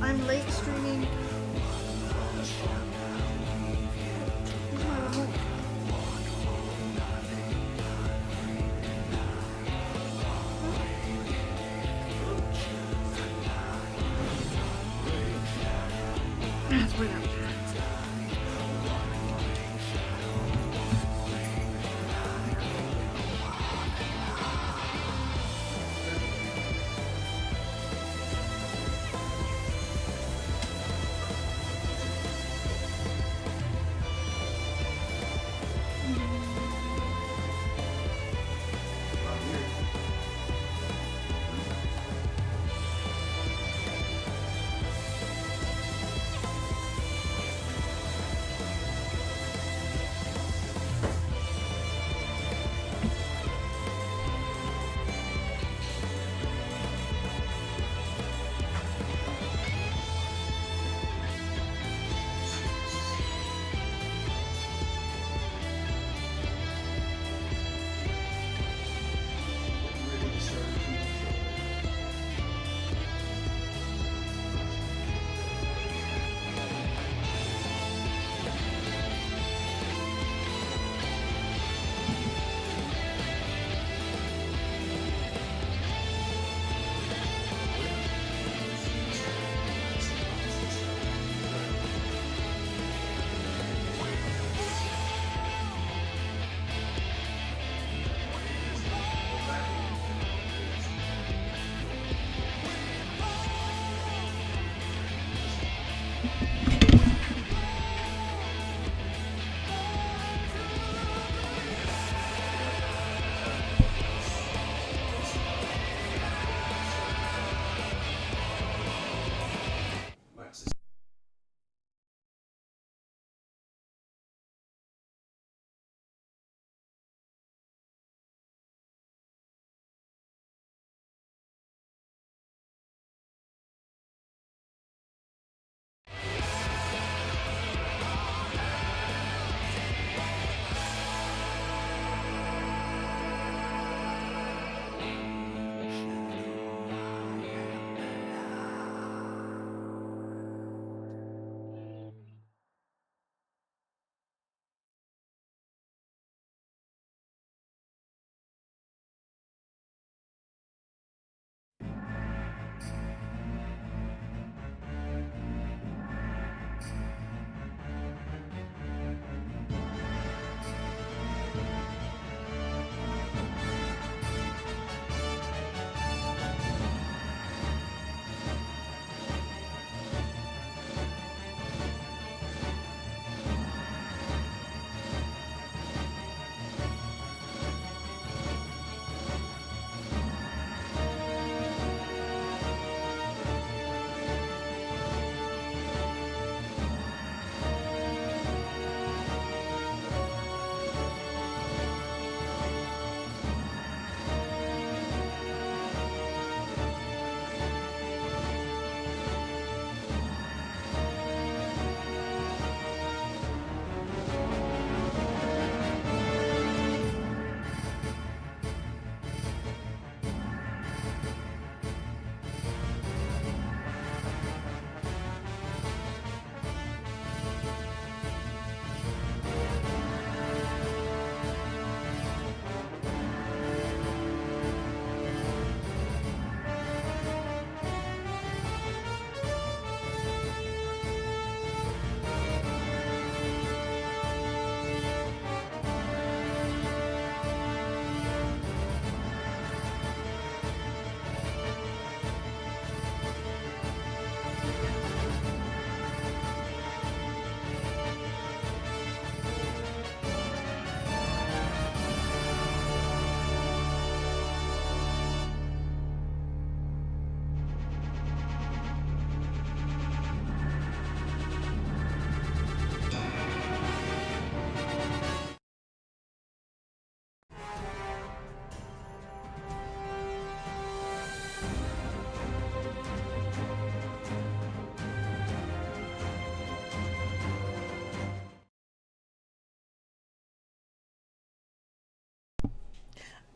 I'm late streaming. Here's my remote. That's way down.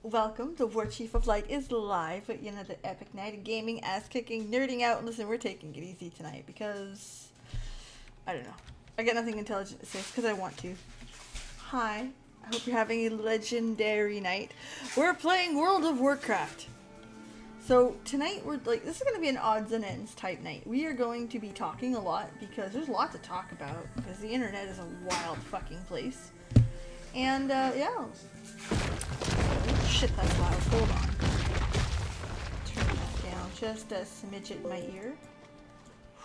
welcome. The War Chief of Light is live at another epic night of gaming, ass-kicking, nerding out. And listen, we're taking it easy tonight because, I don't know. I got nothing intelligent to say because I want to. Hi. I hope you're having a legendary night. We're playing World of Warcraft. So tonight we're like, this is going to be an odds and ends type night. We are going to be talking a lot because there's a lot to talk about because the internet is a wild fucking place. And yeah. Oh, shit, that's loud. Hold on. Turn that down just a smidget in my ear.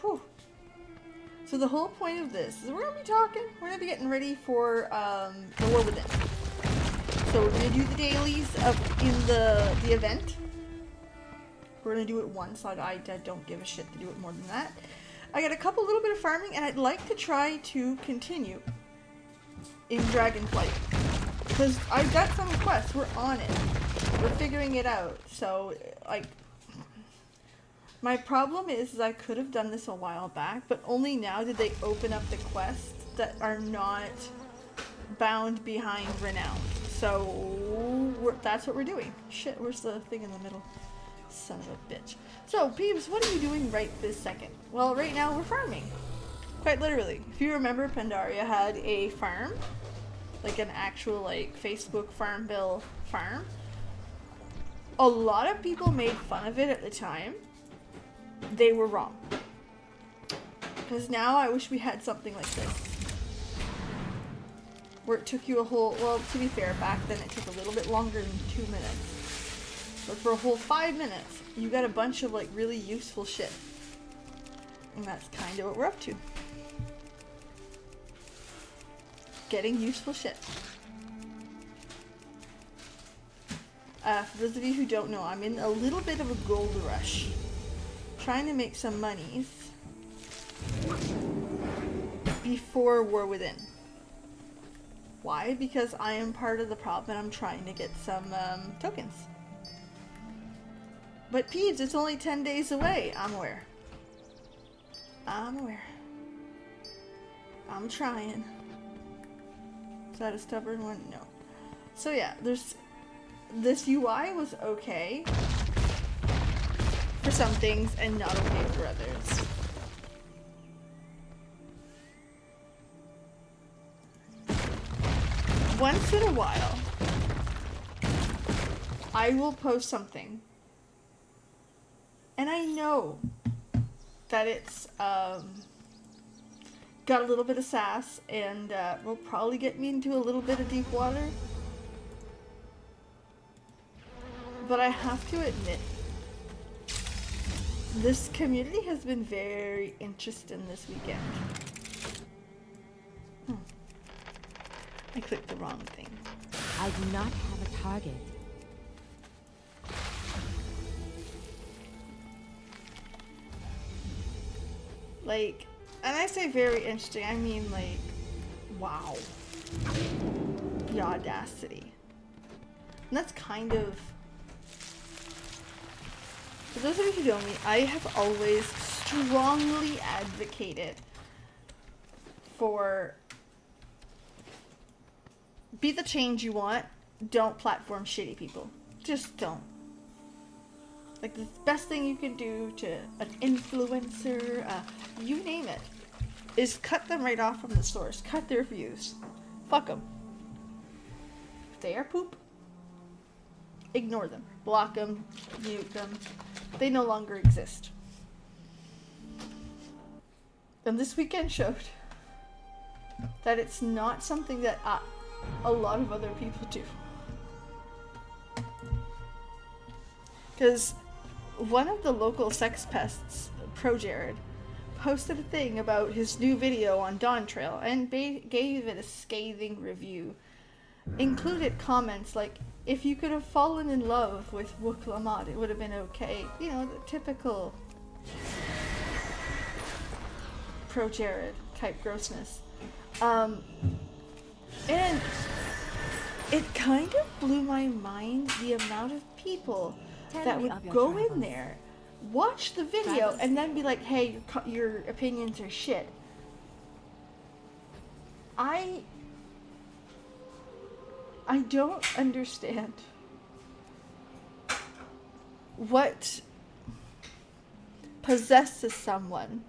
Whew. So the whole point of this is we're going to be talking, we're going to be getting ready for the War Within. So we're going to do the dailies in the event. We're going to do it once, I don't give a shit to do it more than that. I got a little bit of farming, and I'd like to try to continue in Dragonflight. Because I've got some quests, we're on it. We're figuring it out, so, like... My problem is I could have done this a while back, but only now did they open up the quests that are not bound behind Renown. So that's what we're doing. Shit, where's the thing in the middle? Son of a bitch. So, Peeps, what are you doing right this second? Well, right now we're farming. Quite literally. If you remember, Pandaria had a farm. Like an actual, like, Facebook farm bill farm. A lot of people made fun of it at the time. They were wrong. Because now I wish we had something like this. Where it took you a whole, well, to be fair, back then it took a little bit longer than 2 minutes. But for a whole 5 minutes, you got a bunch of, like, really useful shit. And that's kind of what we're up to. Getting useful shit. For those of you who don't know, I'm in a little bit of a gold rush. Trying to make some monies before War Within. Why? Because I am part of the problem and I'm trying to get some tokens. But Peeves, it's only 10 days away. I'm aware. I'm aware. I'm trying. Is that a stubborn one? No. So yeah, this UI was okay for some things and not okay for others. Once in a while, I will post something, and I know that it's got a little bit of sass and will probably get me into a little bit of deep water, but I have to admit, this community has been very interesting this weekend. I clicked the wrong thing. I do not have a target. Like, and I say very interesting, I mean like, wow. The audacity. And that's kind of... For those of you who don't know me, I have always strongly advocated for be the change you want, don't platform shitty people. Just don't. Like, the best thing you can do to an influencer, you name it, is cut them right off from the source. Cut their views. Fuck them. If they are poop, ignore them. Block them, mute them. They no longer exist. And this weekend showed that it's not something that a lot of other people do. Because one of the local sex pests, Pro Jared, posted a thing about his new video on Dawn Trail and gave it a scathing review. Included comments like, if you could have fallen in love with Wuk-Lamot, it would have been okay. You know, the typical Pro Jared type grossness. And it kind of blew my mind the amount of people that would go in there, watch the video, and then be like, hey, your opinions are shit. I don't understand what possesses someone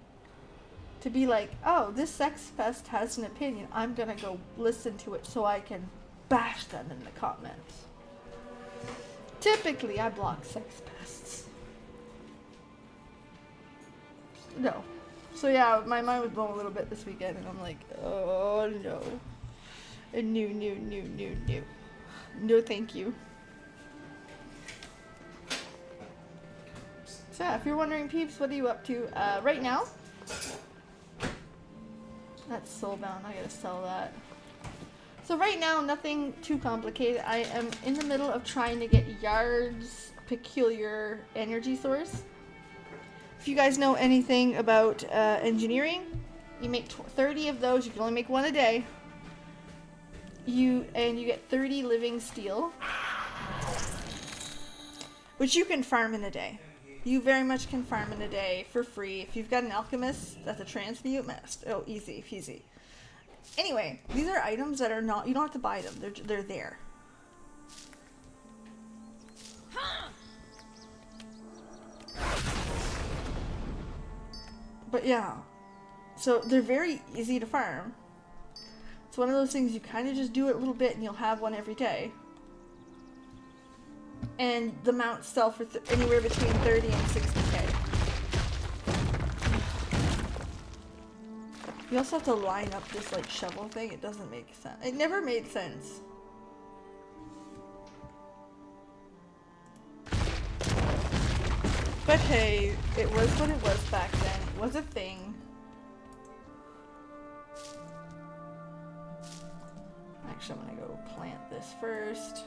to be like, oh, this sex pest has an opinion. I'm gonna go listen to it so I can bash them in the comments. Typically, I block sex pests. No. So yeah, my mind was blown a little bit this weekend, and I'm like, oh no. No. No, thank you. So yeah, if you're wondering, peeps, what are you up to? Right now, that's soulbound. I gotta sell that. So right now, nothing too complicated. I am in the middle of trying to get Yard's peculiar energy source. If you guys know anything about engineering, you make 30 of those. You can only make one a day. You get 30 living steel, which you can farm in a day. You very much can farm in a day for free. If you've got an alchemist that's a transmute mist, oh, easy peasy. Anyway, these are items that are not, you don't have to buy them. They're there. But yeah, so they're very easy to farm. It's one of those things you kind of just do it a little bit and you'll have one every day. And the mounts sell for anywhere between 30 and 60k. You also have to line up this like shovel thing. It doesn't make sense. It never made sense. But hey, it was what it was back then. It was a thing. Actually, I'm gonna go plant this first.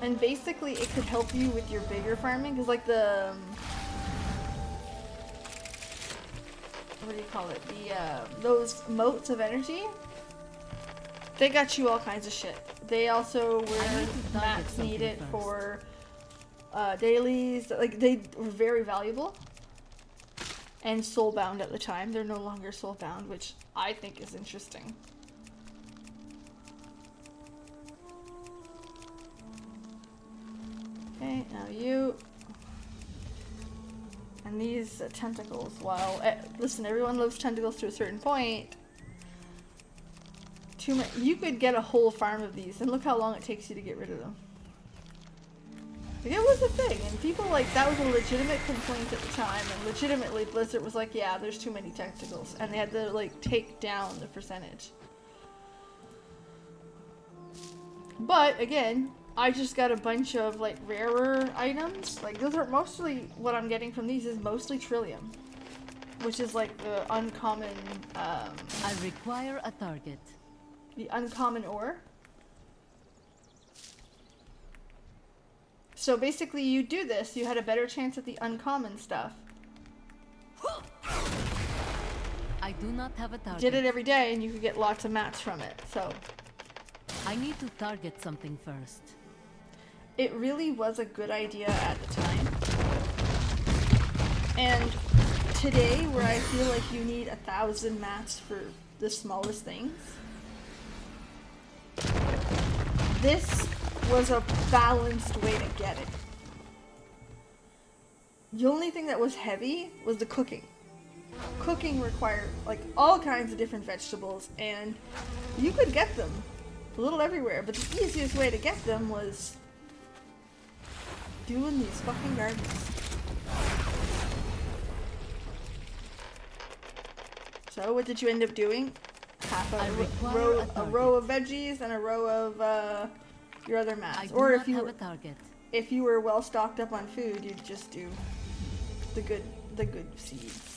And basically, it could help you with your bigger farming, because like the what do you call it? The those motes of energy. They got you all kinds of shit. They also were max needed for dailies. Like they were very valuable and soulbound at the time. They're no longer soulbound, which I think is interesting. Okay, now you. And these tentacles, while listen, everyone loves tentacles to a certain point. You could get a whole farm of these, and look how long it takes you to get rid of them. Like, it was a thing, and people like that was a legitimate complaint at the time, and legitimately Blizzard was like, yeah, there's too many tentacles, and they had to like take down the percentage. But again, I just got a bunch of like rarer items. Like those are mostly what I'm getting from these is mostly Trillium, which is like the uncommon. I require a target. The uncommon ore. So basically, you do this, you had a better chance at the uncommon stuff. I do not have a target. Did it every day, and you could get lots of mats from it. So I need to target something first. it really was a good idea at the time. And today, where I feel like you need 1,000 mats for the smallest things, this was a balanced way to get it. The only thing that was heavy was the cooking. Cooking required like all kinds of different vegetables, and you could get them a little everywhere, but the easiest way to get them was doing these fucking gardens. So what did you end up doing? Half a row of veggies and a row of your other mats. Or if you were well stocked up on food, you'd just do the good seeds.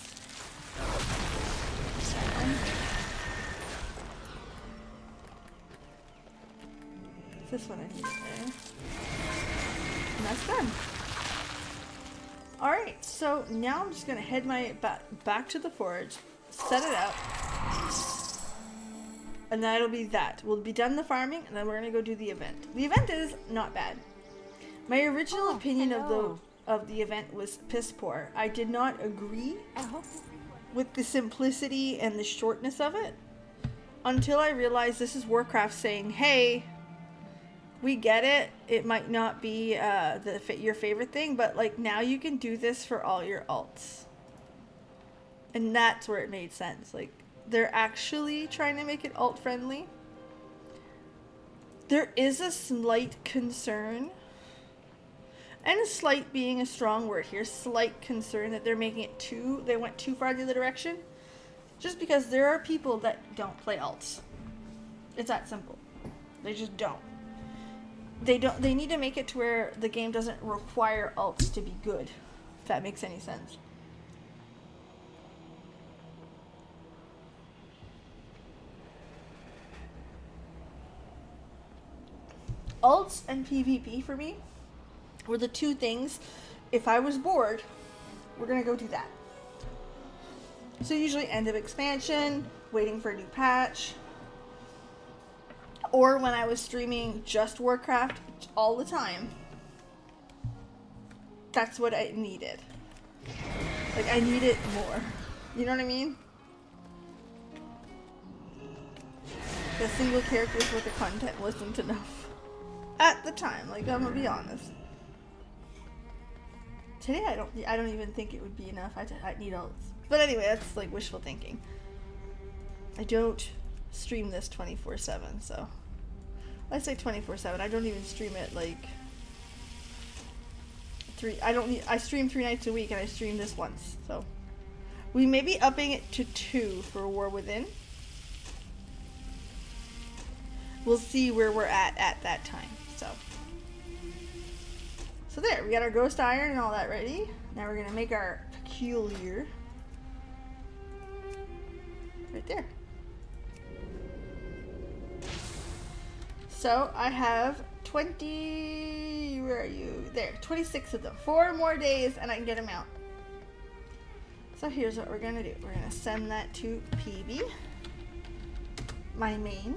This one I need there. And that's done. Alright, so now I'm just gonna head my back to the forge, set it up, and that'll be that. We'll be done the farming, and then we're gonna go do the event. The event is not bad. My original opinion of the event was piss poor. I did not agree with the simplicity and the shortness of it. until I realized this is Warcraft saying, hey, we get it. It might not be your favorite thing, but like now you can do this for all your alts. And that's where it made sense. Like they're actually trying to make it alt friendly. There is a slight concern, and a slight being a strong word here, slight concern that they're making it they went too far the other direction. Just because there are people that don't play alts. It's that simple. They just don't. They need to make it to where the game doesn't require alts to be good. If that makes any sense. Alts and PvP for me were the two things. If I was bored, we're gonna go do that. So usually end of expansion, waiting for a new patch, or when I was streaming just Warcraft all the time. That's what I needed. Like I needed more. You know what I mean? The single characters with the content wasn't enough. At the time, like I'm gonna be honest. Today I don't even think it would be enough. I need alts. But anyway, that's like wishful thinking. I don't stream this 24/7, so I say 24/7. I don't even stream it like I stream 3 nights a week and I stream this once. So we may be upping it to 2 for War Within. We'll see where we're at that time. So there, we got our ghost iron and all that ready. Now we're gonna make our peculiar right there. So I have 20, where are you? There, 26 of them. 4 more days and I can get them out. So here's what we're gonna do. We're gonna send that to PB, my main,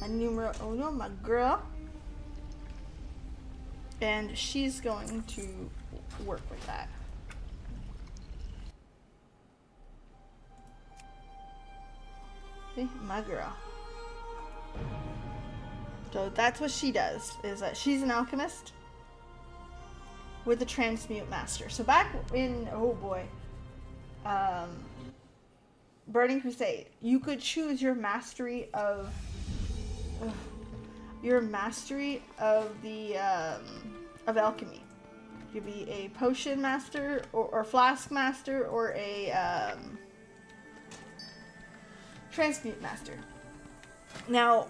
my numero uno, my girl. And she's going to work with that. See, my girl. So that's what she does, is that she's an alchemist with a transmute master. So back in, oh boy, Burning Crusade, you could choose your mastery of of alchemy. You could be a potion master or flask master or a transmute master. Now,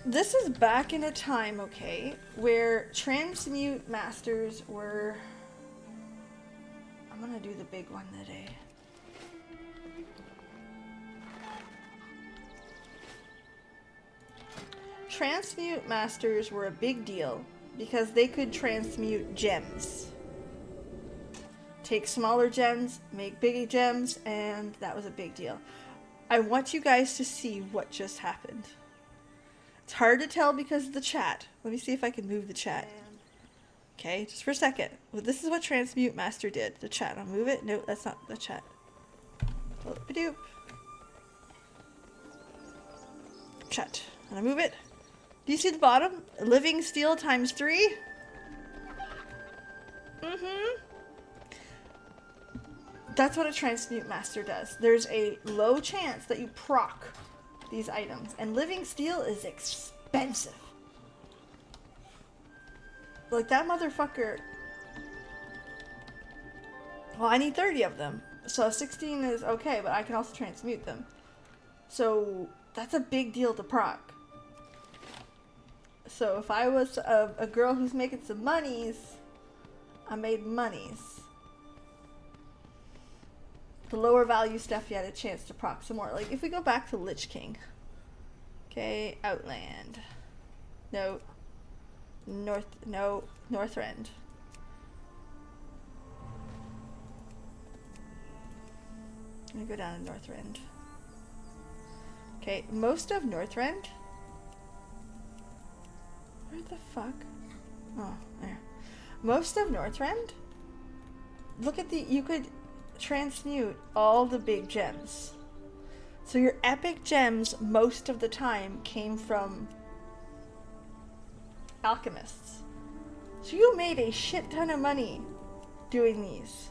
this is back in a time, okay, where transmute masters were... I'm gonna do the big one today. Transmute masters were a big deal because they could transmute gems. Take smaller gems, make big gems, and that was a big deal. I want you guys to see what just happened. It's hard to tell because of the chat. Let me see if I can move the chat. Okay, just for a second. Well, this is what Transmute Master did. The chat. I'll move it. No, that's not the chat. Doop. Chat. And I move it. Do you see the bottom? Living steel times 3? That's what a Transmute Master does. There's a low chance that you proc these items. And living steel is expensive. Like that motherfucker... Well, I need 30 of them. So 16 is okay, but I can also transmute them. So that's a big deal to proc. So if I was a girl who's making some monies, I made monies. The lower value stuff, you had a chance to proc some more. Like if we go back to Lich King. Okay, Outland. No. Northrend. I'm gonna go down to Northrend. Okay, most of Northrend. Where the fuck? Oh, there. Most of Northrend. Look at the. You could transmute all the big gems. So your epic gems most of the time came from alchemists. So you made a shit ton of money doing these.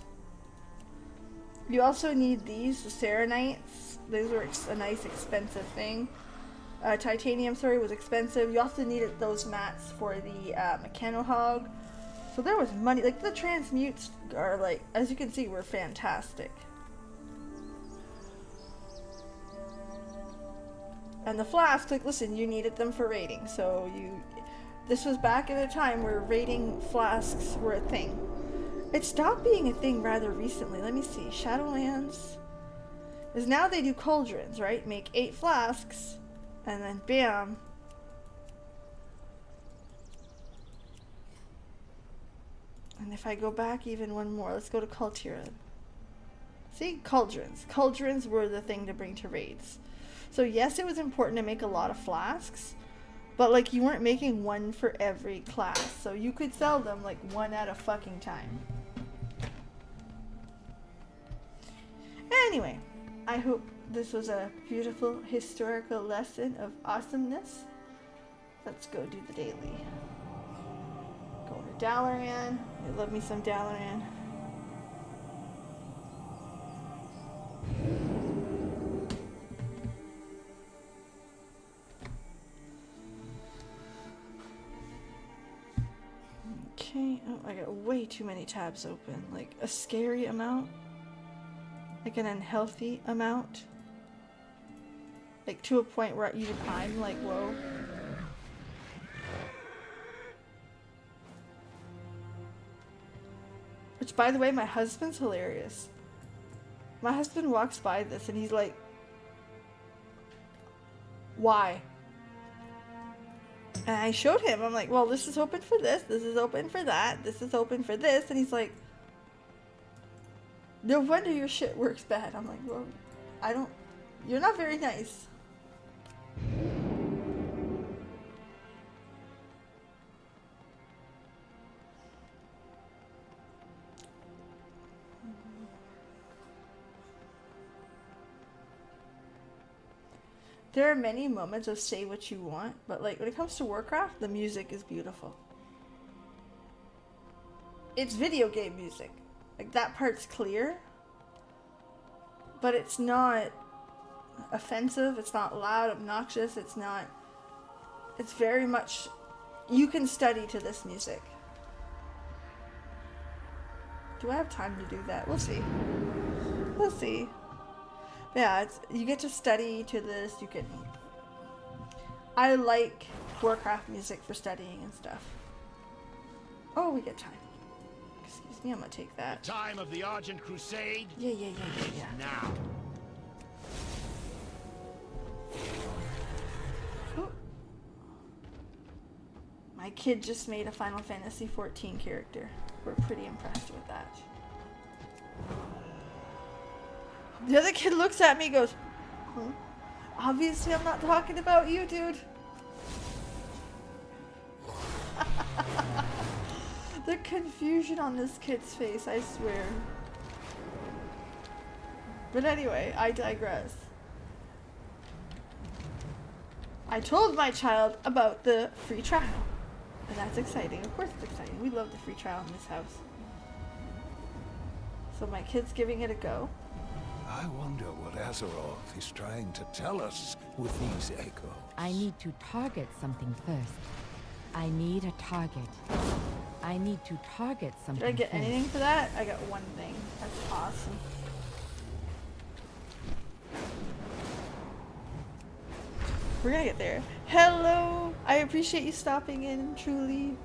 You also need these, the Serenites. Those were a nice expensive thing. Titanium, sorry, was expensive. You also needed those mats for the Mechanohog. So there was money. Like, the transmutes are, like, as you can see, were fantastic. And the flasks, like, listen, you needed them for raiding. So this was back in a time where raiding flasks were a thing. It stopped being a thing rather recently. Let me see. Shadowlands. Because now they do cauldrons, right? Make 8 flasks. And then bam. And if I go back even one more, let's go to Kaltira. See? Cauldrons. Cauldrons were the thing to bring to raids. So yes, it was important to make a lot of flasks. But like, you weren't making one for every class. So you could sell them like one at a fucking time. Anyway, I hope this was a beautiful historical lesson of awesomeness. Let's go do the daily. Going to Dalaran. I love me some Dalaran. Okay, oh, I got way too many tabs open. Like a scary amount. Like an unhealthy amount. Like to a point where even I'm like, whoa. Which, by the way, my husband's hilarious. My husband walks by this and he's like, why? And I showed him, I'm like, well, this is open for this is open for that, this is open for this, and he's like, no wonder your shit works bad. I'm like, well, you're not very nice. There are many moments of say what you want, but like when it comes to Warcraft, the music is beautiful. It's video game music. Like, that part's clear, but it's not offensive, it's not loud, obnoxious, it's very much, you can study to this music. Do I have time to do that? We'll see. We'll see. Yeah, you get to study to this, I like Warcraft music for studying and stuff. Oh, we get time. Excuse me, I'm gonna take that. The time of the Argent Crusade? Yeah. Now. Ooh. My kid just made a Final Fantasy XIV character. We're pretty impressed with that. The other kid looks at me and goes, huh? Obviously I'm not talking about you, dude. The confusion on this kid's face, I swear. But anyway, I digress. I told my child about the free trial. And that's exciting. Of course it's exciting. We love the free trial in this house. So my kid's giving it a go. I wonder what Azeroth is trying to tell us with these echoes. I need to target something first. I need a target. I need to target something. Did I get first. anything for that? I got one thing. That's awesome. We're gonna get there. Hello! I appreciate you stopping in, truly.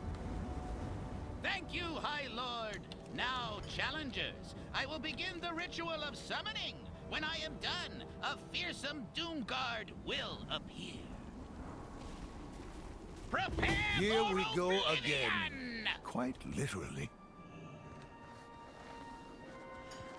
Thank you, High Lord. Now, challengers, I will begin the ritual of summoning. When I am done, a fearsome doom guard will appear. Prepare Here for we go oblivion! again. Quite literally.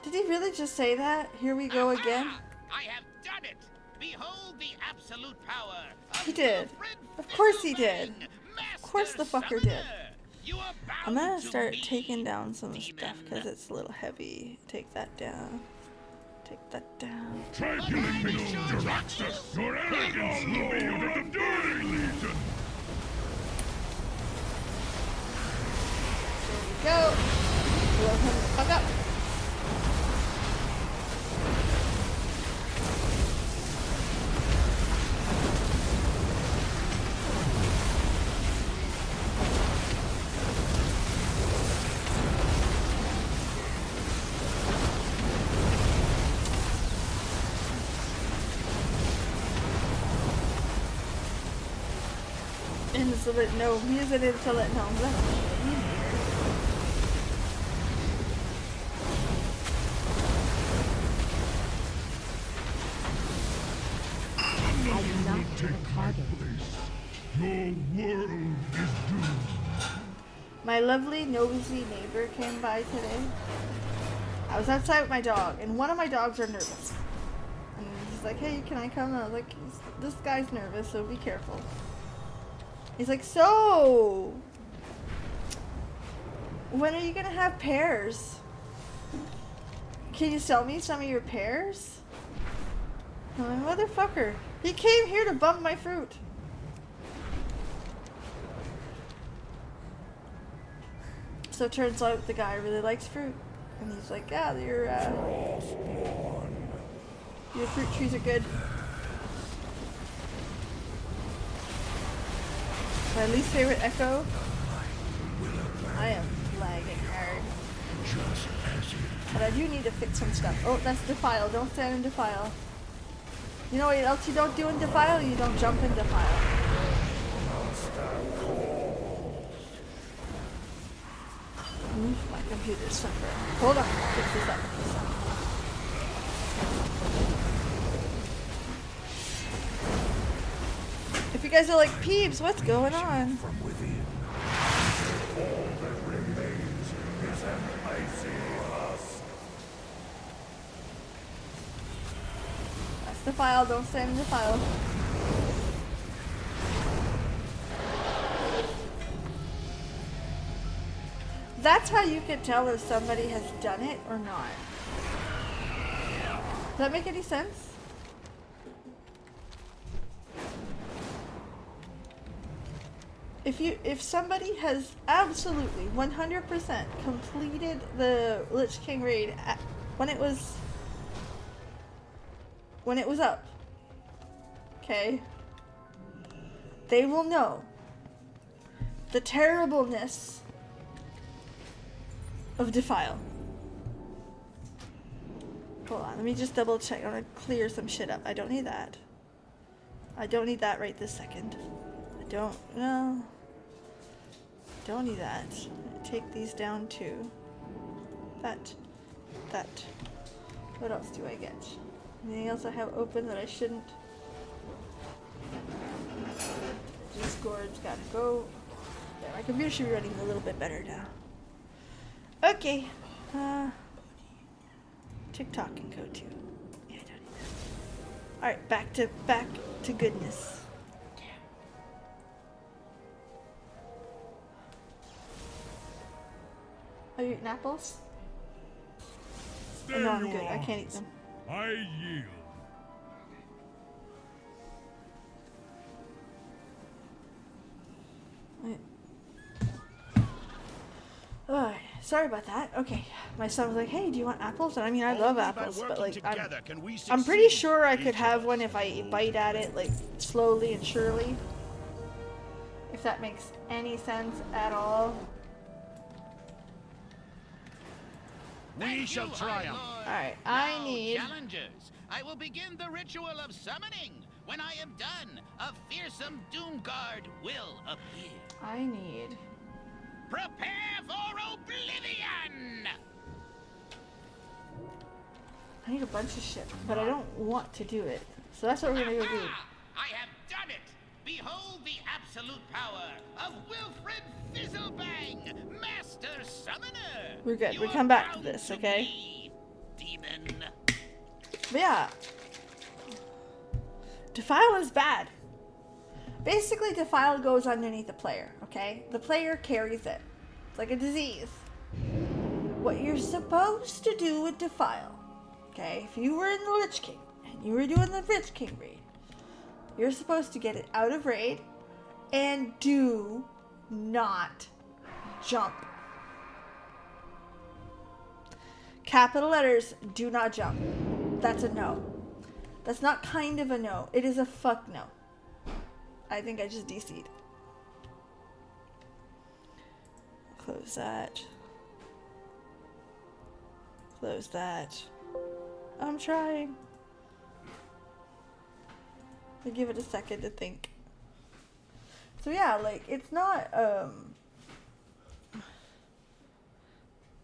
Did he really just say that? Here we go Aha! again? I have done it! Behold the absolute power of He did. Wilfred Of course he did. Thistleman, Of course the Master fucker did. Summoner. You are I'm bound gonna to start me, taking down some stuff demon. because it's a little heavy. Take that down. Take that down. Try killing me, Jaraxxus! Your arrogance will be you to the Dirty Legion! There we go. Blow him the fuck up. And so that no music until it no. I do not have a target. Your world is doomed. My lovely nosy neighbor came by today. I was outside with my dog, and one of my dogs are nervous. And he's like, "Hey, can I come?" And I was like, "This guy's nervous, so be careful." He's like, "So, when are you gonna have pears? Can you sell me some of your pears?" I'm like, "Motherfucker, he came here to bum my fruit." So it turns out the guy really likes fruit. And he's like, "Yeah, your fruit trees are good." My least favorite echo. I am lagging hard. But I do need to fix some stuff. Oh, that's Defile. Don't stand in Defile. You know what else you don't do in Defile? You don't jump in Defile. My computer's suffering. Hold on. Fix this up. If you guys are like, "Peeps, what's going on?" From within. All that remains is an icy husk. That's the file. Don't stand in the file. That's how you can tell if somebody has done it or not. Does that make any sense? If somebody has absolutely 100% completed the Lich King raid when it was up, okay, they will know the terribleness of Defile. Hold on, let me just double check. I want to clear some shit up. I don't need that. I don't need that right this second. Don't need that. Take these down too. That. What else do I get? Anything else I have open that I shouldn't? Discord's gotta go. Yeah, my computer should be running a little bit better now. Okay. TikTok can go too. Yeah, I don't need that. Alright, back to goodness. Are you eating apples? Stay No, I'm your good. I can't eat arms. them. I yield. Oh, sorry about that. Okay. My son was like, "Hey, do you want apples?" And I mean, I love Only by apples, but working like, together can we I'm pretty succeed, sure I could each of have us. one if I bite at it, like, slowly and surely. If that makes any sense at all. We Thank shall you, triumph. High Lord. Alright, Now, I need... challengers, I will begin the ritual of summoning. When I am done, a fearsome doom guard will appear. I need... Prepare for oblivion! I need a bunch of shit, but I don't want to do it. So that's what we're gonna go do. Aha! I have done it! Behold the absolute power of Wilfred Fizzlebang, Master Summoner! We're good. You We are come back to bound this, to okay? me, demon. But yeah. Defile is bad. Basically, Defile goes underneath the player, okay? The player carries it. It's like a disease. What you're supposed to do with Defile, okay? If you were in the Lich King and you were doing the Lich King raid, you're supposed to get it out of raid and do not jump. Capital letters, do not jump. That's a no. That's not kind of a no. It is a fuck no. I think I just DC'd. Close that. Close that. I'm trying. I'll give it a second to think. So yeah, like, it's not,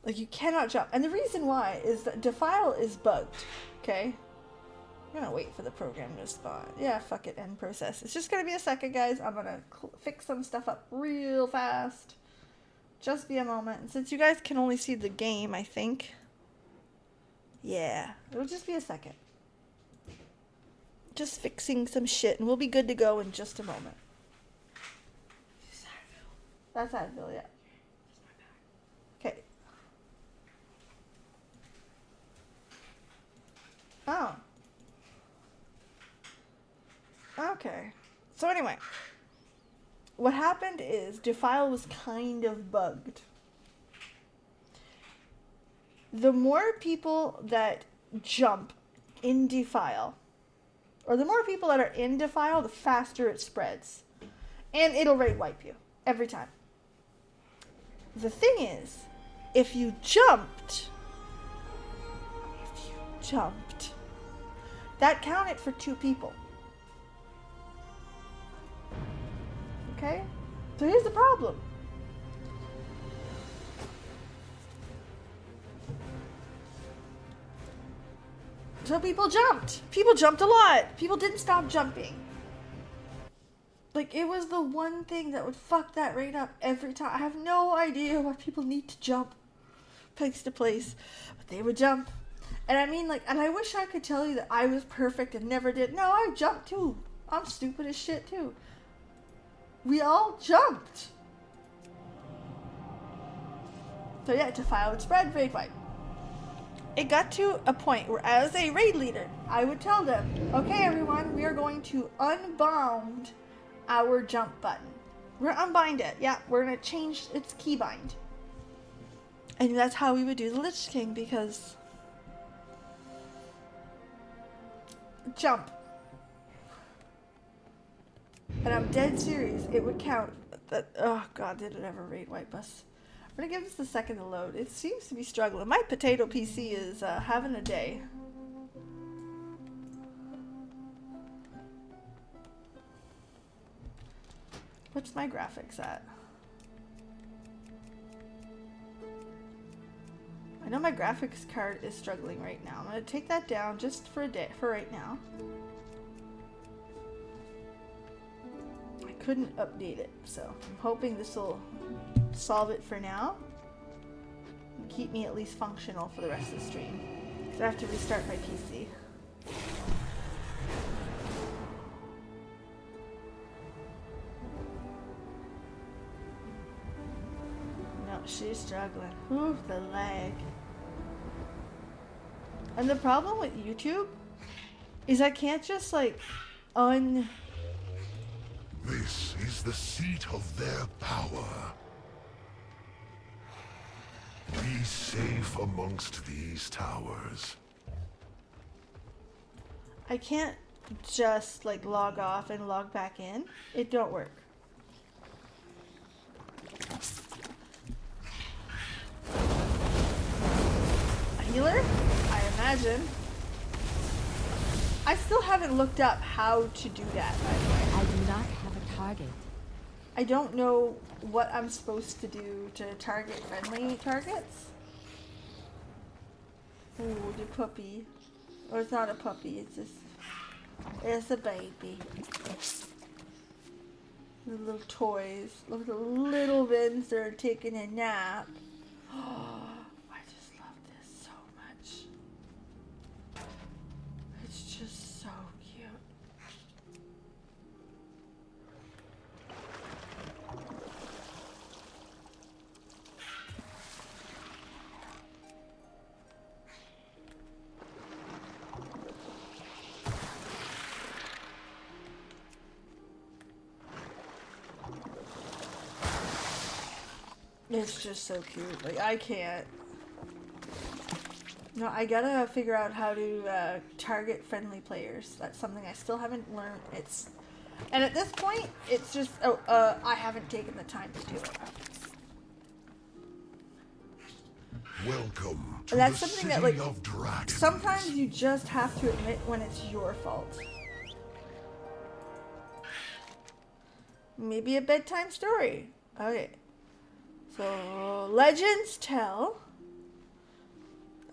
like, you cannot jump. And the reason why is that Defile is bugged, okay? I'm gonna wait for the program to spawn. Yeah, fuck it, end process. It's just gonna be a second, guys. I'm gonna fix some stuff up real fast. Just be a moment. And since you guys can only see the game, I think. Yeah, it'll just be a second. Just fixing some shit, and we'll be good to go in just a moment. That's Advil, yeah. Okay. Oh. Okay. So anyway, what happened is Defile was kind of bugged. The more people that jump in Defile, or the more people that are in Defile, the faster it spreads. And it'll rate wipe you every time. The thing is, if you jumped, that counted for 2 people. Okay? So here's the problem. So people jumped. People jumped a lot. People didn't stop jumping. Like, it was the one thing that would fuck that rate up every time. I have no idea why people need to jump place to place. But they would jump. And I mean, like, and I wish I could tell you that I was perfect and never did. No, I jumped too. I'm stupid as shit too. We all jumped. So yeah, Defile would spread, raid wipe. It got to a point where, as a raid leader, I would tell them, okay everyone, we are going to unbound our jump button. We're gonna unbind it. Yeah, we're gonna change its keybind. And that's how we would do the Lich King, because jump. And I'm dead serious. It would count that. Oh god, did it ever raid wipe us? I'm gonna give this a second to load. It seems to be struggling. My potato PC is having a day. What's my graphics at? I know my graphics card is struggling right now. I'm gonna take that down just for a day, for right now. I couldn't update it, so I'm hoping this will solve it for now and keep me at least functional for the rest of the stream. Because I have to restart my PC. No, she's struggling. Ooh, the lag. And the problem with YouTube is I can't just like This is the seat of their power. Be safe amongst these towers. I can't just like log off and log back in. It don't work. A healer? I imagine. I still haven't looked up how to do that, by the way. I do not have a target. I don't know what I'm supposed to do to target friendly targets. Ooh, the puppy. Or it's not a puppy, it's just... It's a baby. The little toys. Look at the little Vins that are taking a nap. Oh, I just love this so much. It's just so cute. It's just so cute. Like, I can't. No, I gotta figure out how to target friendly players. That's something I still haven't learned. And at this point, it's just, I haven't taken the time to do it. Welcome to And that's the something city that, like, of dragons. sometimes you just have to admit when it's your fault. Maybe a bedtime story. Okay. So, legends tell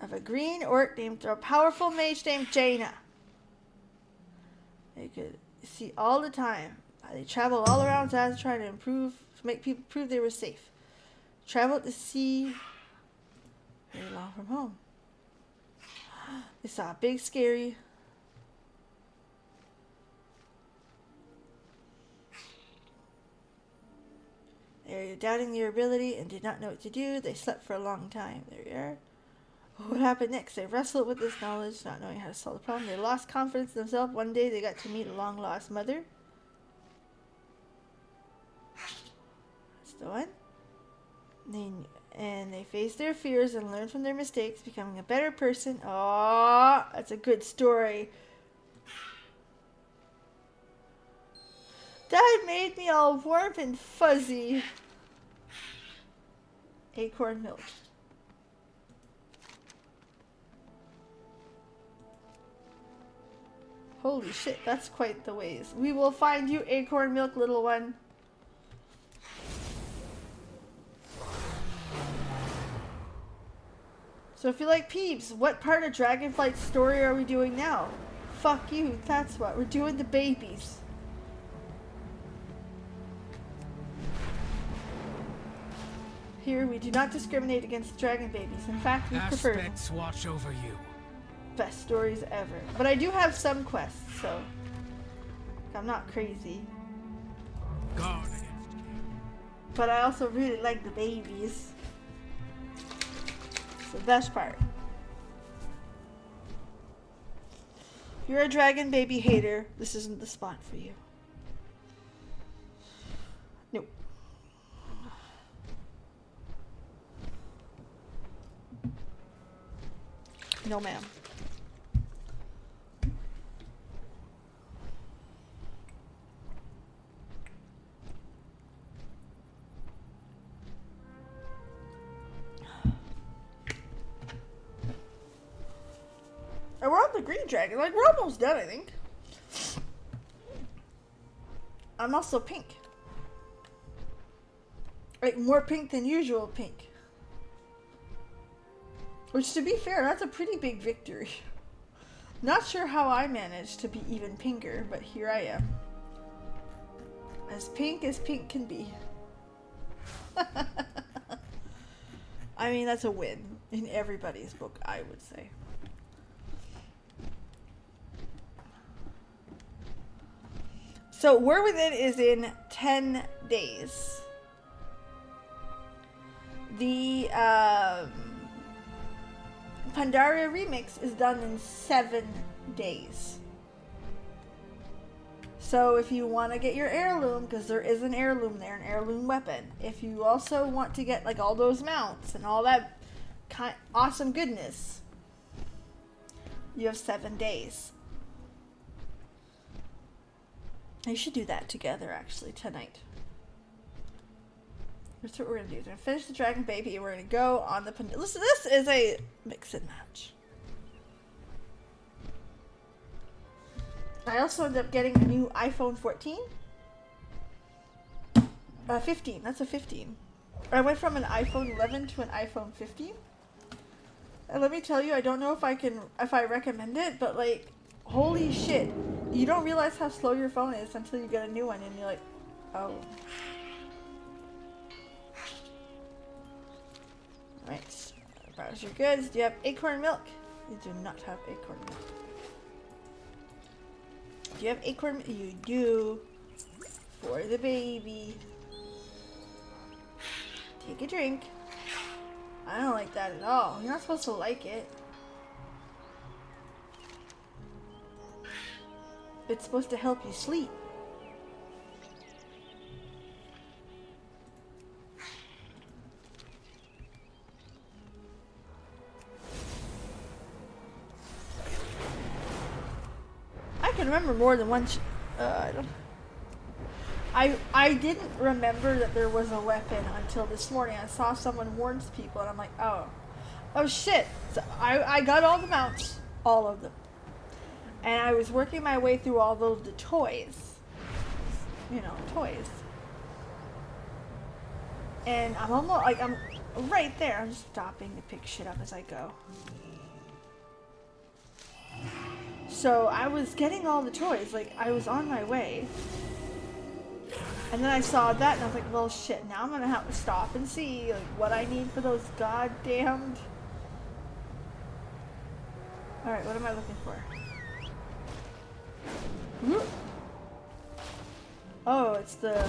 of a green orc named a powerful mage named Jaina. They could see all the time. They traveled all around Zaz trying to make people prove they were safe. Traveled to sea very long from home. They saw a big, scary they were doubting their ability and did not know what to do. They slept for a long time. There you are. What happened next? They wrestled with this knowledge, not knowing how to solve the problem. They lost confidence in themselves. One day they got to meet a long-lost mother. That's the one. They faced their fears and learned from their mistakes, becoming a better person. Aww, that's a good story. That made me all warm and fuzzy. Acorn milk. Holy shit, that's quite the ways. We will find you, acorn milk, little one. So if you like Peeps, what part of Dragonflight's story are we doing now? Fuck you, that's what. We're doing the babies. Here, we do not discriminate against dragon babies. In fact, we prefer them. Aspects watch over you. Best stories ever. But I do have some quests, so I'm not crazy. Guard against me. But I also really like the babies. It's the best part. If you're a dragon baby hater, this isn't the spot for you. Nope. No, ma'am. And we're on the green dragon. Like, we're almost done, I think. I'm also pink. Like, more pink than usual pink. Which, to be fair, that's a pretty big victory. Not sure how I managed to be even pinker, but here I am. As pink can be. I mean, that's a win in everybody's book, I would say. So, War Within is in 10 days. The, Pandaria Remix is done in 7 days. So if you want to get your heirloom, because there is an heirloom there, an heirloom weapon. If you also want to get like all those mounts and all that awesome goodness, you have 7 days. You should do that together actually tonight. That's what we're going to do. We're going to finish the Dragon Baby and we're going to go on the... Listen, this is a mix and match. I also ended up getting a new iPhone 14. 15. That's a 15. I went from an iPhone 11 to an iPhone 15. And let me tell you, I don't know if I recommend it, but like, holy shit. You don't realize how slow your phone is until you get a new one and you're like, oh. Right, browse your goods. Do you have acorn milk? You do not have acorn milk. Do you have acorn milk? You do. For the baby. Take a drink. I don't like that at all. You're not supposed to like it. It's supposed to help you sleep. remember more than one. I don't. I didn't remember that there was a weapon until this morning. I saw someone warns people, and I'm like, oh shit! So I got all the mounts, all of them, and I was working my way through all the toys. You know, toys. And I'm almost like I'm right there. I'm just stopping to pick shit up as I go. So I was getting all the toys, like I was on my way. And then I saw that and I was like, well shit, now I'm gonna have to stop and see like what I need for those goddamned. Alright, what am I looking for? Whoop. Oh, it's the...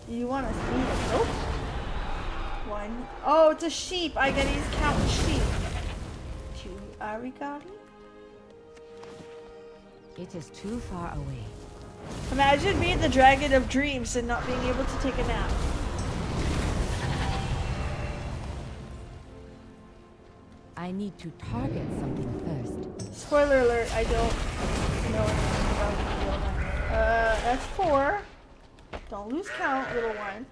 You want to see it? Nope. One. Oh, it's a sheep. I gotta use count sheep. 2 arigami. It is too far away. Imagine being the dragon of dreams and not being able to take a nap. I need to target something first. Spoiler alert, I don't know anything about the field. That's 4. Don't lose count, little one.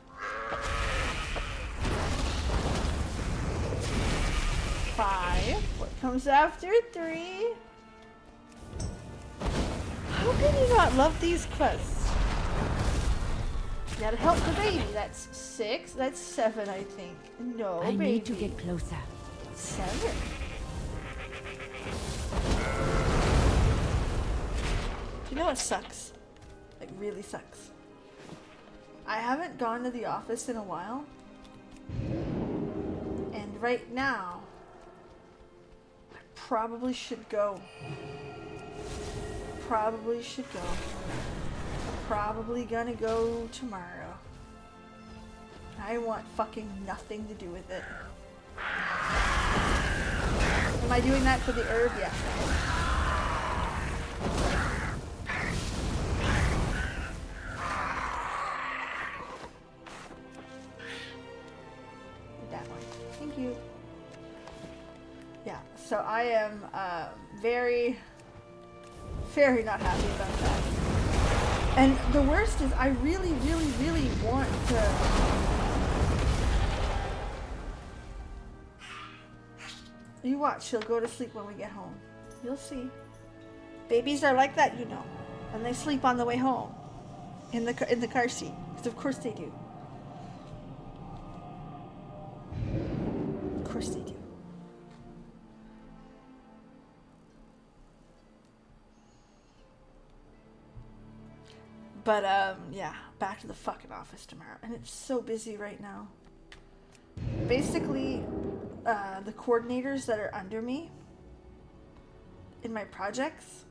5. What comes after 3? How can you not love these quests? You gotta help the baby. That's 6. That's 7, I think. No, I baby. need to get closer. 7. Do you know what sucks? Like, really sucks. I haven't gone to the office in a while. And right now, I probably should go. Probably should go. Probably gonna go tomorrow. I want fucking nothing to do with it. Am I doing that for the herb? Yes. That one. Thank you. Yeah, so I am very not happy about that. And the worst is I really want to... You watch, she'll go to sleep when we get home. You'll see. Babies are like that, you know. And they sleep on the way home. In the car seat. Because of course they do. Of course they do. But, yeah, back to the fucking office tomorrow. And it's so busy right now. Basically, the coordinators that are under me in my projects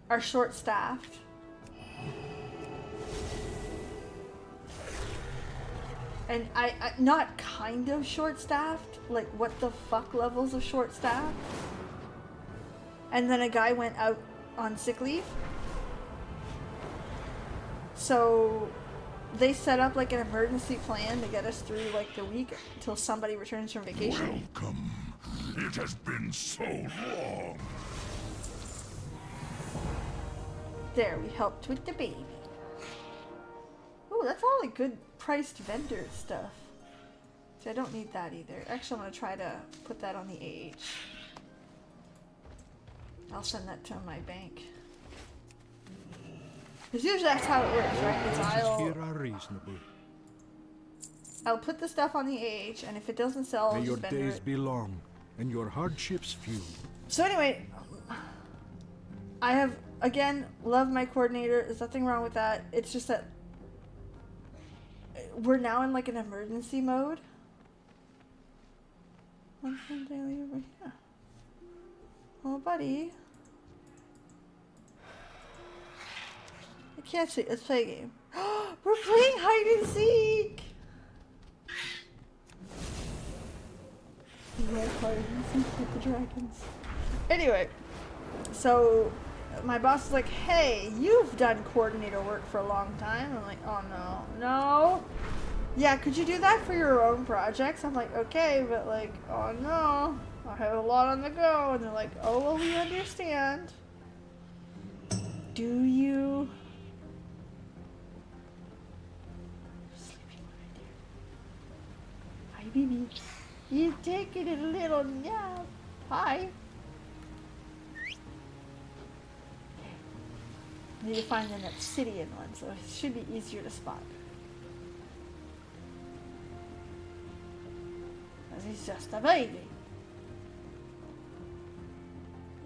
are short-staffed. And I not kind of short-staffed, like what the fuck levels of short-staffed. And then a guy went out on sick leave. So they set up like an emergency plan to get us through like the week until somebody returns from vacation. Welcome. It has been so long. There, we helped with the baby. Oh, that's all like good priced vendor stuff. See, I don't need that either. Actually, I'm gonna try to put that on the AH. I'll send that to my bank. Because usually that's how it works, right? Here are reasonable. I'll put the stuff on the AH, and if it doesn't sell, I'll May your just vendor days it. be long, and your hardships few. So anyway, I have, again, love my coordinator. There's nothing wrong with that. It's just that we're now in like an emergency mode. One from daily over here. Oh, buddy. I can't see. Let's play a game. We're playing hide and seek! You like hide and seek with the dragons. Anyway, so my boss is like, hey, you've done coordinator work for a long time. I'm like, oh no. No. Yeah, could you do that for your own projects? I'm like, okay, but like, oh no. I have a lot on the go. And they're like, oh, well, we understand. Do you? Sleeping right there. Hi, baby. You taking a little nap. Hi. Okay. Need to find an obsidian one, so it should be easier to spot. Because he's just a baby.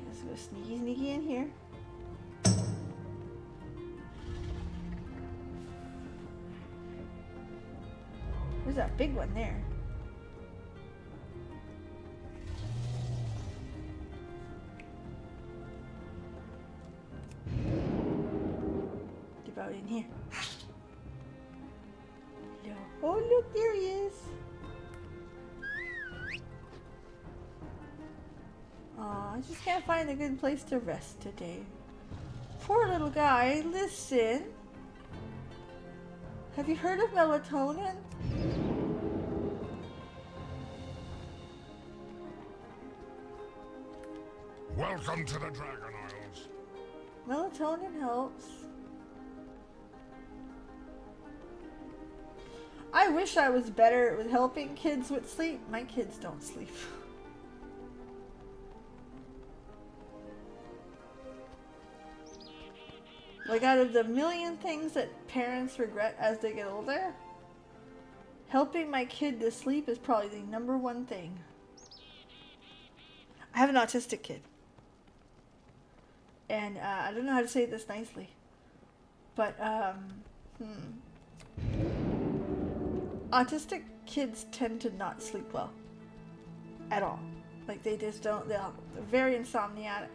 Let's go sneaky, sneaky in here. There's that big one there. About in here. Hello. Oh, look, there he is. Aw, I just can't find a good place to rest today. Poor little guy. Listen. Have you heard of melatonin? Welcome to the Dragon Isles. Melatonin helps. I wish I was better with helping kids with sleep. My kids don't sleep. Like, out of the million things that parents regret as they get older, helping my kid to sleep is probably the #1 thing. I have an autistic kid. And I don't know how to say this nicely. But, autistic kids tend to not sleep well. At all. Like, they just don't. They're very insomniac.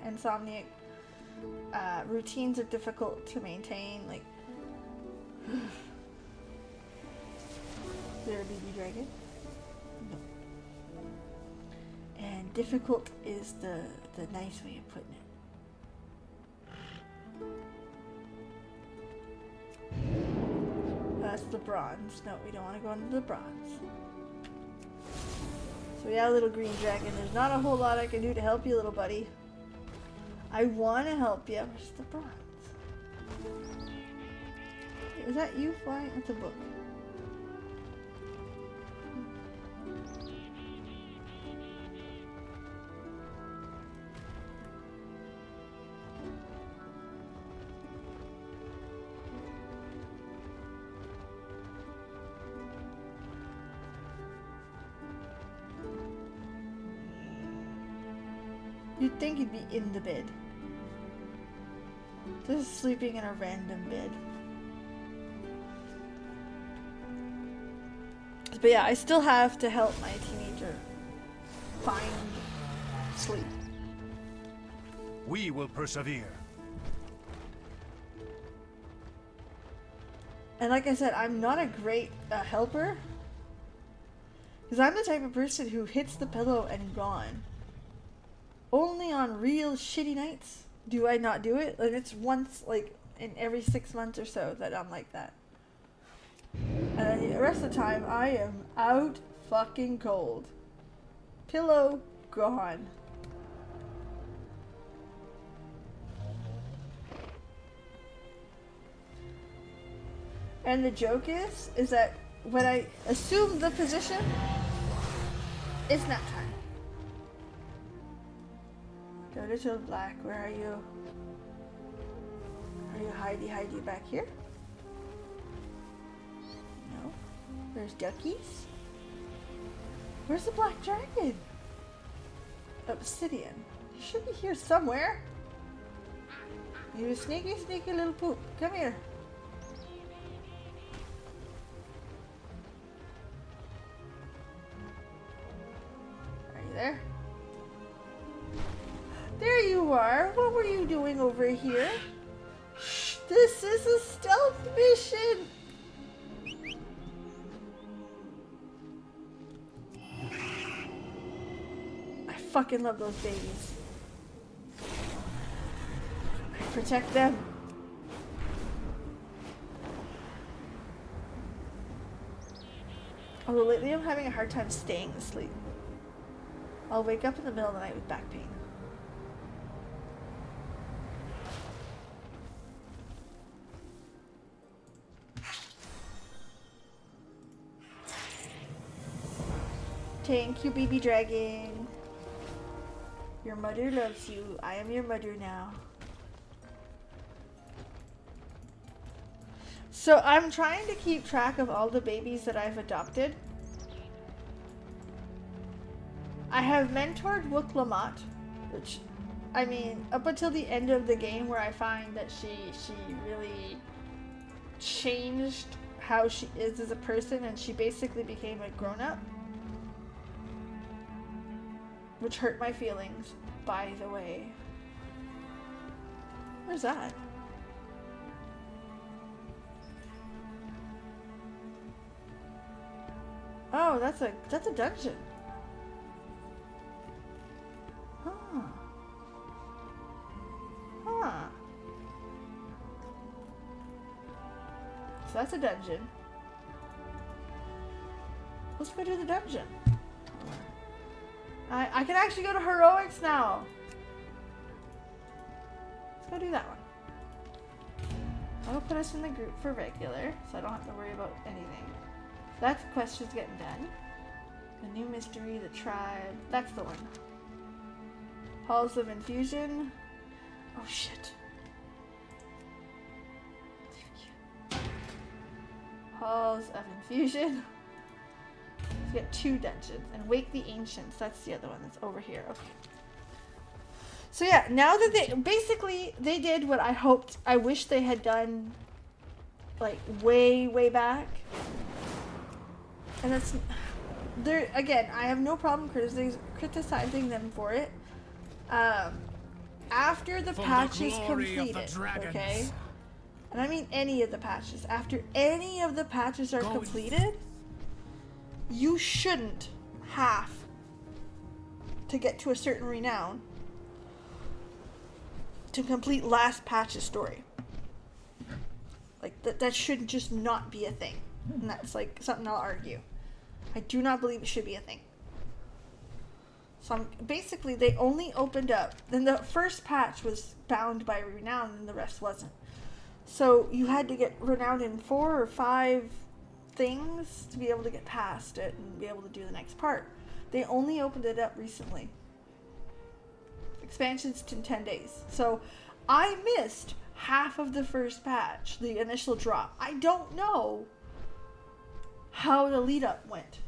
Routines are difficult to maintain. Like, there, baby dragon. No. And difficult is the nice way of putting it. That's the bronze. No, we don't want to go into the bronze. So yeah, little green dragon, there's not a whole lot I can do to help you, little buddy. I want to help you. Where's the bronze? Is that you flying? That's a book. You'd think he'd be in the bed. Just sleeping in a random bed. But yeah, I still have to help my teenager find sleep. We will persevere. And like I said, I'm not a great helper. Because I'm the type of person who hits the pillow and gone. Only on real shitty nights do I not do it. And it's once, like, in every 6 months or so that I'm like that. And then the rest of the time, I am out fucking cold. Pillow gone. And the joke is that when I assume the position, it's nap time. Go to Chill Black, where are you? Are you hidey back here? No. There's duckies. Where's the black dragon? Obsidian. He should be here somewhere. You sneaky little poop. Come here. Are you there? There you are. What were you doing over here? Shh, this is a stealth mission. I fucking love those babies. I protect them. Although lately I'm having a hard time staying asleep. I'll wake up in the middle of the night with back pain. Thank you, baby dragon. Your mother loves you. I am your mother now. So I'm trying to keep track of all the babies that I've adopted. I have mentored Wook Lamont, which, I mean, up until the end of the game where I find that she really changed how she is as a person and she basically became a grown-up. Which hurt my feelings, by the way. Where's that? Oh, that's a dungeon. Huh. Huh. So that's a dungeon. Let's go do the dungeon. I can actually go to heroics now. Let's go do that one. That'll put us in the group for regular, so I don't have to worry about anything. That question's getting done. The new mystery, the tribe. That's the one. Halls of Infusion. Oh shit. Halls of Infusion. We got 2 dungeons. And Wake the Ancients. That's the other one that's over here. Okay. So yeah, now that they did what I hoped, I wish they had done, like, way back. And that's, there again, I have no problem criticizing them for it. After the patch is completed, okay? And I mean any of the patches. After any of the patches are completed, you shouldn't have to get to a certain renown to complete last patch's story. Like, that should just not be a thing. And that's, like, something I'll argue. I do not believe it should be a thing. So basically, they only opened up. Then the first patch was bound by renown, and the rest wasn't. So you had to get renowned in 4 or 5 things to be able to get past it and be able to do the next part. They only opened it up recently. Expansions in 10 days. So I missed half of the first patch, the initial drop. I don't know how the lead up went.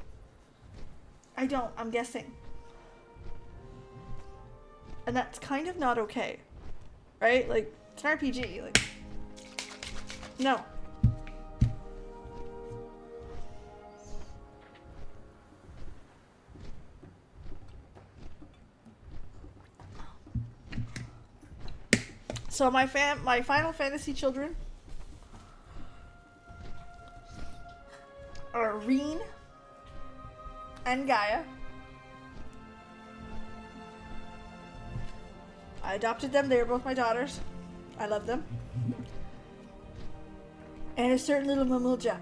I'm guessing. And that's kind of not okay. Right? Like, it's an RPG. Like, no. So my Final Fantasy children are Reen and Gaia. I adopted them. They are both my daughters. I love them. And a certain little Mamulja.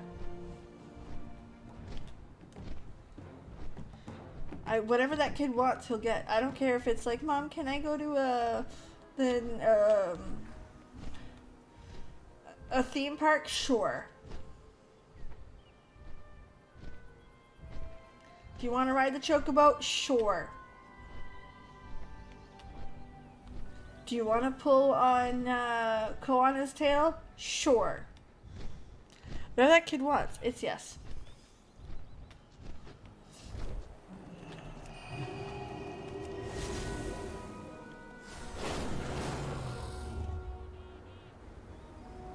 Whatever that kid wants, he'll get. I don't care if it's like, Mom, can I go to a theme park? Sure. Do you want to ride the chocobo? Sure. Do you want to pull on Koana's tail? Sure. Whatever that kid wants, it's yes.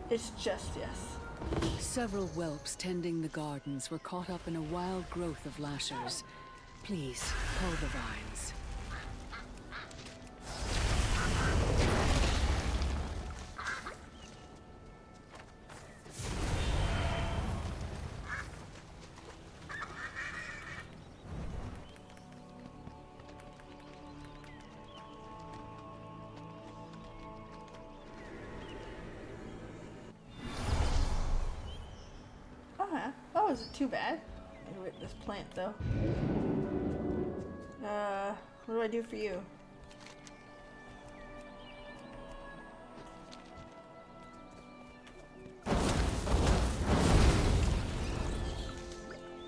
It's just yes. Several whelps tending the gardens were caught up in a wild growth of lashers. Please, cull the vines. That wasn't too bad. With this plant though. What do I do for you?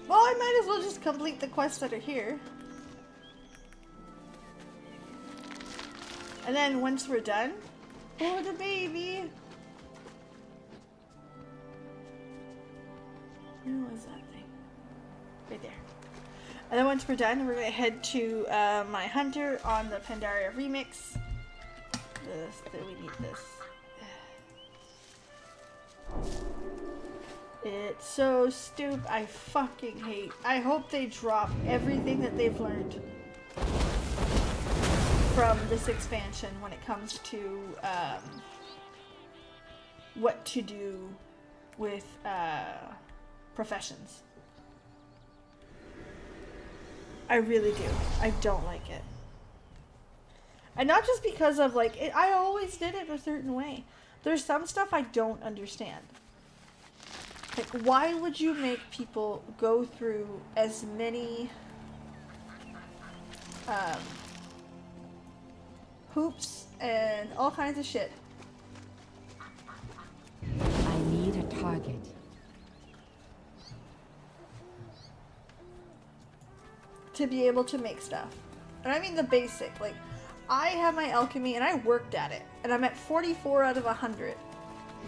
Well, I might as well just complete the quests that are here. And then once we're done, oh, the baby. Where was that thing? Right there. And then once we're done, we're gonna head to my hunter on the Pandaria remix. We need this. It's so stupid. I fucking hate. I hope they drop everything that they've learned from this expansion when it comes to what to do with professions. I really do. I don't like it. And not just because of like, I always did it a certain way. There's some stuff I don't understand. Like, why would you make people go through as many hoops and all kinds of shit? I need a target. To be able to make stuff. And I mean the basic. Like, I have my alchemy and I worked at it. And I'm at 44 out of 100.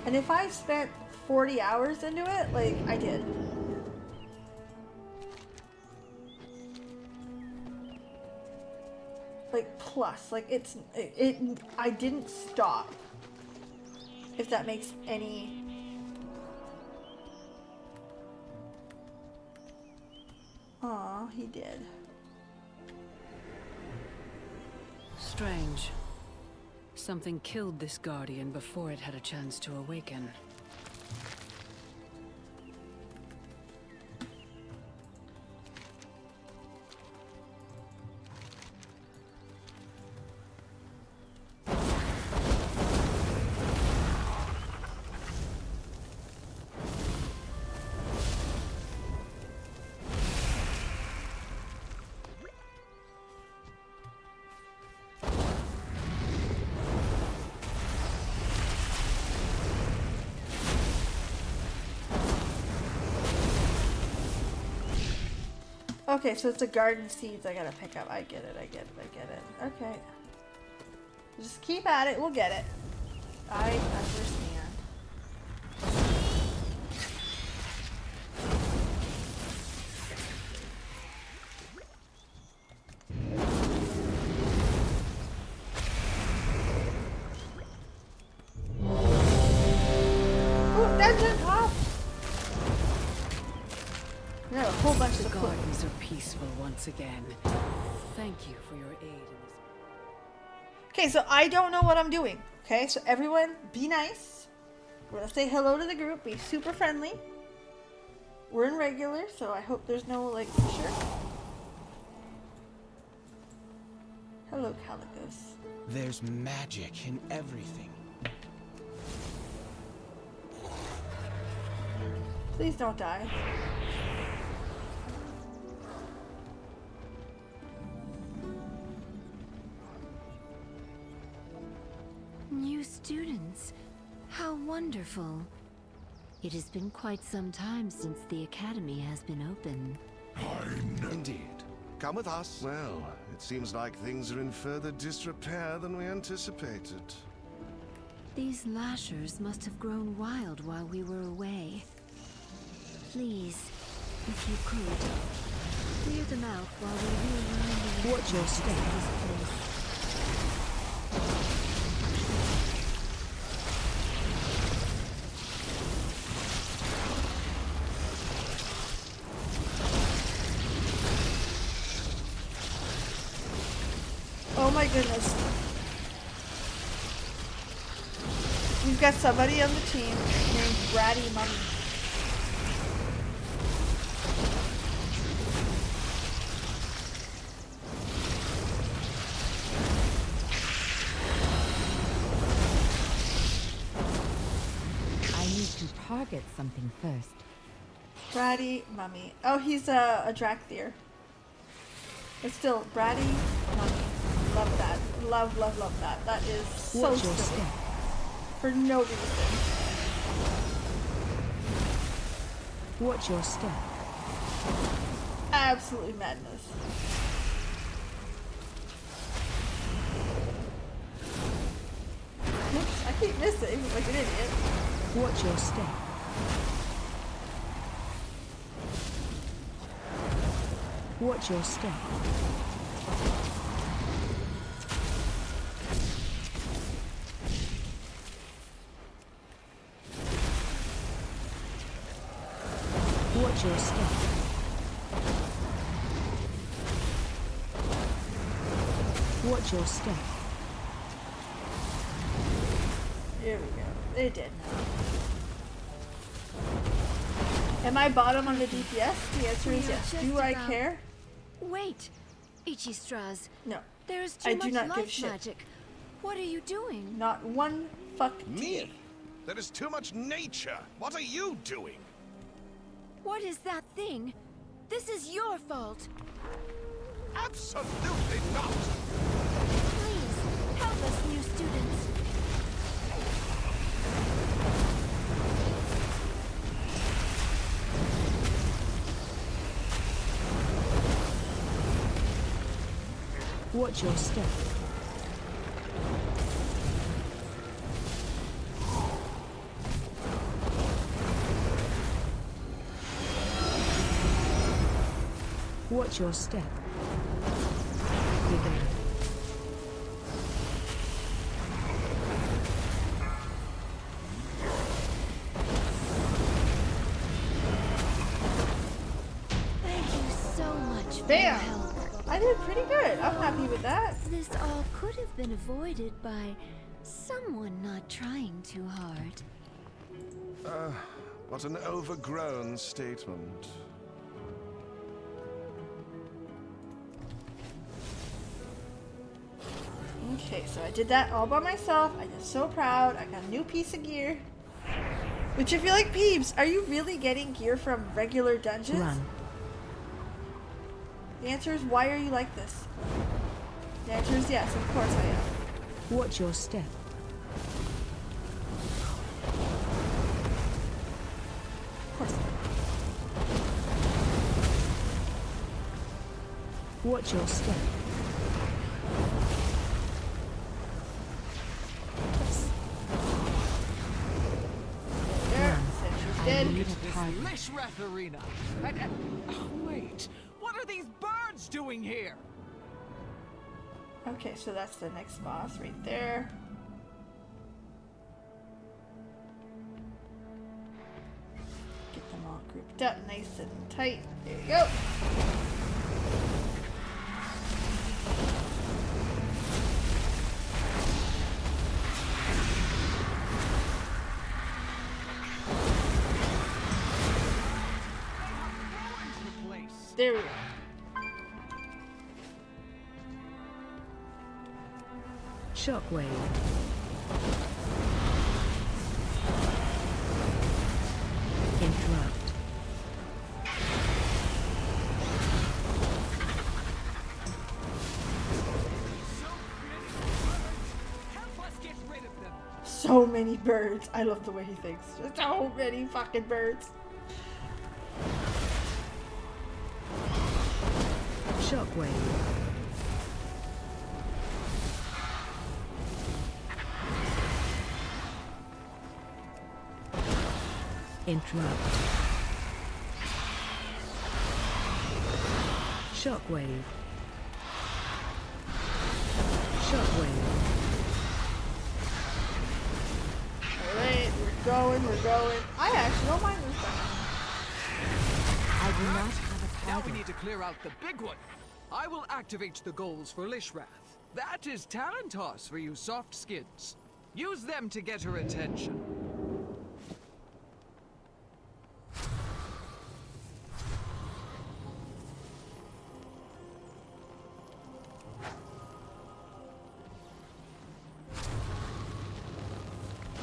And if I spent 40 hours into it, like, I did. Like, plus. Like, I didn't stop. If that makes any... Aw, he did. Strange. Something killed this guardian before it had a chance to awaken. Okay, so it's the garden seeds I gotta pick up. I get it, I get it, I get it. Okay. Just keep at it, we'll get it. I understand. Oh, dungeon top! We have a whole bunch The of gardens are peaceful once again. Thank you for your aid in this. Okay, so I don't know what I'm doing. Okay, so everyone, be nice. We're gonna say hello to the group, be super friendly. We're in regular, so I hope there's no, like, sure. Hello, Calicos. There's magic in everything. Please don't die. New students. How wonderful. It has been quite some time since the academy has been open. Indeed. Come with us. Well, it seems like things are in further disrepair than we anticipated. These lashers must have grown wild while we were away. Please, if you could, clear them out while we realign the Watch your step. this place. Oh my goodness. We've got somebody on the team named Bratty Mummy. I need to target something first. Bratty Mummy. Oh, he's a Drakthir. But still, Bratty Mummy. love that. Love, love, love that. That is so Watch your silly. step. For no reason. Watch your step. Absolutely madness. Oops, I keep missing like an idiot. Watch your step. Watch your step. Watch your step. Watch your step. Here we go. They did now. Am I bottom on the DPS? The answer is yes. Do I care? Wait, Ichistras. No. There is too I much do not life give a shit. magic. What are you doing? Not one fuck to Me? give. There is too much nature. What are you doing? What is that thing? This is your fault. Absolutely not. Please, help us, new students. Watch your step. Watch your step. Begin. Thank you so much for your Bam! help. I did pretty good. I'm happy with that. This all could have been avoided by someone not trying too hard. What an overgrown statement. Okay, so I did that all by myself. I'm just so proud. I got a new piece of gear. Which, if you like Peeves, are you really getting gear from regular dungeons? Run. The answer is, why are you like this? The answer is yes, of course I am. Watch your step. Of course I am. Watch your step. There, since she's dead. need a This target. Lishrath arena. Oh, wait. What are these birds doing here? Okay, so that's the next boss right there. Get them all grouped up nice and tight. There you go. There we go. Shockwave. Interrupt. So many birds. I love the way he thinks. So many fucking birds. Shockwave. Interrupt. Shockwave. Shockwave. Alright, we're going. I actually don't mind this one. I do not have a Now we target. need to clear out the big one. I will activate the goals for Lishrath. That is talent toss for you soft skins. Use them to get her attention.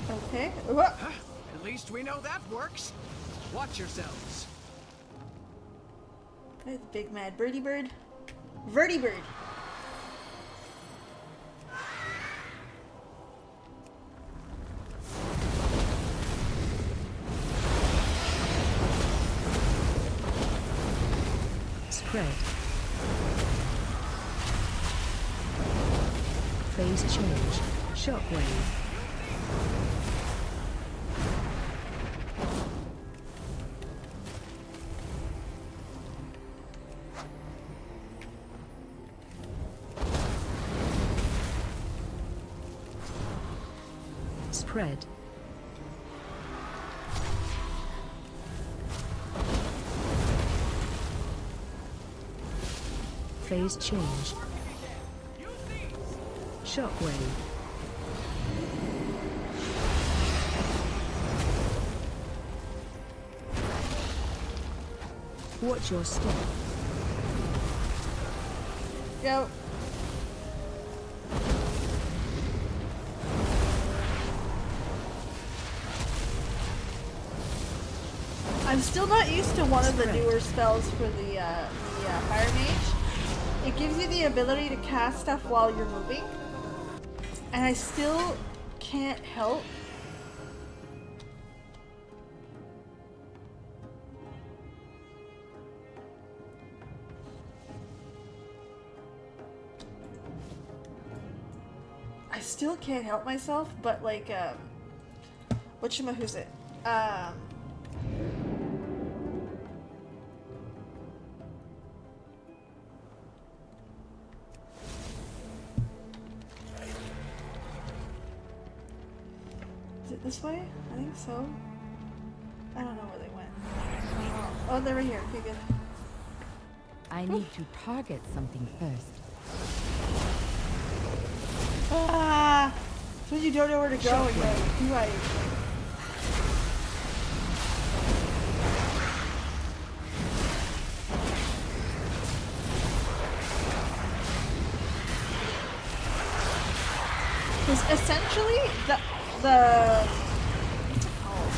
Okay. At least we know that works. Watch yourselves. There's big mad birdie bird. Verdi bird. Spread. Phase change. Shockwave. Spread. Phase change. Shockwave. Watch your step. Go. I'm still not used to one of the newer spells for the Fire Mage. It gives you the ability to cast stuff while you're moving, and I still can't help. I still can't help myself, but like, who's it? Is it this way? I think so. I don't know where they went. Oh, they're right here. Okay, good. I need to target something first. Ah! So you don't know where to go and you're like, do I... Because essentially, the what's it called?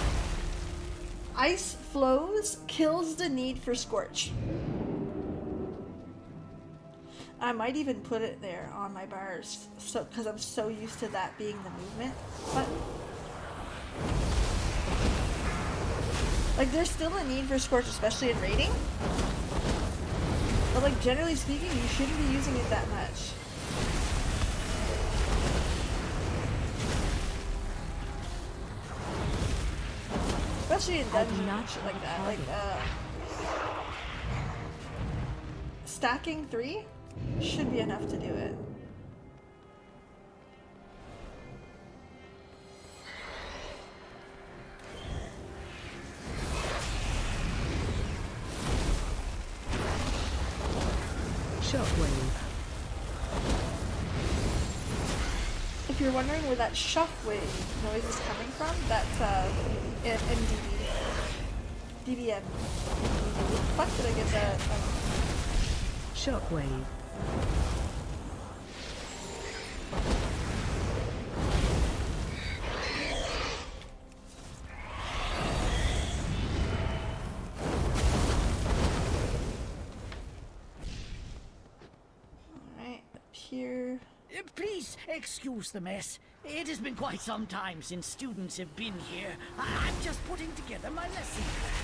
Ice flows kills the need for Scorch. I might even put it there on my bars, so because I'm so used to that being the movement button. Like, there's still a need for Scorch, especially in raiding. But like, generally speaking, you shouldn't be using it that much. Especially in dungeons and shit like that. Like, stacking 3 should be enough to do it. Shockwave. If you're wondering where that shockwave noise is coming from, that's MDB. DBM. Fuck, did I get that? Shockwave. Alright, up here. Please excuse the mess. It has been quite some time since students have been here. I'm just putting together my lesson plan.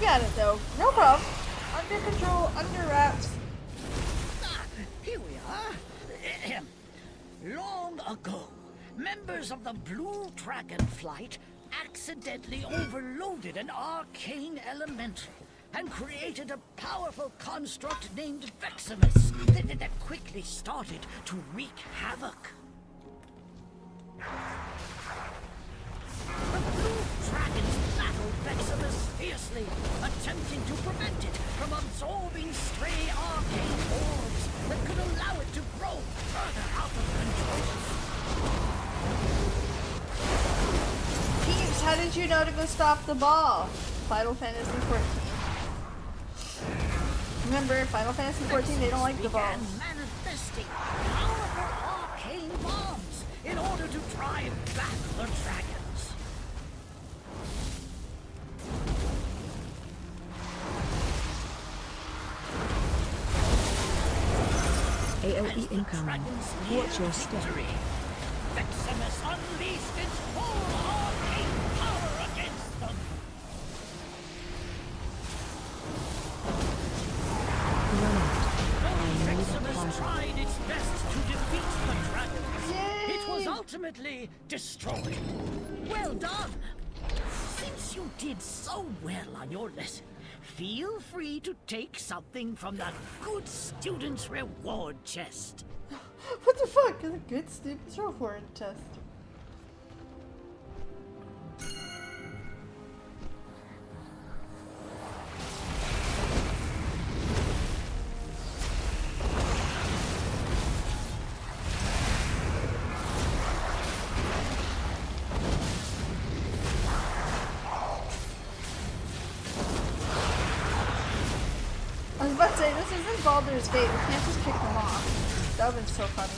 Got it though. No problem. Under control, under wraps. Here we are. Long ago, members of the Blue Dragonflight accidentally overloaded an arcane elemental and created a powerful construct named Veximus that quickly started to wreak havoc. The Blue Dragons battled Veximus fiercely, attempting to prevent did you know to go stop the ball? Final Fantasy 14. Remember, Final Fantasy 14, they don't like the balls. Manifesting powerful arcane bombs in order to drive back the dragons. AOE incoming. Watch your step. Veximus unleashed its full arcane power against them. Veximus tried its best to defeat the dragons. Yay! It was ultimately destroyed. Well done. Since you did so well on your lesson, feel free to take something from the good student's reward chest. What the fuck is a good student's reward test? I was about to say, this isn't Baldur's Gate. We can't just kick them off. That would be so funny.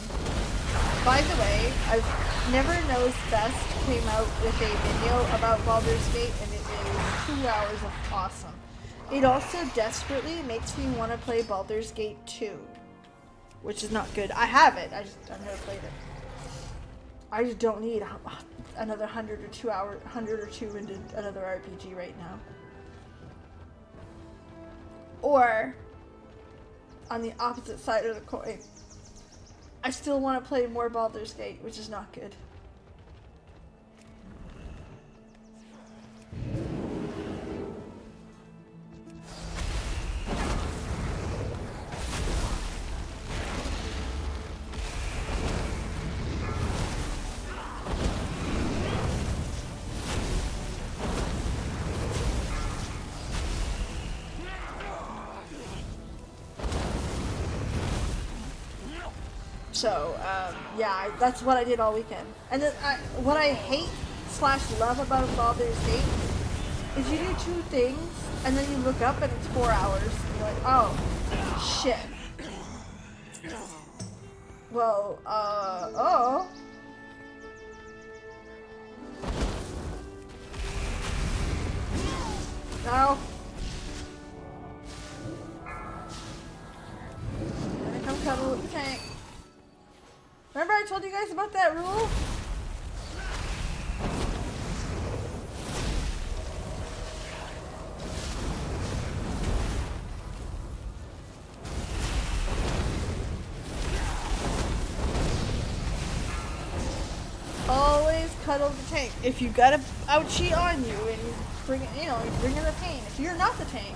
By the way, I've Never Knows Best came out with a video about Baldur's Gate, and it is 2 hours of awesome. It also desperately makes me want to play Baldur's Gate 2, which is not good. I have it. I've never played it. I just don't need another 100 or 2 into another RPG right now. Or, on the opposite side of the coin, I still want to play more Baldur's Gate, which is not good. So, yeah, that's what I did all weekend. And then what I hate / love about Baldur's Gate is you do 2 things, and then you look up and it's 4 hours. And you're like, oh, shit. Well, oh. No. Gonna come cuddle with the tank. Remember I told you guys about that rule? Always cuddle the tank. If you got a ouchie on you and you bring it, you bring in the pain. If you're not the tank,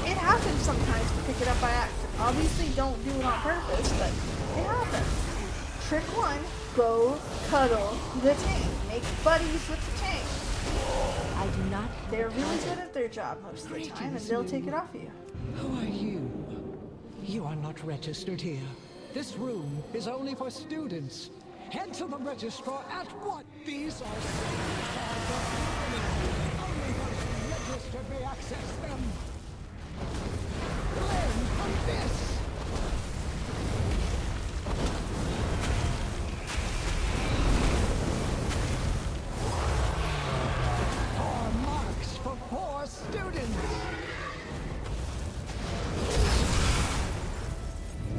it happens sometimes to pick it up by accident. Obviously don't do it on purpose, but it happens. Trick 1, go cuddle the tank. Make buddies with the tank. I do not. They're really good at their job most of the time, and they'll take it off of you. Who are you? You are not registered here. This room is only for students. Head to the registrar at what? These are only those who registered may access them. Learn from this. For poor students.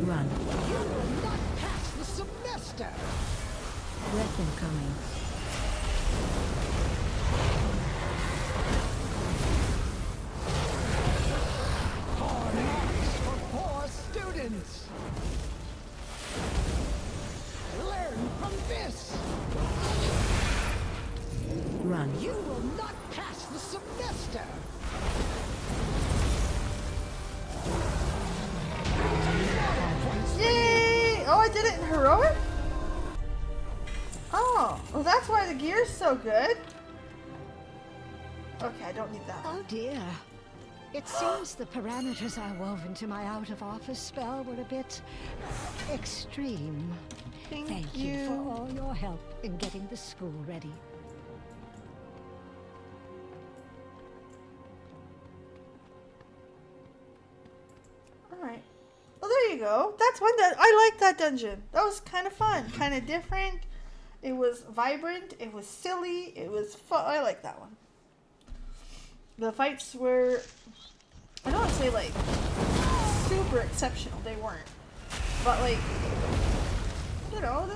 Run. You will not pass the semester. Breath incoming. Marks for poor students. Learn from this. Run. You will not pass the semester. Yay! Oh, I did it in heroic? Oh, well that's why the gear's so good. Okay, I don't need that. Oh dear. It seems the parameters I wove into my out-of-office spell were a bit extreme. Thank you for all your help in getting the school ready. go. That's one that I like. That dungeon. That was kind of fun, kind of different. It was vibrant. It was silly. It was fun. I like that one. The fights were, I don't want to say like super exceptional. They weren't, but like, you know,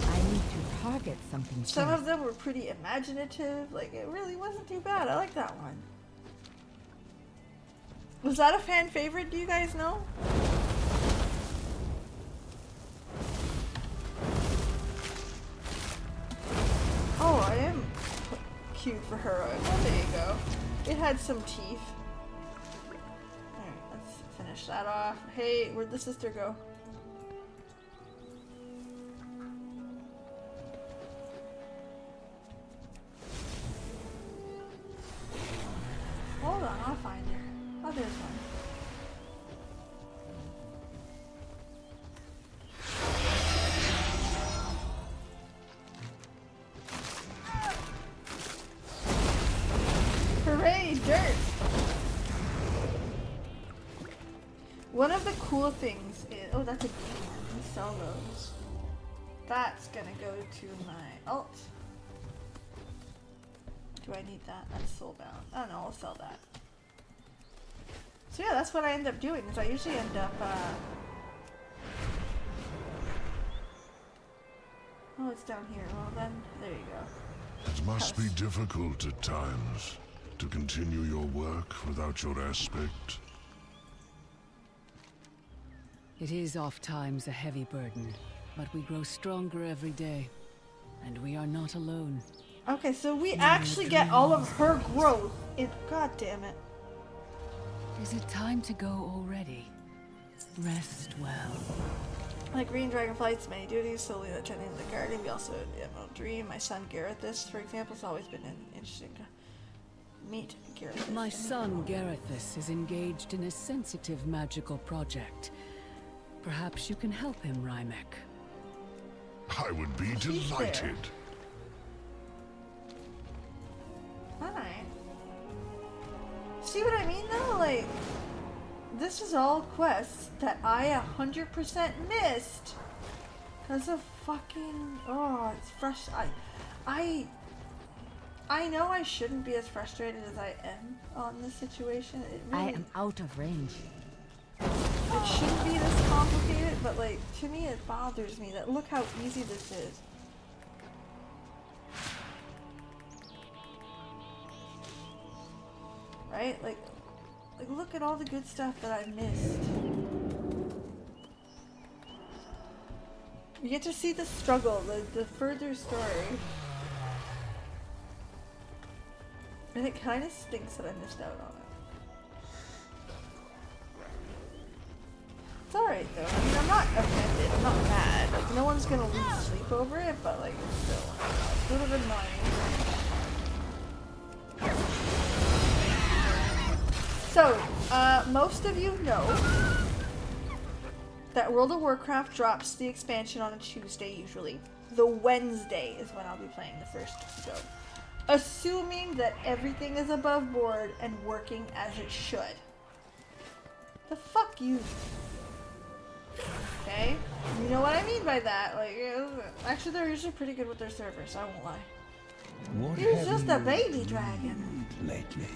I need to target something. Some of them were pretty imaginative. Like, it really wasn't too bad. I like that one. Was that a fan favorite? Do you guys know? Oh, I am cute for her. Oh, there you go. It had some teeth. Alright, let's finish that off. Hey, where'd the sister go? Hold on, I'll find her. Oh, there's one. Hooray, dirt! One of the cool things is... Oh, that's a demon. We sell those. That's gonna go to my alt. Do I need that? That's soulbound. I don't know, I'll sell that. So yeah, that's what I end up doing, is I usually end up, Oh, it's down here. Well then, there you go. It must be difficult at times to continue your work without your aspect. It is oft times a heavy burden, but we grow stronger every day. And we are not alone. Okay, so we actually get all of her growth. God damn it. Is it time to go already? Rest well. Like Green Dragonflight's many duties, solely attending the garden. We also have the Emerald Dream. My son Garethus, for example, has always been interesting to meet Garethus. My son Garethus is engaged in a sensitive magical project. Perhaps you can help him, Rymek. I would be delighted. Alright. See what I mean though? Like, this is all quests that I 100% missed. Cause of fucking, oh, it's frustrating. I know I shouldn't be as frustrated as I am on this situation. It really, I am out of range. It shouldn't be this complicated, but like, to me it bothers me that look how easy this is. Right? Like look at all the good stuff that I missed. You get to see the struggle, the further story. And it kind of stinks that I missed out on it. It's alright though. I mean, I'm not offended. I'm not mad. Like, no one's gonna lose sleep over it, but like, it's still a little bit annoying. So, most of you know that World of Warcraft drops the expansion on a Tuesday usually. The Wednesday is when I'll be playing the first go. Assuming that everything is above board and working as it should. The fuck you. Okay? You know what I mean by that. Like, actually they're usually pretty good with their servers, I won't lie. What He's just a baby dragon. Lately.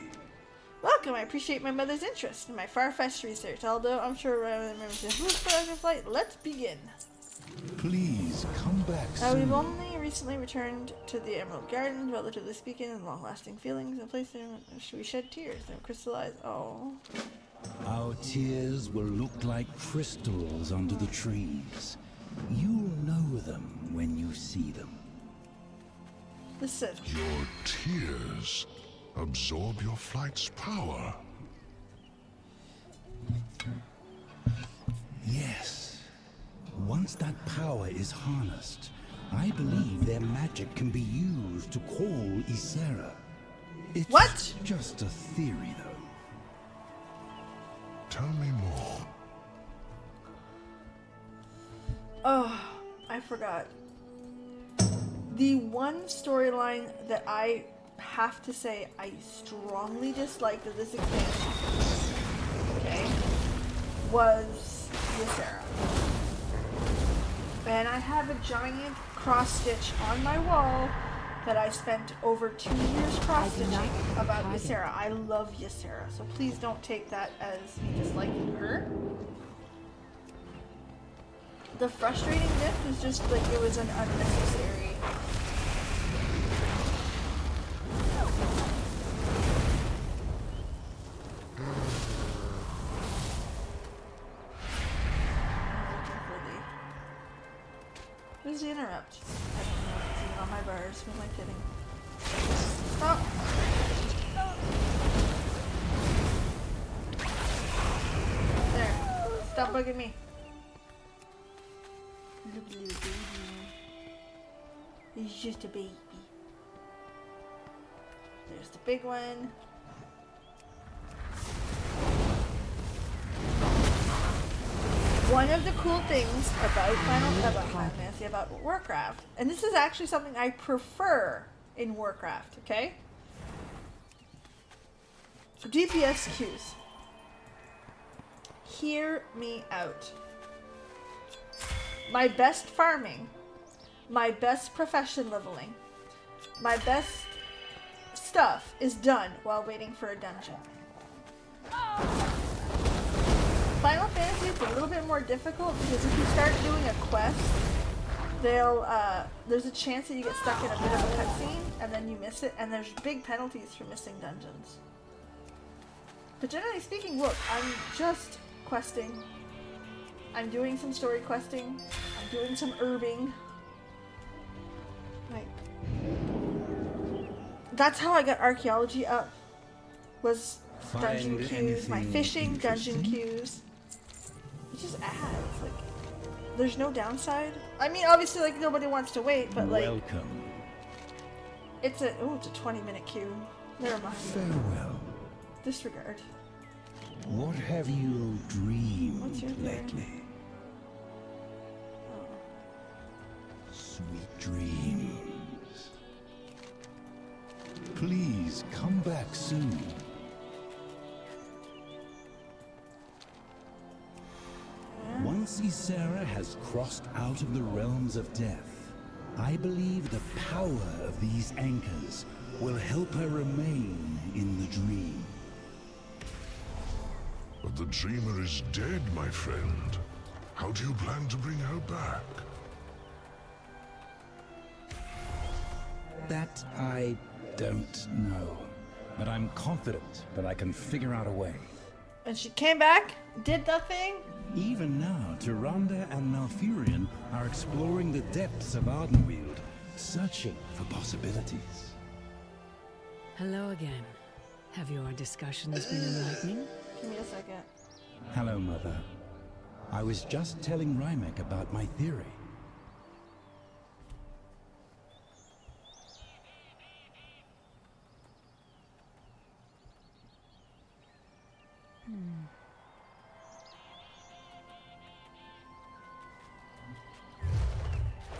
Welcome, I appreciate my mother's interest in my far-fetched research, although I'm sure Ryan remembers this. Dragonflight, let's begin. Please come back soon. We've only recently returned to the Emerald Garden, relatively speaking, and long-lasting feelings in place. Should we shed tears and crystallize? Oh. Our tears will look like crystals under the trees. You'll know them when you see them. Listen. Your tears absorb your flight's power. Yes. Once that power is harnessed, I believe their magic can be used to call Ysera. It's what? Just a theory, though. Tell me more. Oh, I forgot. The one storyline that I have to say I strongly disliked of this expansion, okay, was Ysera. And I have a giant cross stitch on my wall that I spent over 2 years cross stitching about Ysera. I love Ysera, so please don't take that as me disliking her. The frustrating bit was just like it was an unnecessary. Who's the interrupt? I don't know. It's even on my bars. Who am I kidding? Oh! Oh. There. Stop bugging me. Little baby. He's just a baby. There's the big one. One of the cool things about Final Fantasy, about Warcraft, and this is actually something I prefer in Warcraft, okay? DPS queues. Hear me out. My best farming, my best profession leveling, my best stuff is done while waiting for a dungeon. Final Fantasy is a little bit more difficult because if you start doing a quest, there's a chance that you get stuck in a bit of a cutscene and then you miss it, and there's big penalties for missing dungeons. But generally speaking, look, I'm just questing. I'm doing some story questing. I'm doing some herbing. Like, that's how I got archaeology up. Was dungeon queues, my fishing, dungeon queues. It just adds, like, there's no downside. I mean, obviously, like, nobody wants to wait, but like, welcome. It's a 20-minute queue. Never mind. Farewell. Disregard. What have you dreamed What's your lately? Sweet dreams. Please come back soon. Once Ysera has crossed out of the realms of death, I believe the power of these anchors will help her remain in the dream. But the dreamer is dead, my friend. How do you plan to bring her back? That I don't know. But I'm confident that I can figure out a way. And she came back, did the thing. Even now, Tyrande and Malfurion are exploring the depths of Ardenweald, searching for possibilities. Hello again. Have your discussions been enlightening? Give me a second. Hello, Mother. I was just telling Rymek about my theory.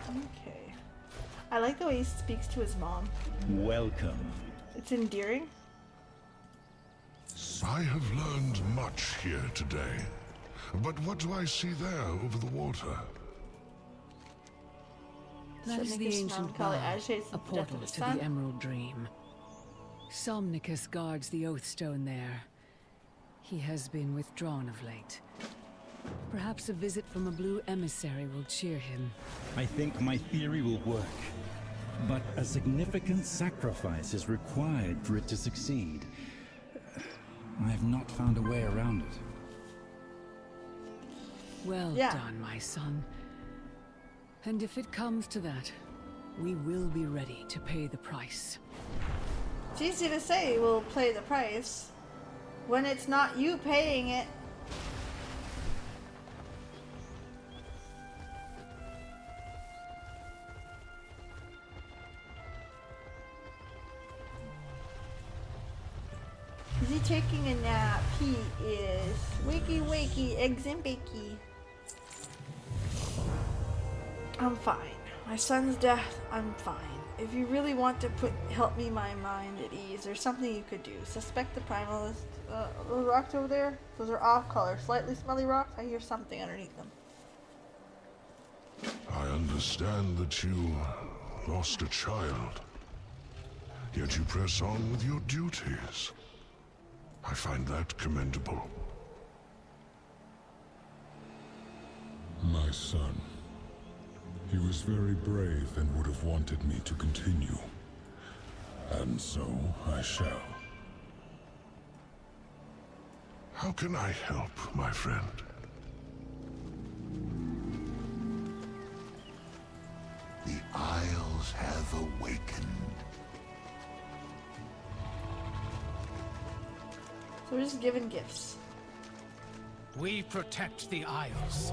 Okay. I like the way he speaks to his mom. Welcome. It's endearing. I have learned much here today. But what do I see there over the water? That is the ancient bar, a portal to the Emerald Dream. Somnicus guards the Oathstone there. He has been withdrawn of late. Perhaps a visit from a blue emissary will cheer him. I think my theory will work. But a significant sacrifice is required for it to succeed. I have not found a way around it. Well done, my son. And if it comes to that, we will be ready to pay the price. It's easy to say we'll pay the price when it's not you paying it. Is he taking a nap? He is. Wakey wakey, eggs and bakey. I'm fine. My son's death, I'm fine. If you really want to help me my mind at ease, there's something you could do. Suspect the primalist. Those rocks over there? Those are off-color, slightly smelly rocks. I hear something underneath them. I understand that you lost a child, yet you press on with your duties. I find that commendable. My son. He was very brave and would have wanted me to continue. And so I shall. How can I help, my friend? The Isles have awakened. So we're just giving gifts. We protect the Isles.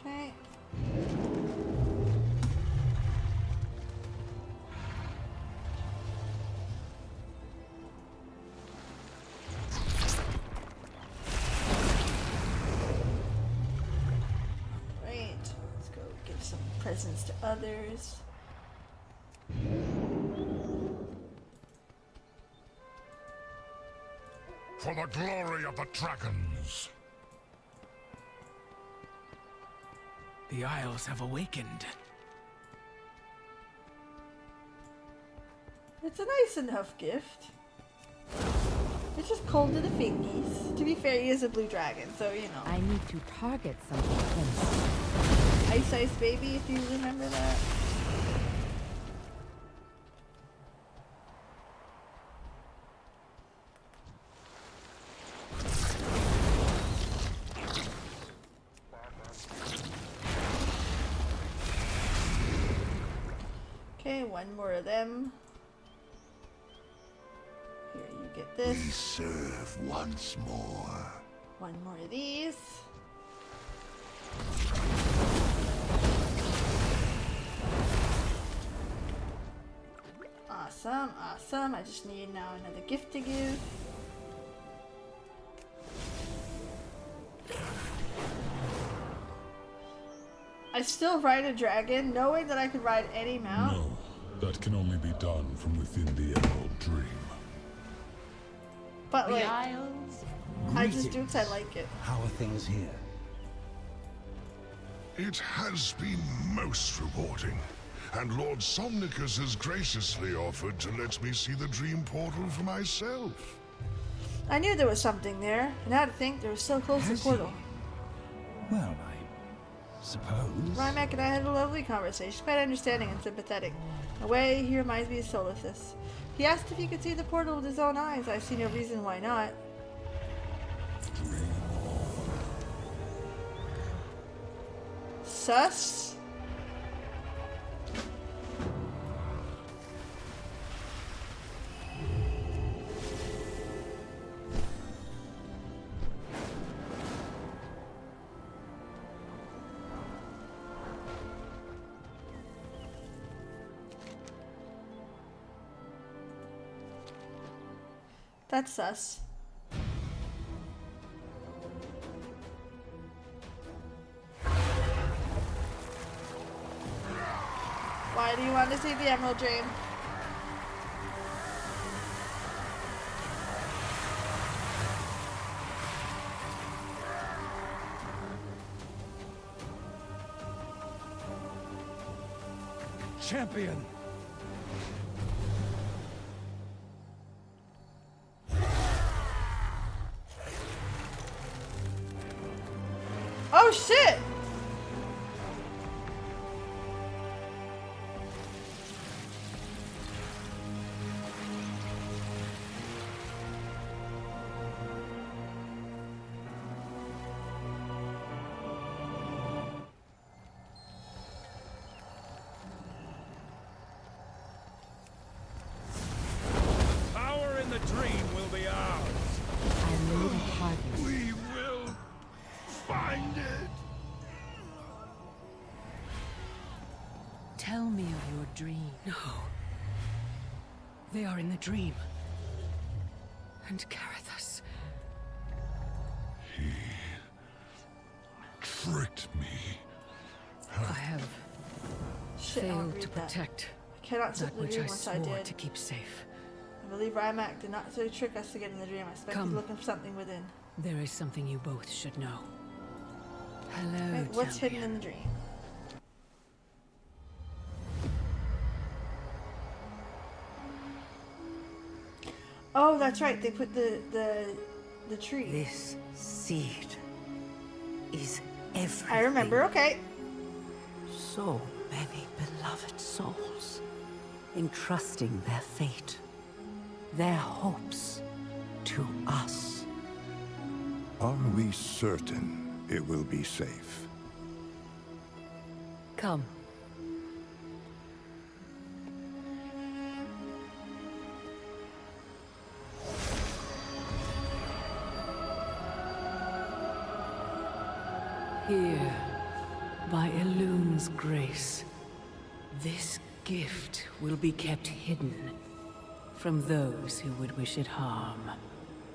Okay. Right. Let's go give some presents to others. For the glory of the dragons. The Isles have awakened. It's a nice enough gift. It's just cold to the fingies. To be fair, he is a blue dragon, so you know. I need to target something first. Ice Ice Baby, if you remember that. Okay, one more of them. Here, you get this. We serve once more. One more of these. Awesome, awesome. I just need now another gift to give. I still ride a dragon, knowing that I could ride any mount. No, that can only be done from within the Emerald Dream. But like, Isles. I just do because I like it. How are things here? It has been most rewarding, and Lord Somnicus has graciously offered to let me see the dream portal for myself. I knew there was something there, and now to think there was so close to the portal. Well, I suppose. Rymac and I had a lovely conversation, quite understanding and sympathetic. In a way, he reminds me of Solithus. He asked if he could see the portal with his own eyes. I see no reason why not. Sus? That's sus. Why do you want to see the Emerald Dream? Champion! Oh shit! dream. No. They are in the dream. And Carathas. He tricked me. I have failed to protect I cannot sit that in the which dream I once I swore did. to keep safe. I believe Rymac did not so trick us to get in the dream. I expect he's looking for something within. There is something you both should know. Hello, Right, what's champion. hidden in the dream? Oh, that's right. They put the tree. This seed is everything. I remember. Okay. So many beloved souls entrusting their fate, their hopes to us. Are we certain it will be safe? Come. Here, by Elune's grace, this gift will be kept hidden from those who would wish it harm.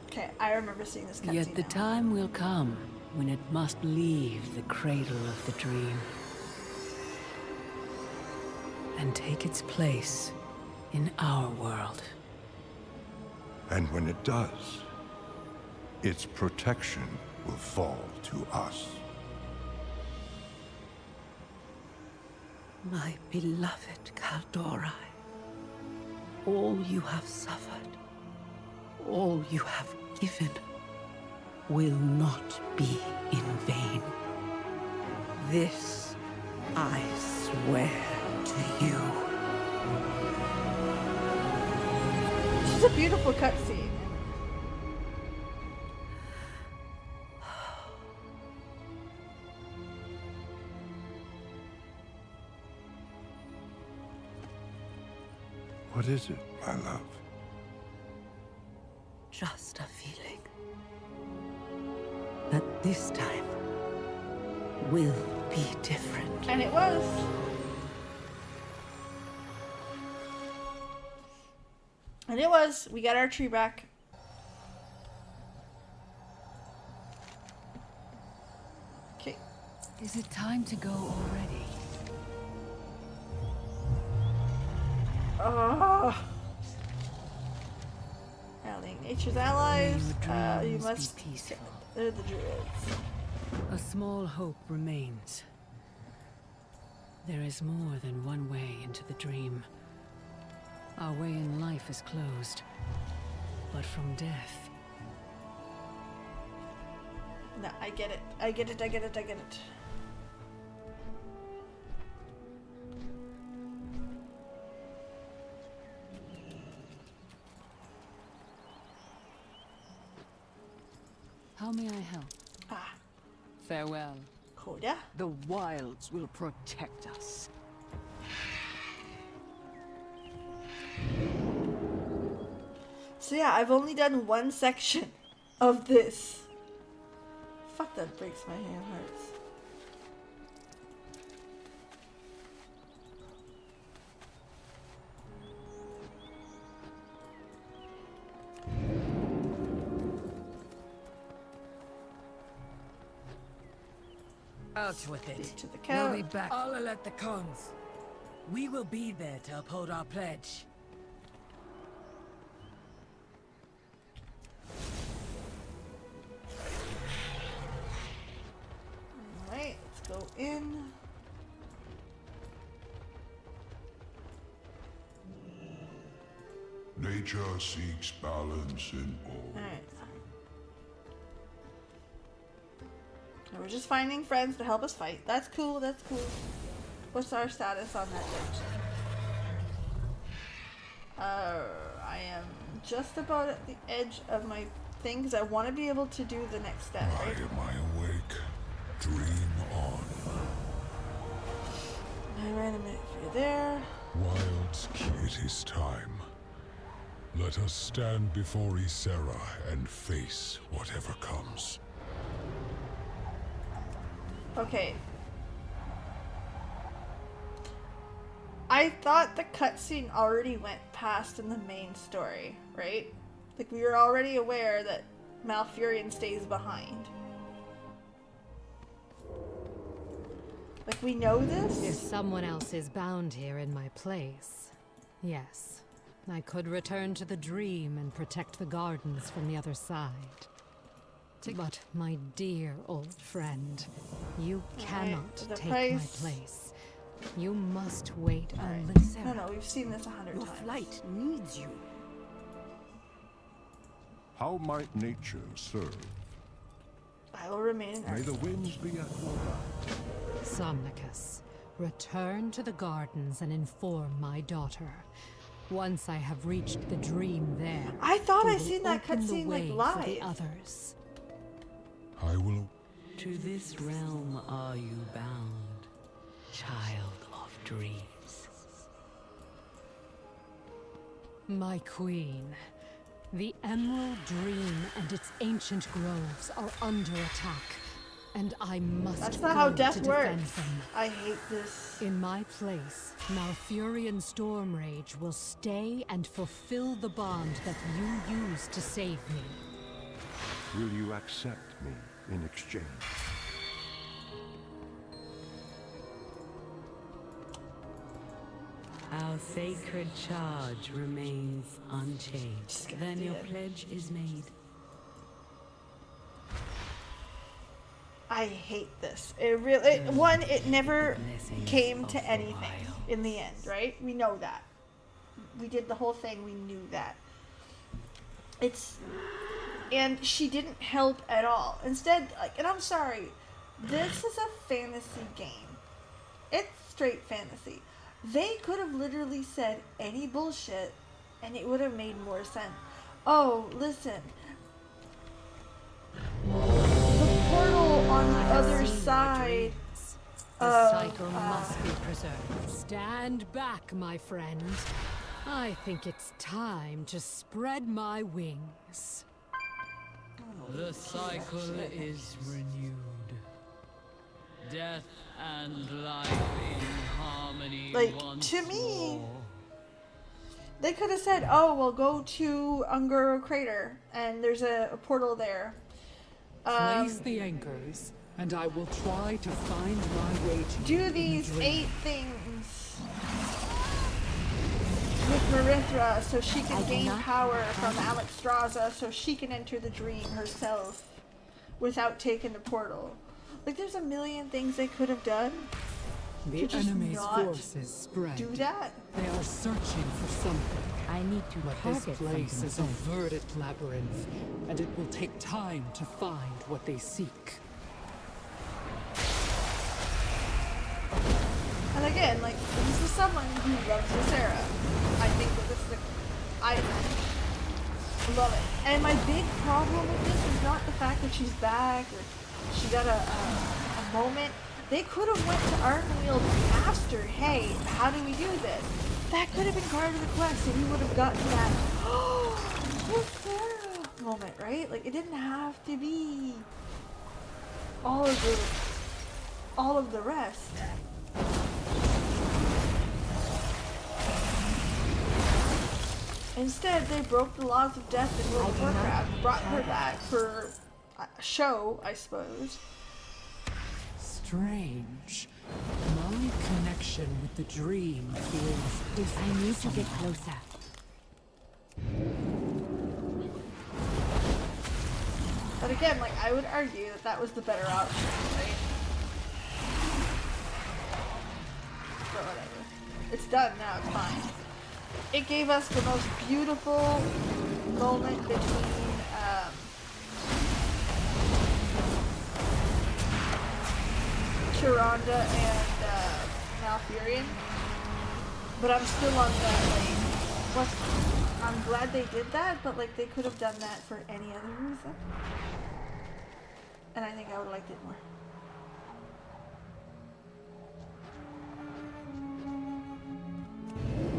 Okay, I remember seeing this cutscene. Yet the time will come when it must leave the cradle of the dream and take its place in our world. And when it does, its protection will fall to us. My beloved Kaldorai, all you have suffered, all you have given, will not be in vain. This I swear to you. This is a beautiful cutscene. What is it, my love? Just a feeling that this time will be different. And it was. And it was. We got our tree back. Okay. Is it time to go already? Oh. Rallying nature's allies. You must. They're the druids. A small hope remains. There is more than one way into the dream. Our way in life is closed, but from death. No, I get it. I get it. I get it. I get it. How may I help? Ah. Farewell. Koda? The wilds will protect us. So yeah, I've only done one section of this. Fuck, that breaks my hand hearts. Out with it. To the We'll count. be back. I'll alert the cons. We will be there to uphold our pledge. Alright, let's go in. Nature seeks balance in all. Alright. So we're just finding friends to help us fight. That's cool, that's cool. What's our status on that dungeon? I am just about at the edge of my thing because I want to be able to do the next step, Why right? am I awake? Dream on. I ran a minute for you there. Wilds, it is time. Let us stand before Ysera and face whatever comes. I thought the cutscene already went past in the main story, right? Like, we were already aware that Malfurion stays behind. Like, we know this? If someone else is bound here in my place, yes, I could return to the dream and protect the gardens from the other side. But my dear old friend, you cannot take my place. You must wait a little. No, we've seen this 100 times. Flight needs you. How might nature serve? I will remain in May the winds be at your back. Somnicus, return to the gardens and inform my daughter. Once I have reached the dream there, I thought we I will seen that open the cutscene like way for the live. others. I will. To this realm are you bound, child of dreams? My queen, the Emerald Dream and its ancient groves are under attack, and I must That's not how go death to defend works. them. I hate this. In my place, Malfurion Stormrage will stay and fulfill the bond that you used to save me. Will you accept me in exchange? Our sacred charge remains unchanged. Then your pledge is made. I hate this. It really, one, it never came to anything in the end, right? We know that. We did the whole thing, we knew that. And she didn't help at all. Instead, like, and I'm sorry, this is a fantasy game. It's straight fantasy. They could have literally said any bullshit and it would have made more sense. Oh, listen. The portal on the other side The cycle must be preserved. Stand back, my friend. I think it's time to spread my wings. The cycle is renewed. Death and life in harmony. Like, once to me, more. they could have said, oh, well, go to Ungoro Crater, and there's a portal there. Place the anchors, and I will try to find my way to you Do in the these dream. 8 things with Marithra so she can gain power from Alexstrasza so she can enter the dream herself without taking the portal. Like, there's a million things they could have done. The to just enemy's not forces spread. do that. They are searching for something. I need to But this target place something is a first. verdant labyrinth, and it will take time to find what they seek. And again, like, this is someone who loves Ysera. I think that this is I love it. And my big problem with this is not the fact that she's back or she got a moment. They could have went to Ardenweald and asked her, hey, how do we do this? That could have been part of the quest and we would have gotten that Ysera moment, right? Like, it didn't have to be all of the rest. Instead, they broke the laws of death in World of Warcraft, brought her back for a show, I suppose. Strange. My connection with the dream feels different. I need to get closer. But again, like, I would argue that that was the better option, right? But whatever. It's done now, it's fine. It gave us the most beautiful moment between Tyrande and Malfurion. But I'm still on that, like, I'm glad they did that, but like, they could have done that for any other reason. And I think I would have liked it more.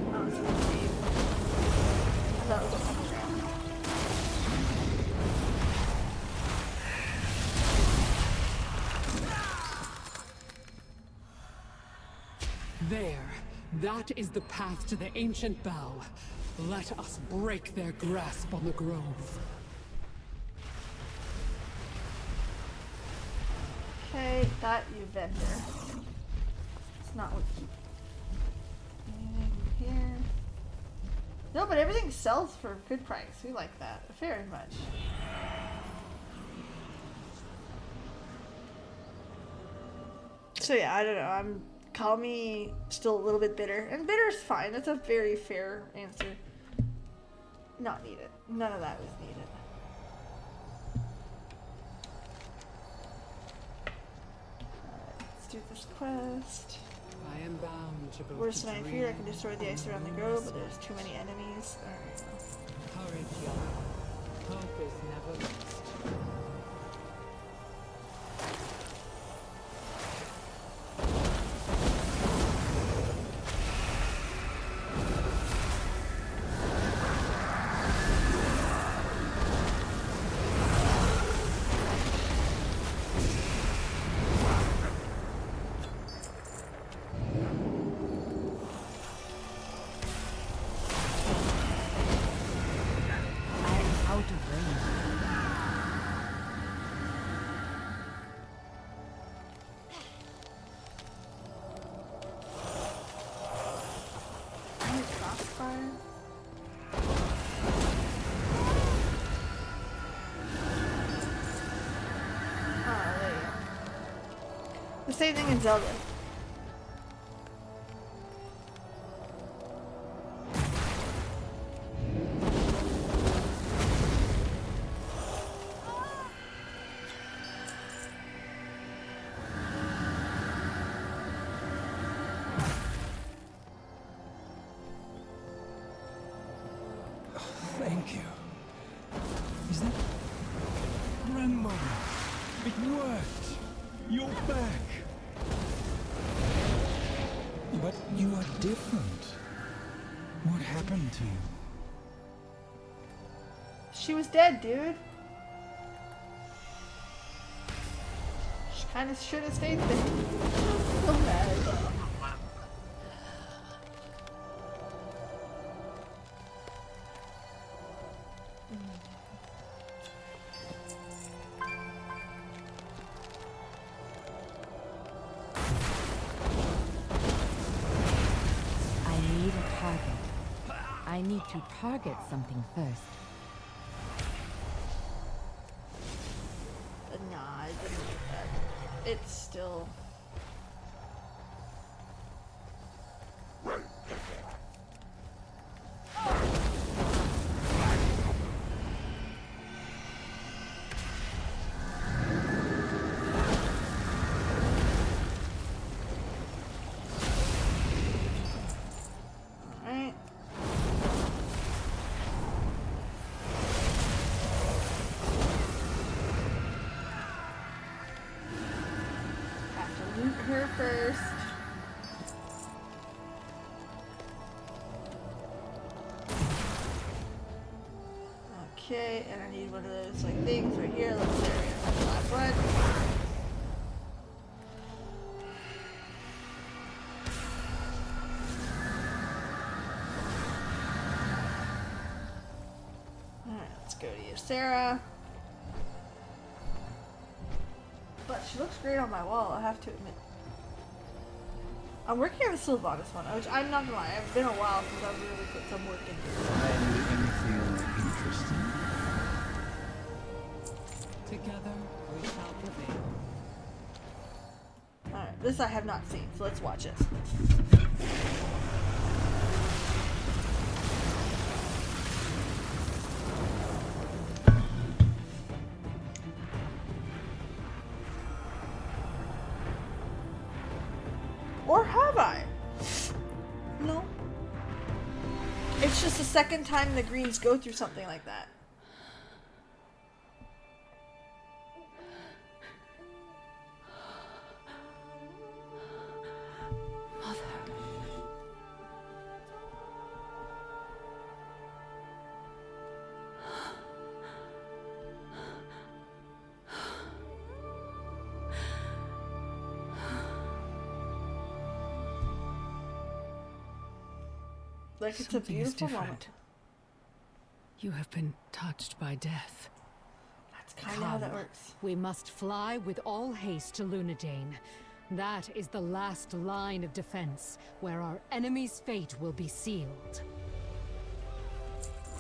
Oh, it's gonna save. I thought it was a There, That is the path to the ancient bow. Let us break their grasp on the grove. Okay, that you vendor. It's not what you... Anything here? No, but everything sells for a good price. We like that very much. So yeah, I don't know. Call me still a little bit bitter. And bitter's fine. That's a very fair answer. Not needed. None of that was needed. Let's do this quest. I am bound to go. Worse than I feared, I can destroy the ice around the grove, but there's too many enemies. Alright. Courage, young. Hope is never lost. The same thing in Zelda. Thank you. Is that grandmother? It worked. You're back. But you are different. What happened to you? She was dead, dude. She kind of should have stayed there. So mad. I need to target something first. Nah, I didn't get that. It's still... her first. Okay, and I need one of those like things right here. Let's there we go. That's the last one. Alright, let's go to you, Sarah. But she looks great on my wall, I have to admit. I'm working on the Sylvanas one, which I'm not gonna lie, it's been a while since I've really put some work into it. Anything interesting? Together, we shall prevail. Alright, this I have not seen, so let's watch it. Or have I? No. It's just the second time the greens go through something like that. Like, it's Something a is beautiful different. moment. You have been touched by death. That's kind of how that works. We must fly with all haste to Lunadane. That is the last line of defense, where our enemy's fate will be sealed.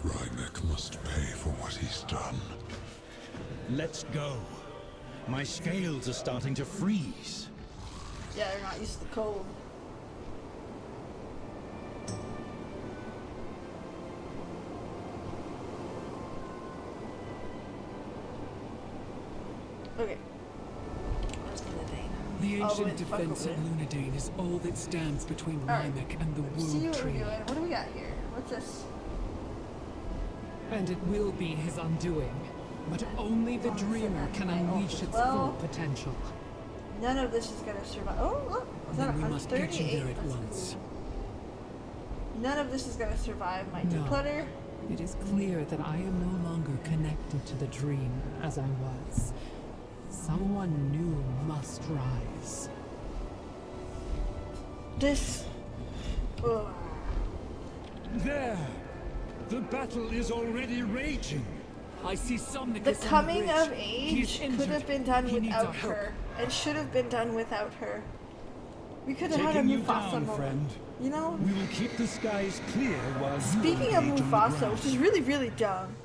Rymek must pay for what he's done. Let's go. My scales are starting to freeze. Yeah, they're not used to the cold. Okay. Where's Lunadane? The All ancient way the fuck defense over of there. Lunadane is all that stands between Alright. Rymek and the See Wood what we're Tree. doing. What do we got here? What's this? And it will be his undoing. But only the Dreamer can unleash its full potential. None of this is gonna survive. Oh, look! Is that Then we must get you 138? there at That's once. cool. None of this is gonna survive my No. declutter. It is clear that I am no longer connected to the dream as I was. Someone new must rise. This. Ugh. There! The battle is already raging. I see Somnicus The on the coming bridge. of He is age injured. could have been done He needs without our help. her, and should have been done without her. We could have had a Taking you Mufasa down, moment. friend. You know? We will keep the skies clear while you Speaking of engage on the Mufasa, ground. which is really, really dumb.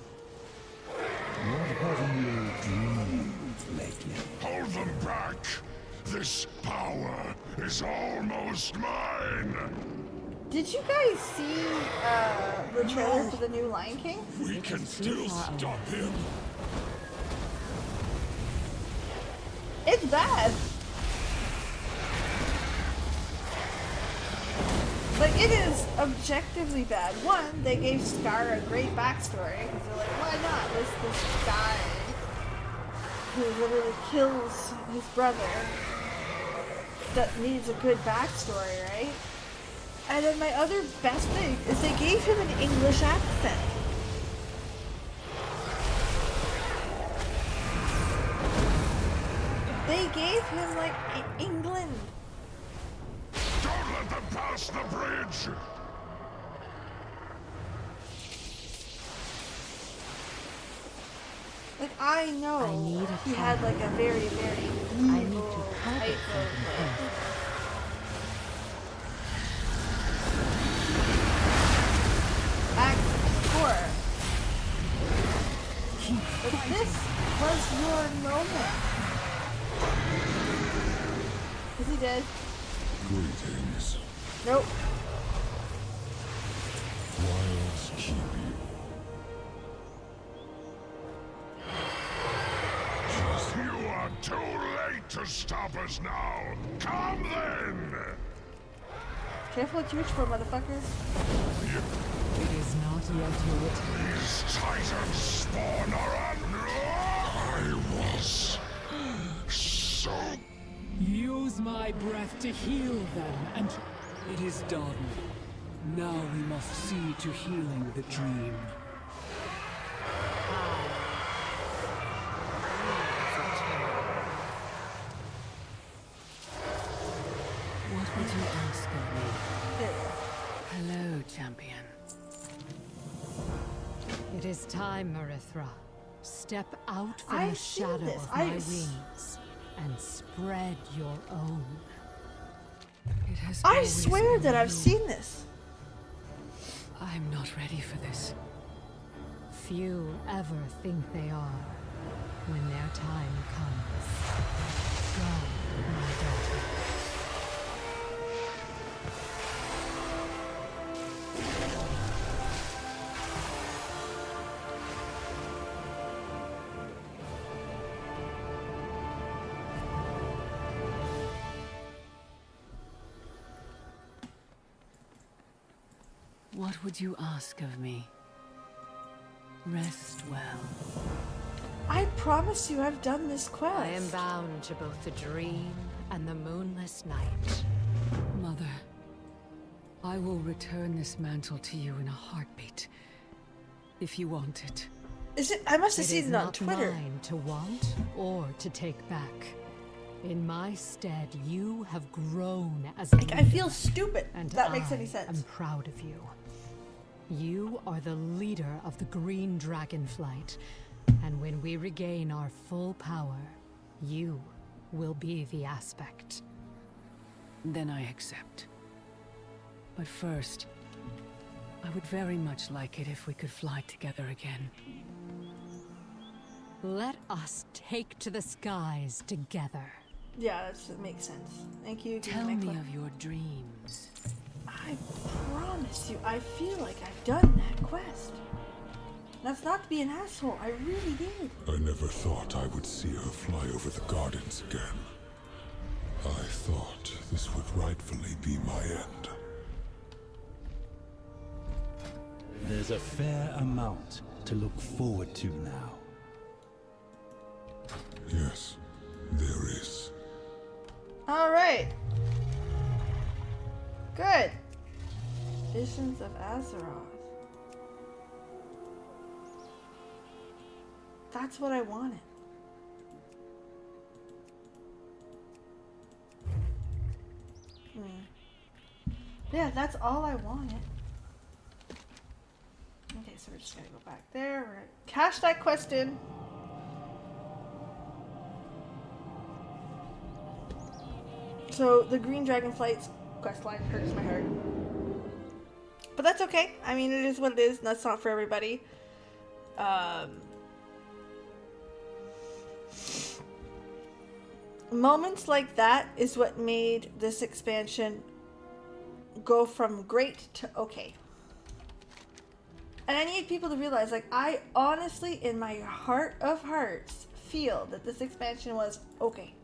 What have you dreamed lately? Hold them back! This power is almost mine! Did you guys see the trailer for the new Lion King? We can still stop him! It's bad. Like, it is objectively bad. One, they gave Scar a great backstory, because they're like, why not? This guy who literally kills his brother that needs a good backstory, right? And then my other best thing is they gave him an English accent. They gave him, like, England. Don't let them pass the bridge! Like, I know he had, like, a very, very evil type of, like, accent before. But this was your moment. Is he dead? Greetings. Nope. Wilds keep you. You are too late to stop us now! Come then! Careful what you reach for, motherfucker. It is not yet your time. These Titans spawn are I was so... Use my breath to heal them, and it is done. Now we must see to healing the dream. What would you ask of me? Hello, champion. It is time, Marithra. Step out from I've the seen shadow this. of my wings and spread your own. It has I always swear been that I've you. seen this. I'm not ready for this. Few ever think they are when their time comes. Go, my daughter. What would you ask of me? Rest well. I promise you I've done this quest. I am bound to both the dream and the moonless night. Mother, I will return this mantle to you in a heartbeat. If you want it. Is it? I must have seen it on not Twitter. Mine to want or to take back. In my stead, you have grown as a Like, I feel stupid. and If that makes I any sense. am proud of you. You are the leader of the Green Dragonflight, and when we regain our full power, you will be the aspect. Then I accept. But first, I would very much like it if we could fly together again. Let us take to the skies together. Yeah, that makes sense. Thank you. Tell me of your dreams. I promise you, I feel like I've done that quest. That's not to be an asshole, I really did. I never thought I would see her fly over the gardens again. I thought this would rightfully be my end. There's a fair amount to look forward to now. Yes, there is. Alright. Good. Visions of Azeroth. That's what I wanted. Yeah, that's all I wanted. Okay, so we're just gonna go back there. We're gonna cash that quest in. So the Green Dragonflight's questline hurts my heart. But that's okay. I mean, it is what it is. That's not for everybody. Moments like that is what made this expansion go from great to okay. And I need people to realize, like, I honestly, in my heart of hearts, feel that this expansion was okay.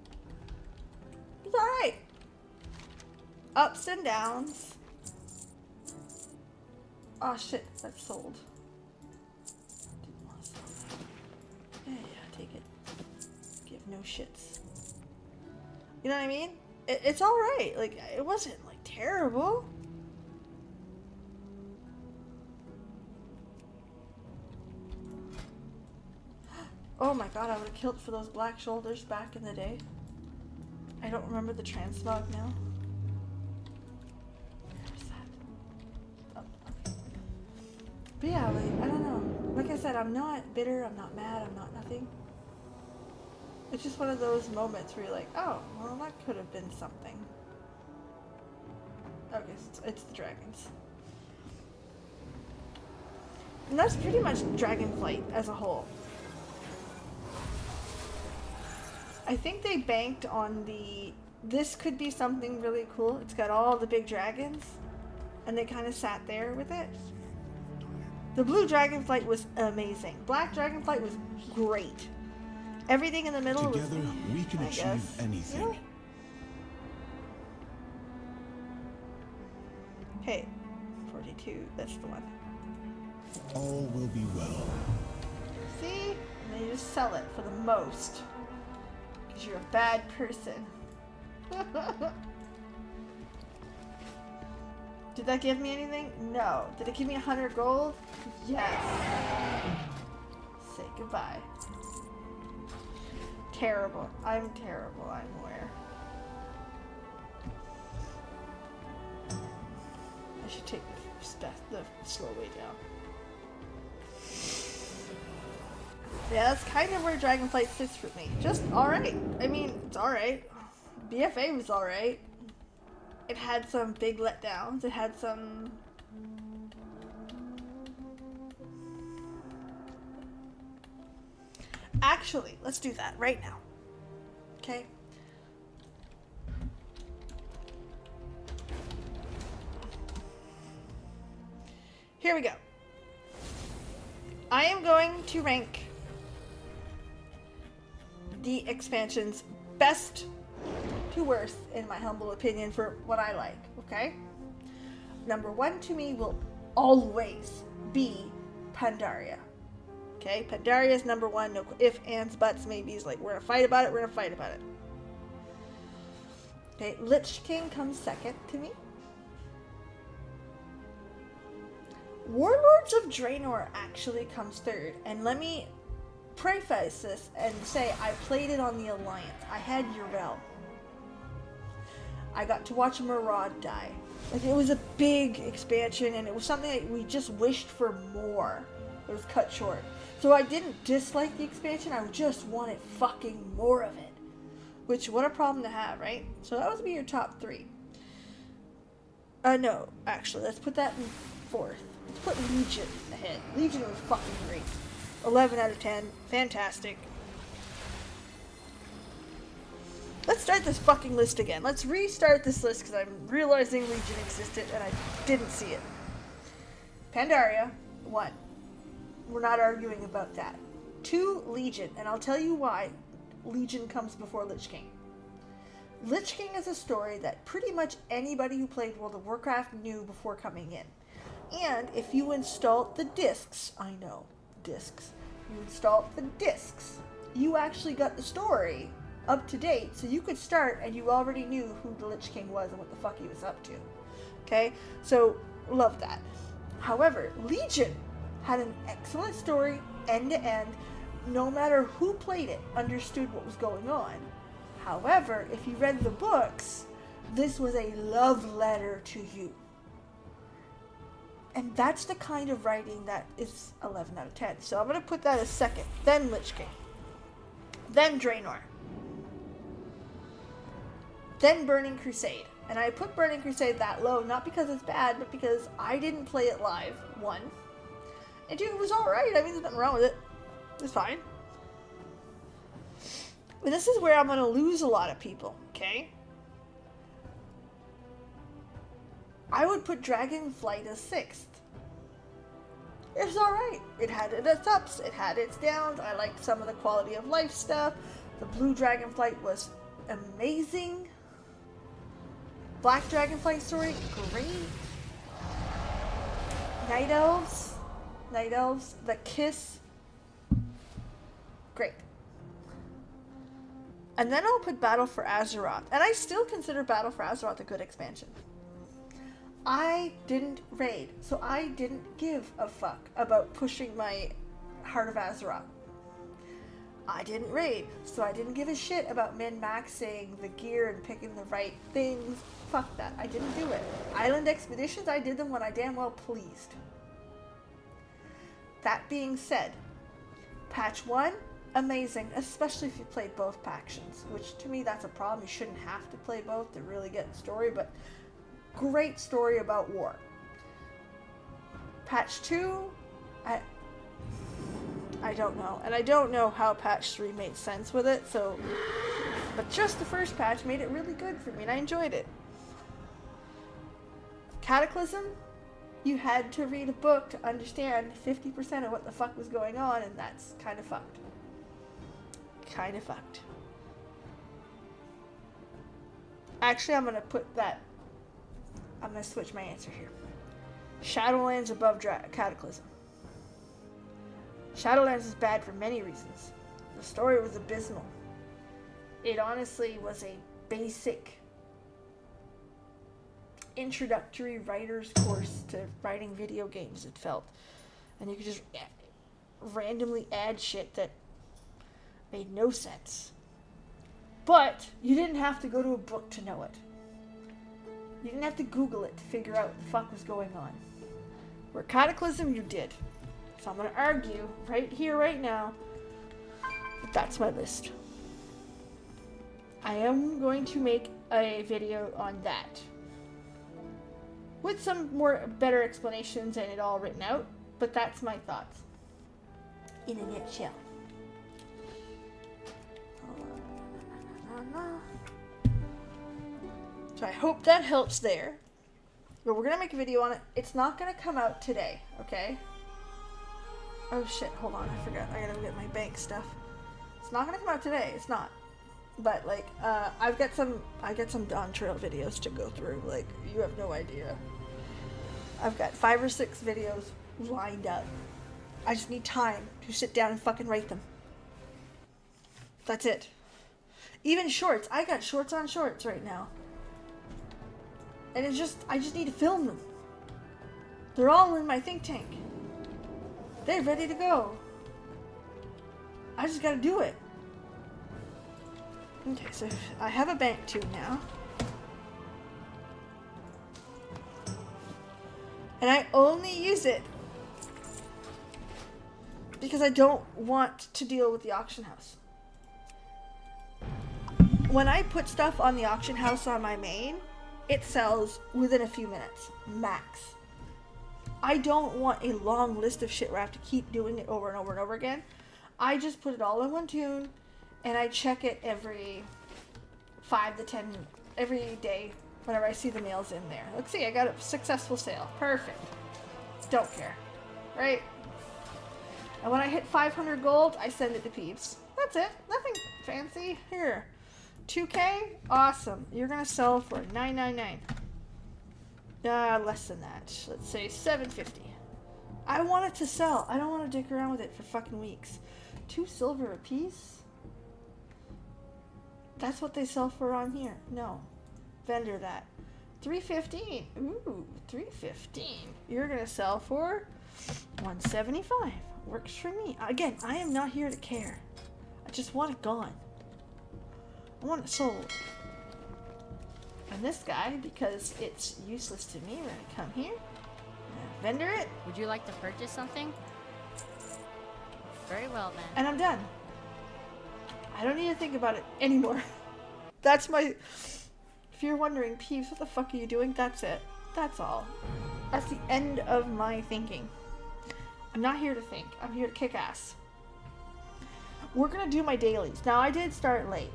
It's alright. Ups and downs. Oh shit, that's sold. Didn't want to sell that. Yeah, take it. Give no shits. You know what I mean? It's alright. Like, it wasn't, like, terrible. Oh my god, I would have killed for those black shoulders back in the day. I don't remember the transmog now. Where's that? Oh, okay. But yeah, like, I don't know. Like I said, I'm not bitter, I'm not mad, I'm not nothing. It's just one of those moments where you're like, oh, well, that could have been something. Okay, so it's the dragons. And that's pretty much Dragonflight as a whole. I think they banked on this could be something really cool. It's got all the big dragons, and they kind of sat there with it. The blue Dragonflight was amazing. Black Dragonflight was great. Everything in the middle was, together we can achieve anything. Yeah. Okay, 42, that's the one. All will be well. See? And they just sell it for the most. Because you're a bad person. Did that give me anything? No. Did it give me 100 gold? Yes. Say goodbye. Terrible. I'm terrible, I'm aware. I should take the slow way down. Yeah, that's kind of where Dragonflight sits for me. Just alright. I mean, it's alright. BFA was alright. It had some big letdowns. It had some... Actually, let's do that right now. Okay? Here we go. I am going to rank the expansion's best to worst, in my humble opinion, for what I like, okay? Number one to me will always be Pandaria. Okay, Pandaria is number one, no ifs, ands, buts, maybes, like, we're gonna fight about it, we're gonna fight about it. Okay, Lich King comes second to me. Warlords of Draenor actually comes third, and let me preface this and say I played it on the Alliance. I had Yrel. I got to watch Maraud die. Like, it was a big expansion, and it was something that we just wished for more. It was cut short. So I didn't dislike the expansion, I just wanted fucking more of it. Which, what a problem to have, right? So that would be your top 3. No, actually, let's put that in 4th. Let's put Legion ahead. Legion was fucking great. 11 out of 10. Fantastic. Let's start this fucking list again. Let's restart this list because I'm realizing Legion existed and I didn't see it. Pandaria, 1. We're not arguing about that. 2, Legion, and I'll tell you why Legion comes before Lich King. Lich King is a story that pretty much anybody who played World of Warcraft knew before coming in. And if you installed the discs, I know, discs, you installed the discs, you actually got the story up to date, so you could start and you already knew who the Lich King was and what the fuck he was up to. Okay? So, love that. However, Legion had an excellent story, end to end. No matter who played it, understood what was going on. However, if you read the books, this was a love letter to you. And that's the kind of writing that is 11 out of 10. So I'm going to put that as 2nd, then Lich King, then Draenor, then Burning Crusade. And I put Burning Crusade that low, not because it's bad, but because I didn't play it live, 1. And 2, it was alright. I mean, there's nothing wrong with it. It's fine. But this is where I'm going to lose a lot of people, okay? I would put Dragonflight as 6th. It was alright. It had its ups, it had its downs. I liked some of the quality of life stuff. The blue Dragonflight was amazing. Black Dragonflight story, great. Night Elves, the Kiss, great. And then I'll put Battle for Azeroth. And I still consider Battle for Azeroth a good expansion. I didn't raid, so I didn't give a fuck about pushing my Heart of Azeroth. I didn't raid, so I didn't give a shit about min-maxing the gear and picking the right things. Fuck that. I didn't do it. Island Expeditions, I did them when I damn well pleased. That being said, Patch 1, amazing, especially if you play both factions, which to me that's a problem. You shouldn't have to play both to really get the story, but great story about war. Patch 2, I don't know, and I don't know how Patch 3 made sense with it, so, but just the first patch made it really good for me, and I enjoyed it. Cataclysm, you had to read a book to understand 50% of what the fuck was going on, and that's kind of fucked. Kind of fucked. Actually, I'm gonna put that, I'm gonna switch my answer here. Shadowlands above Cataclysm. Shadowlands is bad for many reasons. The story was abysmal. It honestly was a basic introductory writer's course to writing video games, it felt. And you could just randomly add shit that made no sense. But you didn't have to go to a book to know it. You didn't have to Google it to figure out what the fuck was going on. Where Cataclysm, you did. So I'm going to argue right here, right now, that that's my list. I am going to make a video on that. With some more better explanations and it all written out. But that's my thoughts. In a nutshell. So I hope that helps there. But we're going to make a video on it. It's not going to come out today, okay? Oh shit, hold on, I forgot. I gotta get my bank stuff. It's not gonna come out today, it's not. But like, I got some Dawn Trail videos to go through, like, you have no idea. I've got 5 or 6 videos lined up. I just need time to sit down and fucking write them. That's it. Even shorts, I got shorts on shorts right now. And I just need to film them. They're all in my think tank. They're ready to go. I just gotta do it. Okay, so I have a bank too now. And I only use it because I don't want to deal with the auction house. When I put stuff on the auction house on my main, it sells within a few minutes, max. I don't want a long list of shit where I have to keep doing it over and over and over again. I just put it all in one tune, and I check it every 5 to 10, every day whenever I see the mails in there. Let's see, I got a successful sale. Perfect. Don't care. Right? And when I hit 500 gold, I send it to Peeps. That's it. Nothing fancy. Here. 2K? Awesome. You're gonna sell for $9.99. Less than that. Let's say $7.50. I want it to sell. I don't want to dick around with it for fucking weeks. 2 silver a piece? That's what they sell for on here. No. Vendor that. $3.15. Ooh, $3.15. You're gonna sell for $1.75. Works for me. Again, I am not here to care. I just want it gone. I want it sold. And this guy, because it's useless to me, we're gonna come here, vendor it. Would you like to purchase something? Very well then. And I'm done. I don't need to think about it anymore. That's my... If you're wondering, Peeves, what the fuck are you doing? That's it. That's all. That's the end of my thinking. I'm not here to think. I'm here to kick ass. We're gonna do my dailies. Now, I did start late.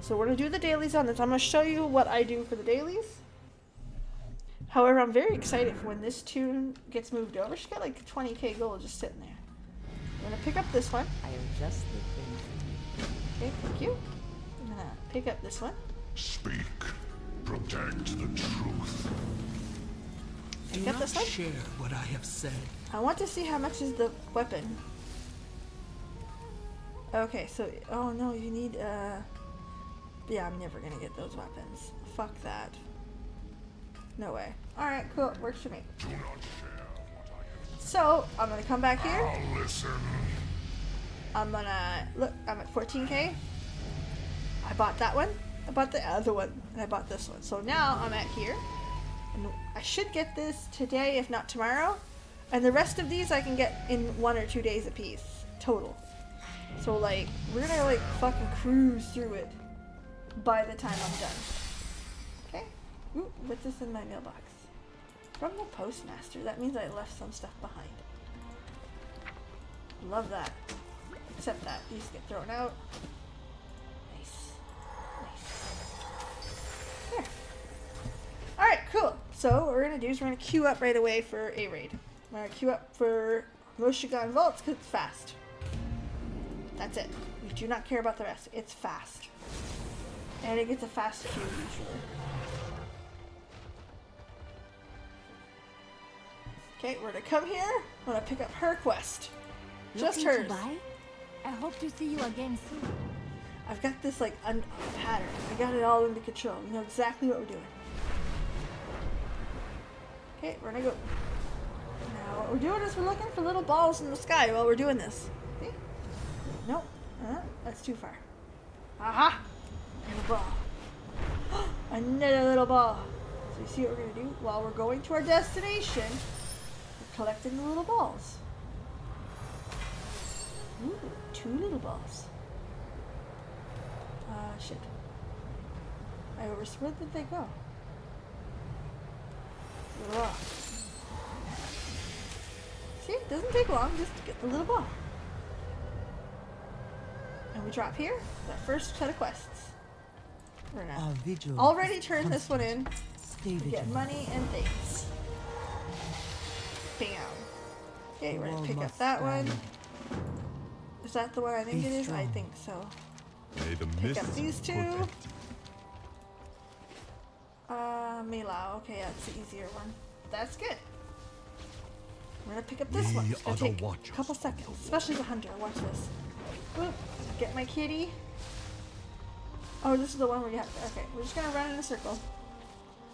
So we're gonna do the dailies on this. I'm gonna show you what I do for the dailies. However, I'm very excited for when this tune gets moved over. She's got like 20k gold just sitting there. I'm gonna pick up this one. I am just looking. Okay, thank you. I'm gonna pick up this one. Speak. Protect the truth. Pick up this one. Share what I have said. I want to see how much is the weapon. Okay, so oh no, you need yeah, I'm never gonna get those weapons. Fuck that. No way. Alright, cool. Works for me. Do not share what I have. So, I'm gonna come back here. I'll listen. I'm gonna... Look, I'm at 14k. I bought that one. I bought the other one. And I bought this one. So now I'm at here. And I should get this today, if not tomorrow. And the rest of these I can get in 1 or 2 days apiece. Total. So, like, we're gonna, like, fucking cruise through it by the time I'm done. Okay? Ooh, what's this in my mailbox? From the postmaster. That means I left some stuff behind. Love that. Except that these get thrown out. Nice. Nice. There. Alright, cool. So what we're gonna do is we're gonna queue up right away for a raid. We're gonna queue up for Moshigan Vaults because it's fast. That's it. We do not care about the rest. It's fast. And it gets a fast queue usually. Okay, we're gonna come here. We're gonna pick up her quest. Just Looking hers. to buy? I hope to see you again soon. I've got this like pattern. I got it all under control. We know exactly what we're doing. Okay, we're gonna go. Now what we're doing is we're looking for little balls in the sky while we're doing this. Okay? Nope. That's too far. Aha! Little ball. Another little ball. So you see what we're gonna do? While we're going to our destination, we're collecting the little balls. Ooh, 2 little balls. Shit. Where did they go? Ugh. See, it doesn't take long just to get the little ball. And we drop here, our first set of quests. We're gonna already turn this one in to get money and things. Bam. Okay, we're gonna pick up that one. Is that the one I think it is? I think so. Pick up these 2. Milau. Okay, that's the easier one. That's good. We're gonna pick up this one. It's gonna take a couple seconds, especially the hunter. Watch this. Whoop. Get my kitty. Oh, this is the one where you have to... Okay, we're just gonna run in a circle.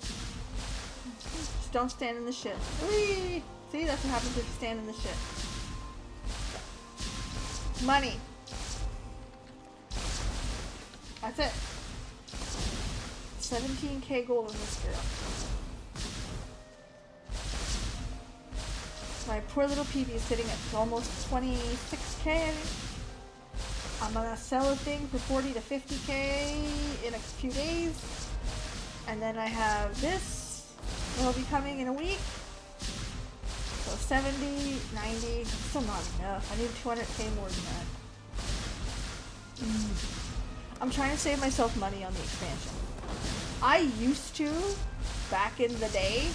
Just don't stand in the shit. Whee! See, that's what happens if you stand in the shit. Money. That's it. 17k gold in this girl. My poor little PB is sitting at almost 26k, I think. I'm gonna sell a thing for 40 to 50k in a few days. And then I have this that will be coming in a week. So 70, 90, still not enough. I need 200k more than that. I'm trying to save myself money on the expansion. I used to, back in the day,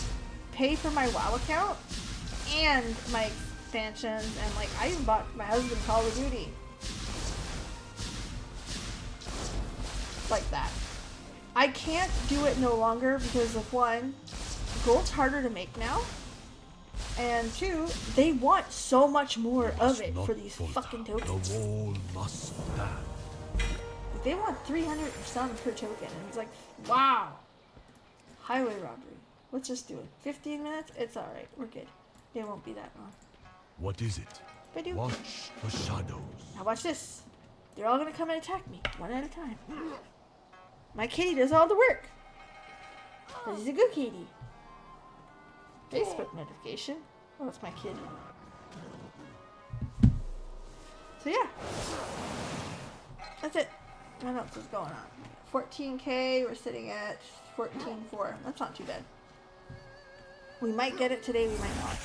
pay for my WoW account and my expansions, and like I even bought my husband Call of Duty. Like that. I can't do it no longer because of one, gold's harder to make now, and two, they want so much more of it for these fucking tokens. The wall must stand. They want 300 or some per token, and it's like, wow. Highway robbery. Let's just do it. 15 minutes? It's alright. We're good. It won't be that long. What is it? Ba-doo. Watch the shadows. Now watch this. They're all gonna come and attack me, one at a time. My kitty does all the work. But he's a good kitty. Facebook notification. Oh, it's my kitty. So yeah. That's it. What else is going on? 14k, we're sitting at 14.4. That's not too bad. We might get it today, we might not.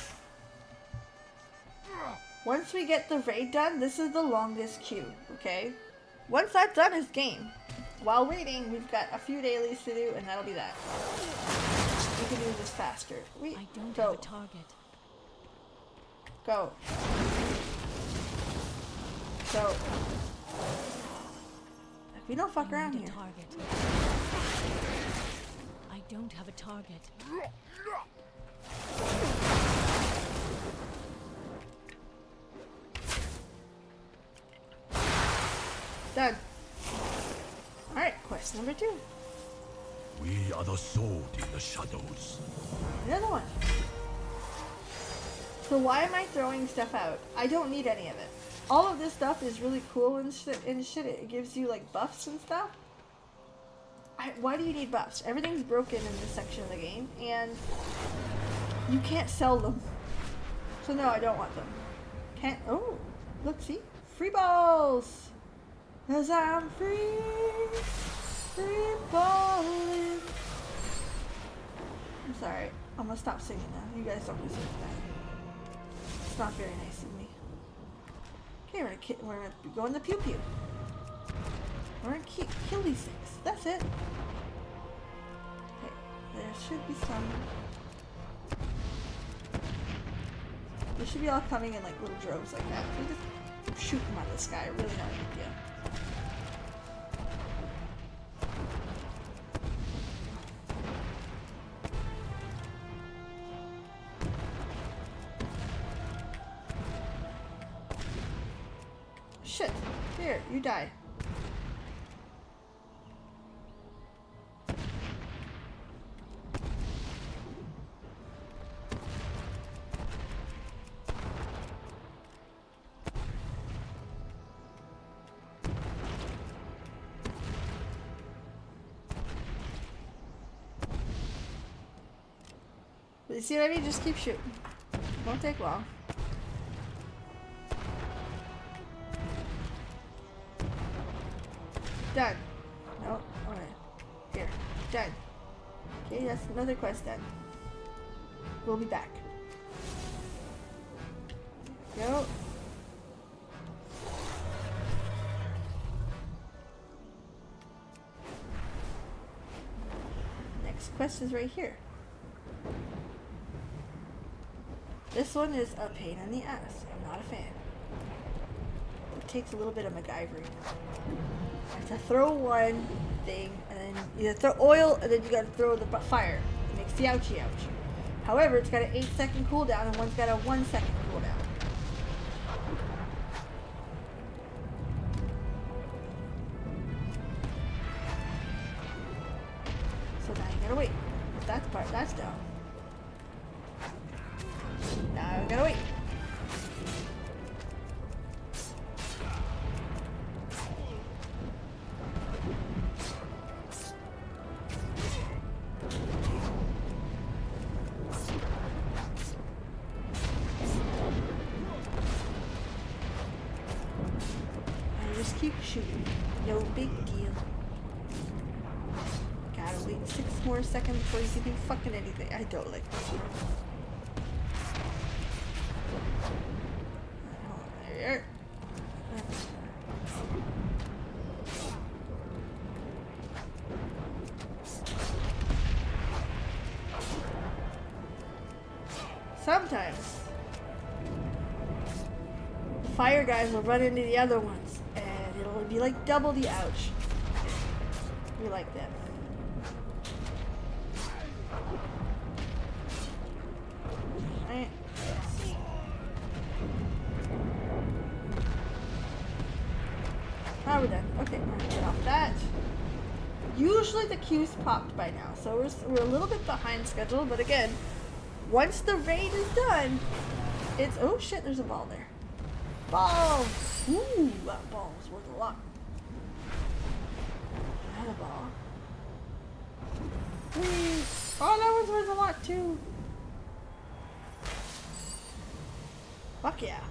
Once we get the raid done, this is the longest queue, okay? Once that's done, it's game. While waiting, we've got a few dailies to do, and that'll be that. We can do this faster. I don't have a target. Go. Go. We don't fuck around here. Target. I don't have a target. Done. Alright, quest number 2. We are the sword in the shadows. Another one. So why am I throwing stuff out? I don't need any of it. All of this stuff is really cool and shit. It gives you like buffs and stuff. Why do you need buffs? Everything's broken in this section of the game, and you can't sell them. So no, I don't want them. Can't. Oh, look, see, free balls. 'Cause I'm free, free balling. I'm sorry. I'm gonna stop singing now. You guys don't deserve that. It's not very nice of me. Okay, we're gonna go in the pew pew. We're gonna kill these things. That's it. Okay, there should be some. They should be all coming in like little droves like that. We just shoot them out of the sky. Really not a big deal. Shit. Here, you die. But you see what I mean? Just keep shooting. Won't take long. Done. No. Alright. Here. Done. Okay, that's another quest done. We'll be back. Go. Next quest is right here. This one is a pain in the ass. I'm not a fan. It takes a little bit of MacGyvering. You have to throw one thing, and then you have to throw oil, and then you gotta throw the fire. It makes the ouchie ouch. However, it's got an 8-second cooldown, and one's got a 1-second cooldown. So now you gotta wait. That's done. Now we gotta wait. No big deal. Gotta wait 6 more seconds before you can do fucking anything. I don't like this one. There. Sometimes the fire guys will run into the other ones and it'll be like double the ouch. We like that. Alright. How are we done? Okay, get off that. Usually the queue's popped by now, so we're a little bit behind schedule, but again, once the raid is done, it's... Oh shit, there's a ball there. Ball! Ooh, that ball was worth a lot. Not a ball. Whee! Oh, that one's worth a lot too. Fuck yeah.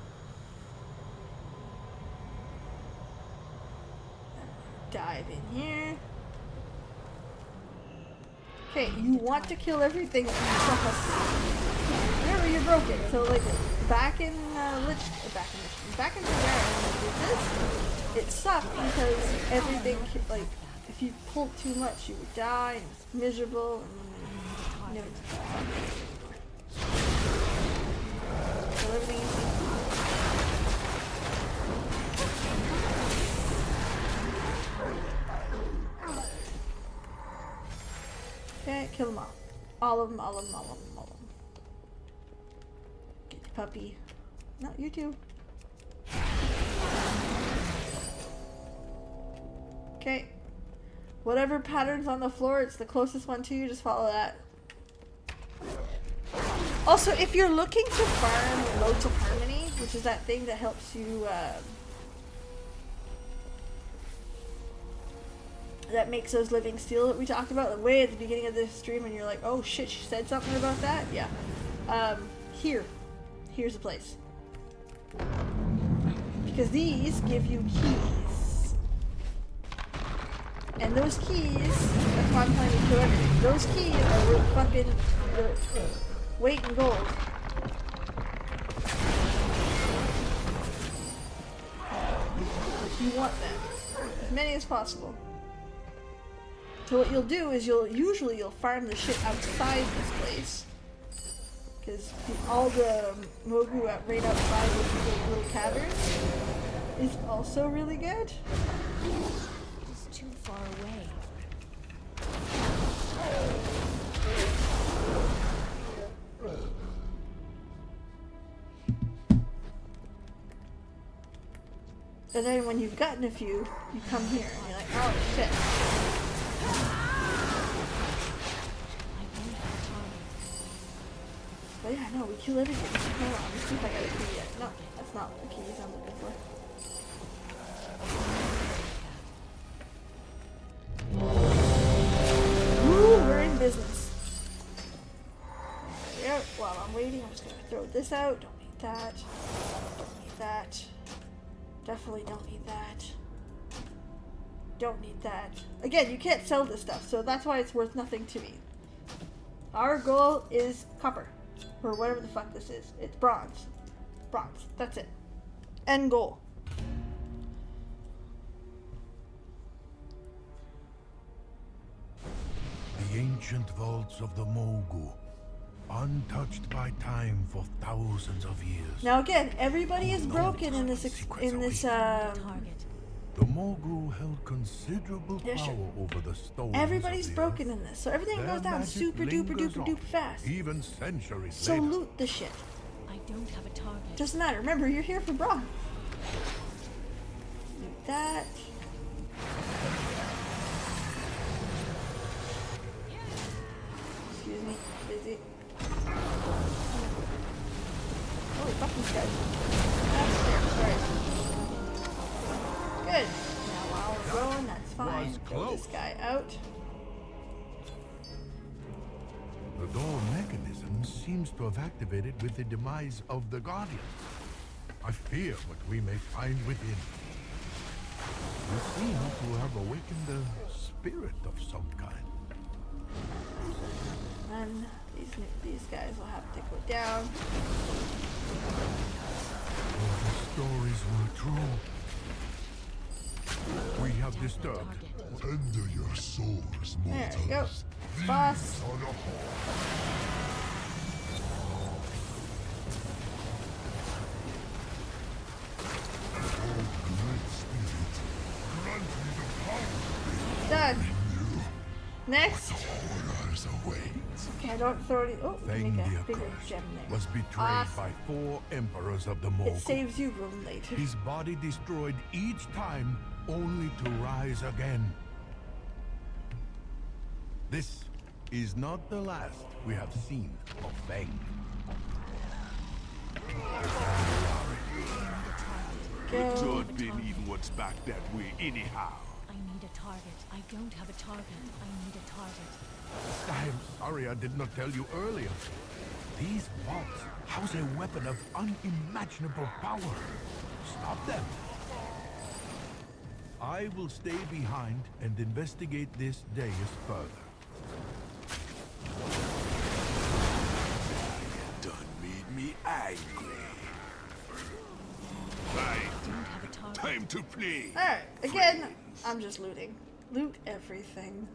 Dive in here. Okay, you want to kill everything. Remember, you're broken. So, like, back in Terraria, when you did this, it sucked because everything, like, if you pulled too much, you would die, and it was miserable, and you know, kill everything you see. Okay, kill them all. All of them, all of them, all of them, all of them. Get the puppy. No, you too. Okay. Whatever pattern's on the floor, it's the closest one to you, just follow that. Also, if you're looking to farm Motes of Harmony, which is that thing that helps you, that makes those living steel that we talked about, like way at the beginning of the stream, and you're like, oh shit, she said something about that? Yeah. Here's the place. Because these give you keys. And those keys, that's why I'm planning to kill everything. Those keys are worth fucking weight in gold. You want them. As many as possible. So what you'll do is you'll farm the shit outside this place, because all the Mogu right outside of the little caverns is also really good. It's too far away. And then when you've gotten a few, you come here and you're like, oh shit. But yeah, no, we kill everything. Hold on, let's see if I got a key yet. No, that's not the keys I'm looking for. Woo, we're in business. There we go. While I'm waiting, I'm just gonna throw this out. Don't need that. Don't need that. Definitely don't need that. Don't need that. Again, you can't sell this stuff, so that's why it's worth nothing to me. Our goal is copper. Or whatever the fuck this is. It's bronze. Bronze. That's it. End goal. The ancient vaults of the Mogu, untouched by time for thousands of years. Now again, everybody is broken in this The Mogu held considerable power over the stones. Everybody's broken in this, so everything goes down super duper duper duper fast. Even centuries so later. loot the shit. I don't have a target. Doesn't matter. Remember, you're here for bronze. Loot that. Excuse me. Busy. Holy fuck, these guys. Sorry. Good. Now while we're going, that's fine. Throw this guy out. The door mechanism seems to have activated with the demise of the Guardians. I fear what we may find within. You seem to have awakened a spirit of some kind. And these guys will have to go down. The stories were true. We have disturbed. Tender your souls, There we go. mortals. Boss. These are the Done. Next. horrors await. Okay, I don't throw any. Oh, Feng make the a bigger Accursed gem there. was betrayed Awesome. by 4 emperors of the Mogul. It saves you room later. His body destroyed each time, only to rise again. This is not the last we have seen of Feng. Go. Don't be needing what's back that way anyhow. I need a target. I don't have a target. I need a target. I'm sorry I did not tell you earlier. These vaults house a weapon of unimaginable power. Stop them. I will stay behind and investigate this dais further. Done made me angry. Right. Time to play. Alright, again, I'm just looting. Loot everything.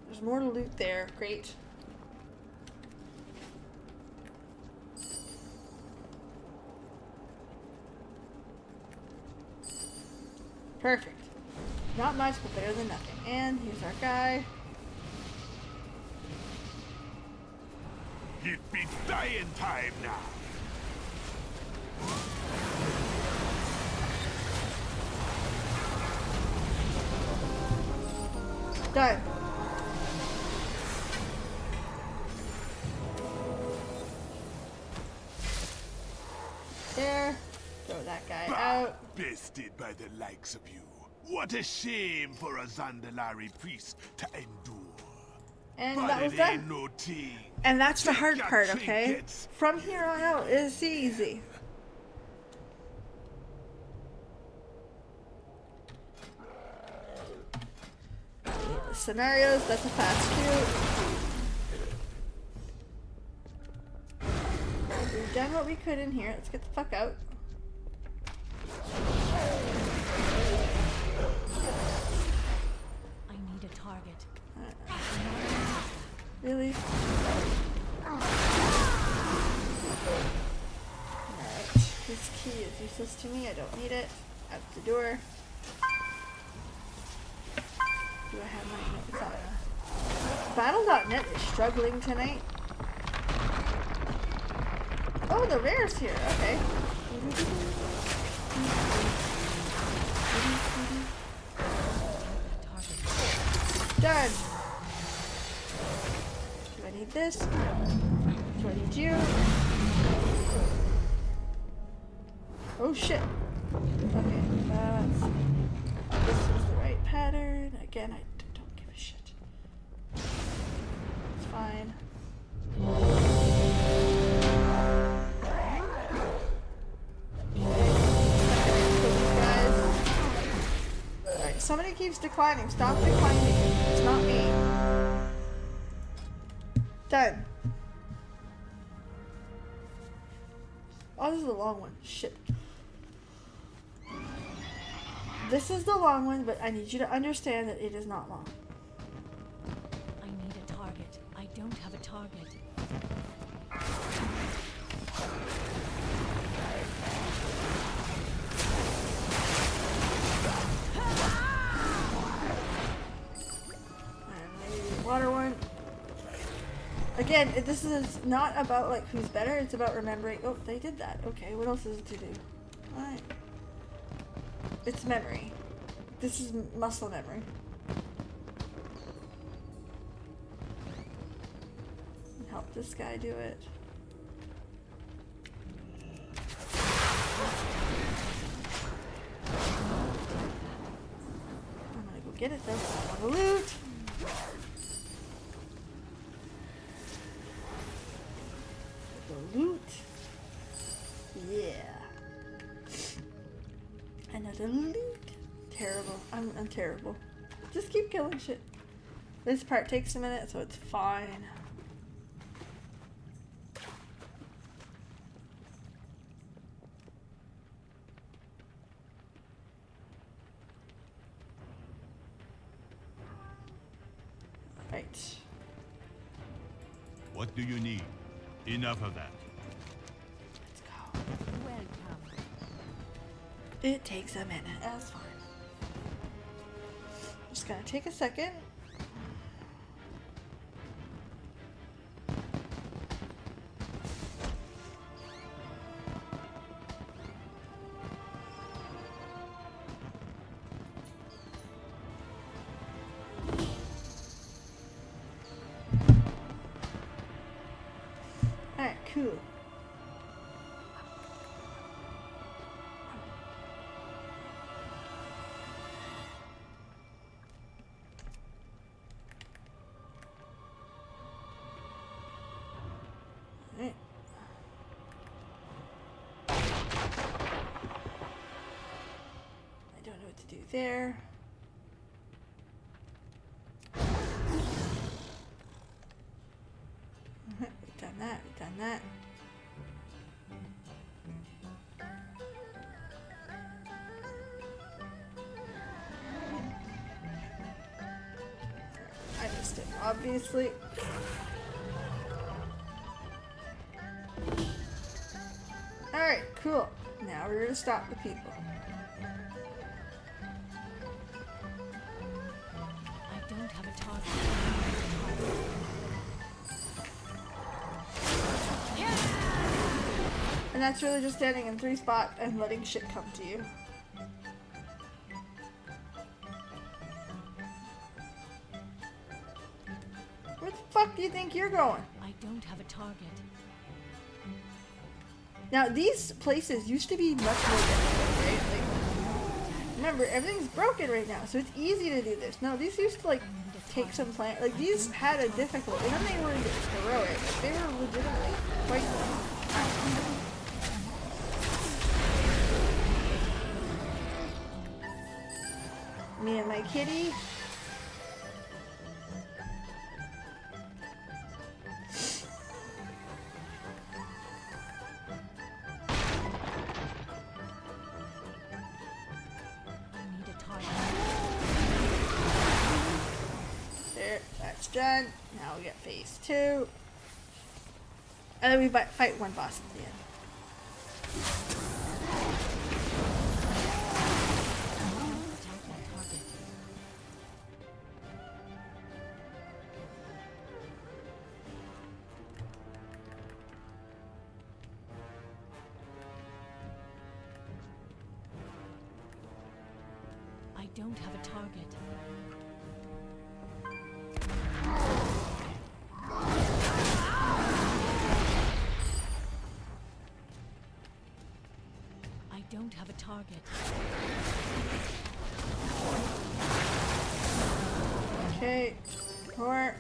There's more to loot there. Great. Perfect. Not much, but better than nothing. And here's our guy. It be dying time now. Done. There. Throw that guy out. Bested by the likes of you. What a shame for a Zandalari priest to endure. And but that was it done. ain't no thing. And that's the Take hard your part, okay? trinkets. From here on out, it's easy. Scenarios, that's a fast queue. We've done what we could in here. Let's get the fuck out. I need a target. Really? Alright. This key is useless to me. I don't need it. Out the door. Do I have my... No, it's not enough. Battle.net is struggling tonight. Oh, the rare's here. Okay. Done. Do I need this? Do I need you? Oh shit. Okay, this is the right pattern. Again, I don't give a shit. It's fine. Alright, somebody keeps declining. Stop declining. It's not me. Done. Oh, this is the long one. Shit. This is the long one, but I need you to understand that it is not long. I need a target. I don't have a target. Water one. Again, this is not about like who's better, it's about remembering. Oh, they did that. Okay, what else is it to do? Alright. It's memory. This is muscle memory. Help this guy do it. I'm gonna go get it though. I want to loot. The loot. Yeah. Another loot. I'm terrible. Just keep killing shit. This part takes a minute, so it's fine. Right. What do you need? Enough of that. Let's go. Welcome. It takes a minute. That's fine. Just gonna take a second. Alright, cool. Alright. I don't know what to do there. We've done that, we've done that. I missed it, obviously. Alright, cool. Now we're gonna stop the people. I don't have a target. And that's really just standing in 3 spots and letting shit come to you. Where the fuck do you think you're going? I don't have a target. Now, these places used to be much more difficult, right? Like, remember, everything's broken right now, so it's easy to do this. No, these used to, like, take some plan. Like, these had a difficulty. And then they were heroic. Like, they were legitimately quite. Me and my kitty. There, that's done. Now we got phase 2. And then we fight one boss at the end. I don't have a target. I don't have a target. Okay, or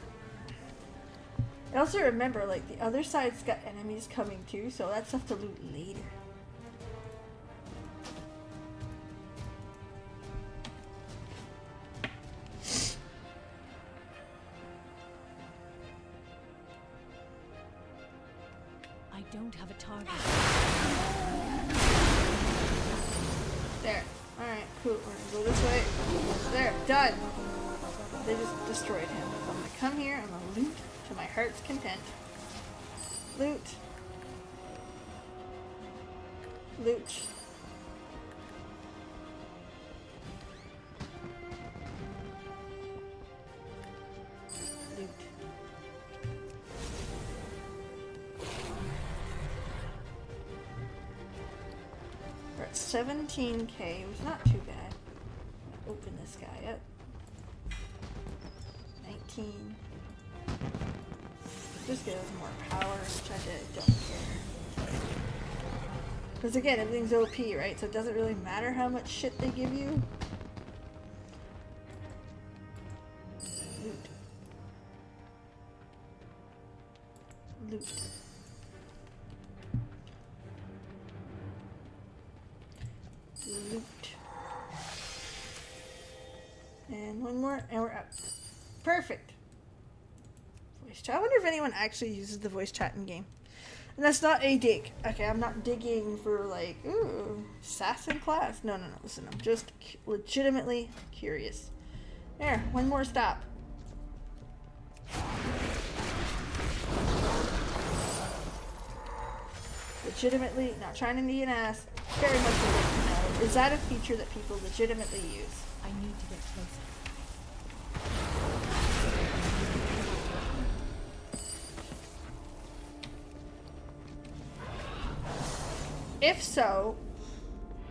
I also remember, like, the other side's got enemies coming too, so that's stuff to loot later. I don't have a target. There. Alright, cool. We're gonna go this way. There. Done. They just destroyed him. So I'm gonna come here. I'm gonna loot to my heart's content. Loot. Loot. Loot. We're at 17k, which is not too bad. Open this guy up. 19. Just gives us more power, which I don't care. Because again, everything's OP, right? So it doesn't really matter how much shit they give you. Loot. Loot. Loot. and we're out. Perfect. Voice chat. I wonder if anyone actually uses the voice chat in game. And that's not a dig. Okay, I'm not digging for like, ooh, sass in class. No. Listen, I'm just legitimately curious. There, one more stop. Legitimately, not trying to be an ass. Very much would like to know. Is that a feature that people legitimately use? I need to get closer. If so,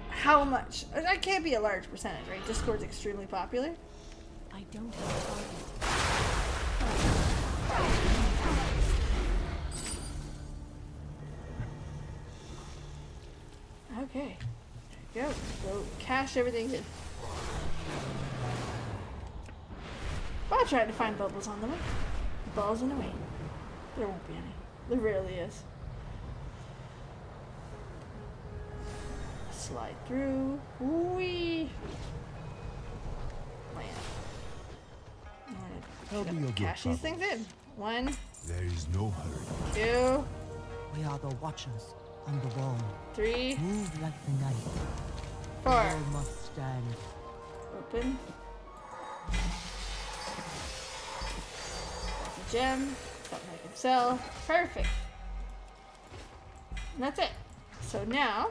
how much? That can't be a large percentage, right? Discord's extremely popular. I don't have a target. Okay. There you go. Go cash everything in. I'll try to find bubbles on the way. Balls in the way. There won't be any. There rarely is. Slide through. Whee! Land. Tell me of your Cash these trouble. things in. 1, There is no hurry. 2, We are the watchers on the wall. 3, Move like the night. 4. All must stand. Open. Gem. Something I can sell. Perfect. And that's it. So now,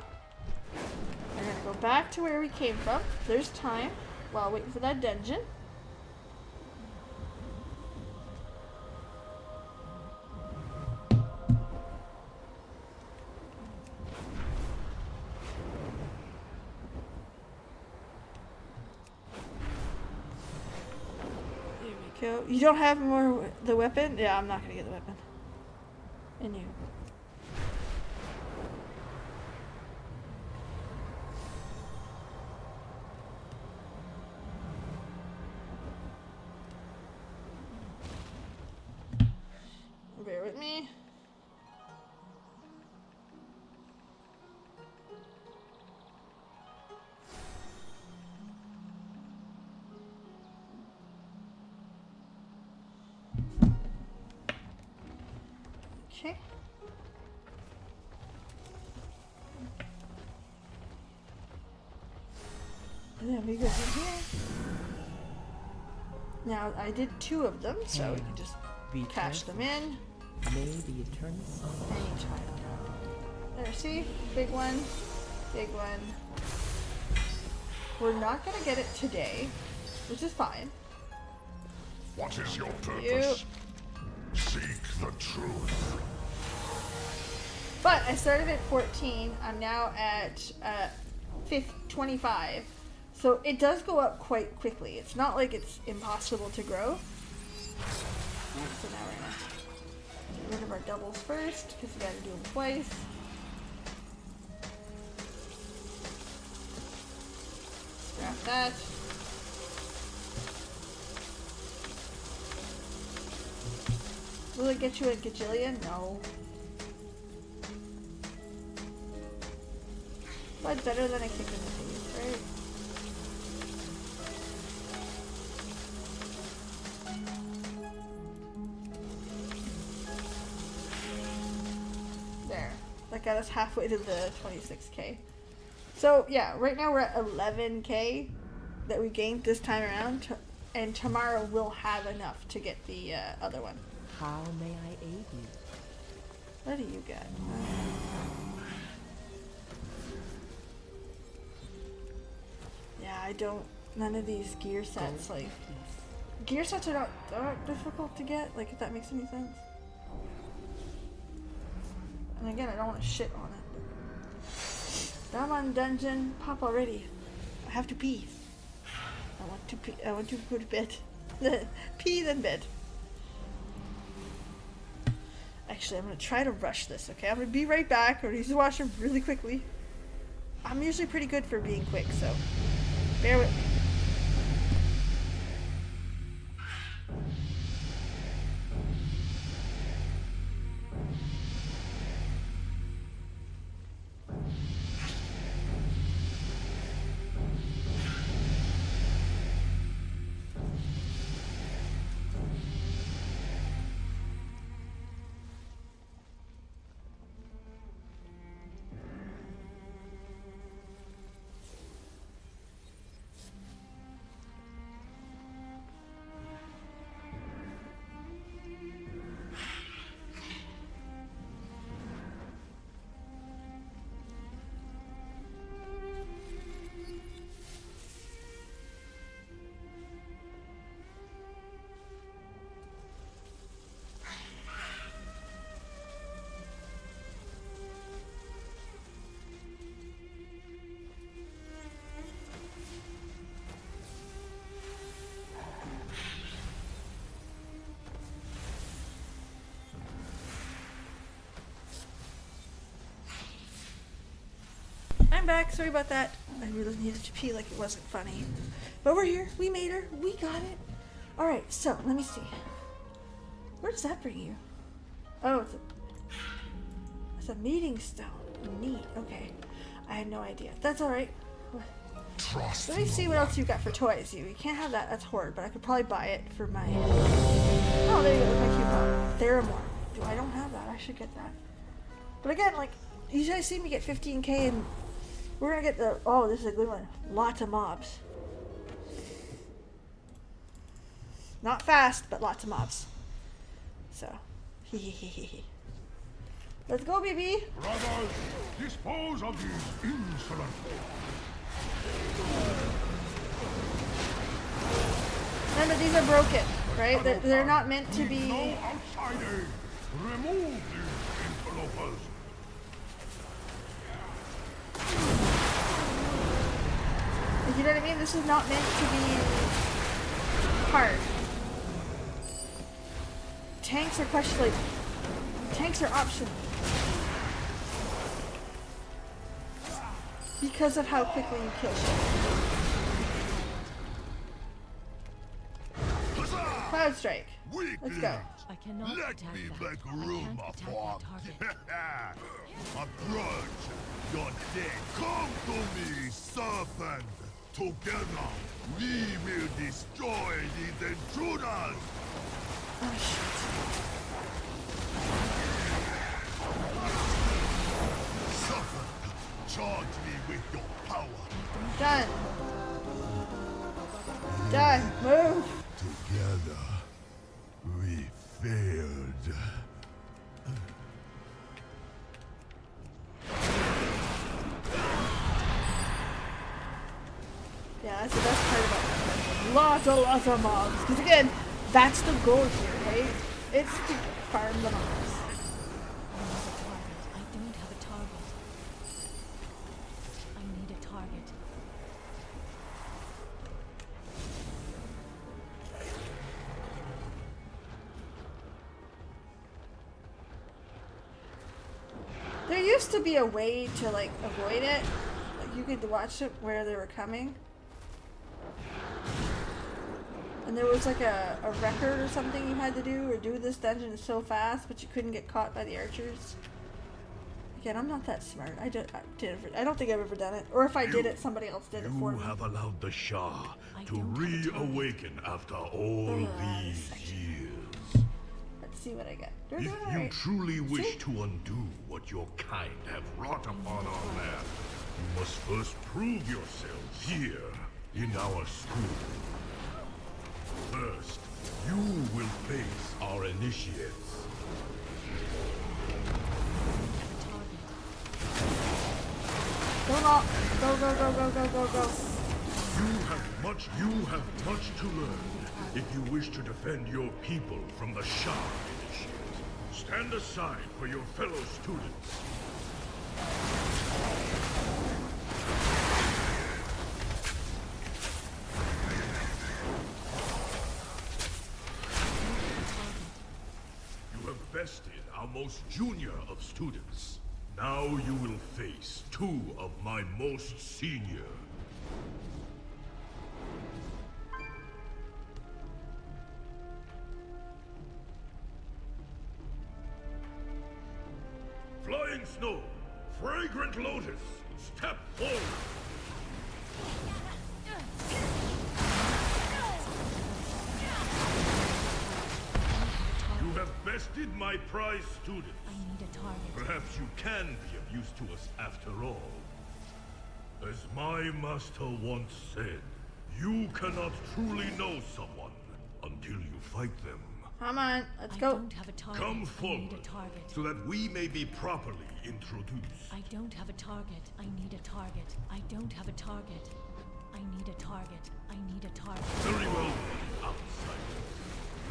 we're going to go back to where we came from. There's time while waiting for that dungeon. There we go. You don't have more the weapon? Yeah, I'm not going to get the weapon. And you. Bear with me. Okay. And then we go in here. Now I did 2 of them, so we can just cash them in. Maybe it turns. Anytime. There, see? Big one. Big one. We're not gonna get it today, which is fine. What is your purpose? Seek the truth. But I started at 14. I'm now at 25. So it does go up quite quickly. It's not like it's impossible to grow. So now we're gonna get rid of our doubles first, because we gotta do them twice. Scrap that. Will it get you a gajillion? No. But better than a kick in the face, right? There. That got us halfway to the 26k. So yeah, right now we're at 11k that we gained this time around, and tomorrow we'll have enough to get the other one. How may I aid you? What do you got? Yeah, I don't. None of these gear sets, like gear sets are not difficult to get. Like, if that makes any sense. And again, I don't want to shit on it. Come on, dungeon, pop already. I have to pee. I want to pee. I want to go to bed. Pee then bed. Actually, I'm gonna try to rush this. Okay, I'm gonna be right back. I'm gonna use the washroom really quickly. I'm usually pretty good for being quick, so bear with me. back. Sorry about that. I really needed to pee like it wasn't funny. But we're here. We made her. We got it. Alright, so let me see. Where does that bring you? Oh, it's a meeting stone. Neat. Okay. I had no idea. That's alright. Let me see what else you got for toys. You can't have that. That's horrid. But I could probably buy it for my... Oh, there you go. My coupon. Theramore. I don't have that. I should get that. But again, like, you guys see me get 15k and we're gonna get the... Oh, this is a good one. Lots of mobs. Not fast, but lots of mobs. So, let's go, baby. Brothers, dispose of these insolent. Remember, these are broken, right? They're not meant to be. No outsiders. Remove these interlopers. You know what I mean? This is not meant to be hard. Tanks are questionable. Tanks are optional. Because of how quickly you kill shit. Cloud Strike. Let's go. I cannot Let me make room for a grudge. Your day. Come to me, serpent. Together, we will destroy these intruders. Oh shit. Serpent, charge me with your power. Done. Done. Move. Together, we failed. Yeah, that's the best part about it. Lots of mobs. Because again, that's the goal here, right? It's to farm the mobs. I don't have a target. I need a target. There used to be a way to like avoid it. Like you could watch it where they were coming. And there was like a record or something you had to do, or do this dungeon so fast, but you couldn't get caught by the archers. Again, I'm not that smart. I don't think I've ever done it. Or if I did it, somebody else did it for me. You have allowed the Shah to reawaken after all these years. Let's see what I get. If you truly wish to undo what your kind have wrought upon our land, you must first prove yourselves here in our school. First, you will face our initiates. Go. You have much to learn if you wish to defend your people from the Shah initiate. Stand aside for your fellow students. You have bested our most junior of students. Now you will face two of my most senior. Flying Snow, Fragrant Lotus, step forward! You have bested my prize students. I need a target. Perhaps you can be of use to us after all. As my master once said, you cannot truly know someone until you fight them. Come on, let's go. I don't have a target. Come I forward, need a target. so that we may be properly introduced. I don't have a target. I need a target. I don't have a target. I need a target. I need a target. Very well, outsiders.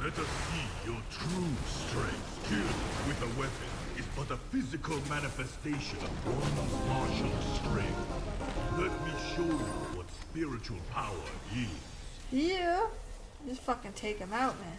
Let us see your true strength. Killing with a weapon is but a physical manifestation of one's martial strength. Let me show you what spiritual power is. Yeah. Just fucking take him out, man.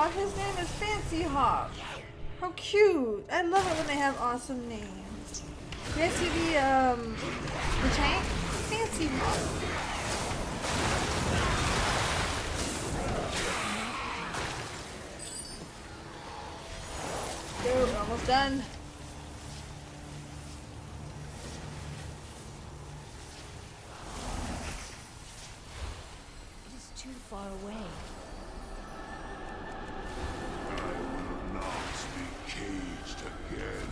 Aw, his name is Fancy Hawk. How cute. I love it when they have awesome names. You guys see the tank? Fancy Hawk. Go, we're almost done. It is too far away. Caged again.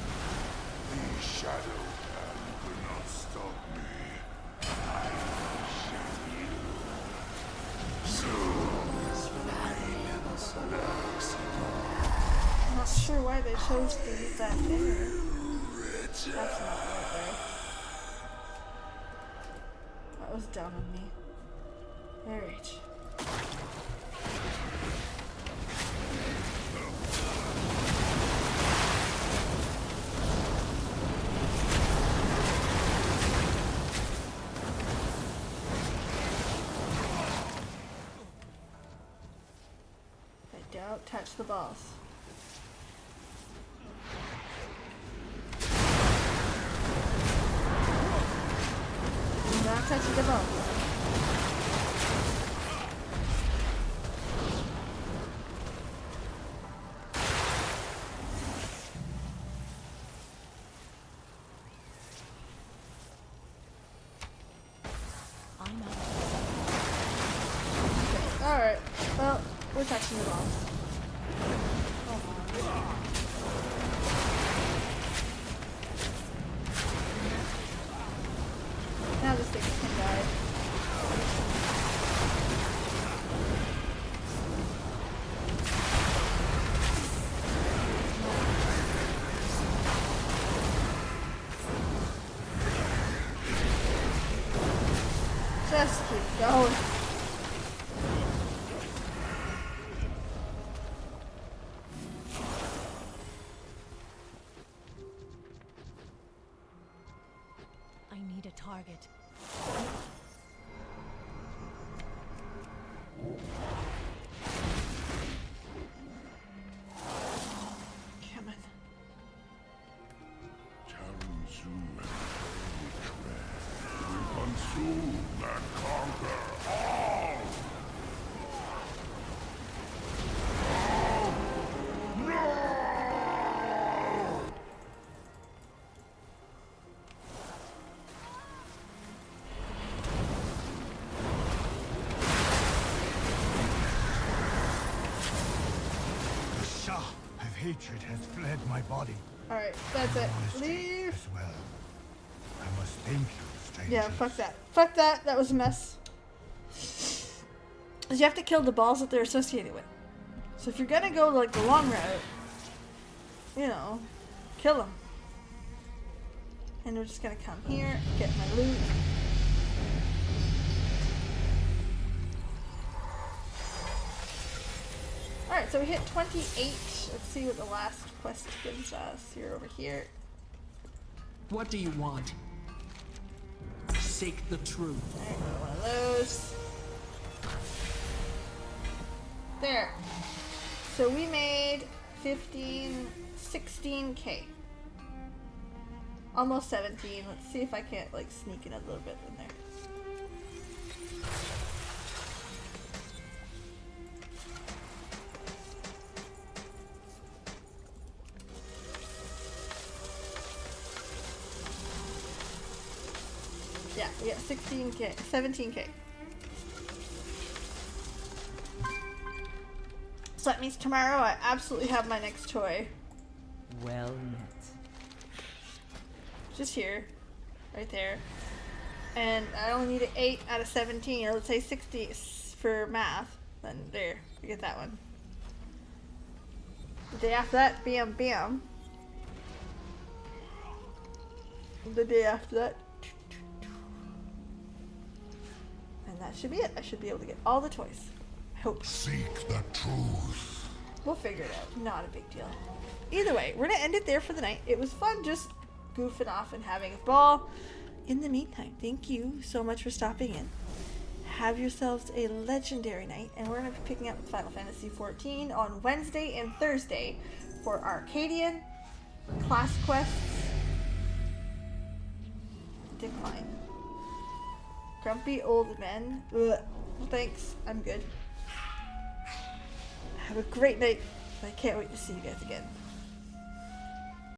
The shadow hand will not stop me. I shall you. Soon as violence lurks. I'm not sure why they chose to use that there. That's not right there. That was dumb of me. Alright. Don't touch the balls. Not touching the balls. I'm out. Alright, well, we're touching the balls. Now this thing can die. Just keep going. I need a target. Come on. We consume and conquer all! The Shah of hatred has fled my body. Alright, that's it. Honesty Leave. as well. I must thank you, stranger. Yeah, fuck that. Fuck that. That was a mess. 'Cause you have to kill the balls that they're associated with. So if you're gonna go like the long route, you know, kill them. And we're just gonna come here, get my loot. Alright, so we hit 28. Let's see what the last quest gives us. You're over here. What do you want? Seek the truth. Alright, one of those. There. So we made 16K. Almost 17. Let's see if I can't like sneak in a little bit in there. Yeah, we got 16K, 17K. So that means tomorrow I absolutely have my next toy. Well met. Just here. Right there. And I only need an 8 out of 17. Or let's say 60 for math. Then there. You get that one. The day after that, bam, bam. The day after that. And that should be it. I should be able to get all the toys. I hope. Seek the truth. We'll figure it out. Not a big deal. Either way, we're going to end it there for the night. It was fun just goofing off and having a ball. In the meantime, thank you so much for stopping in. have yourselves a legendary night, and we're going to be picking up Final Fantasy XIV on Wednesday and Thursday for Arcadian, class quests, decline. Grumpy old men. Ugh. Thanks, I'm good. Have a great night. I can't wait to see you guys again.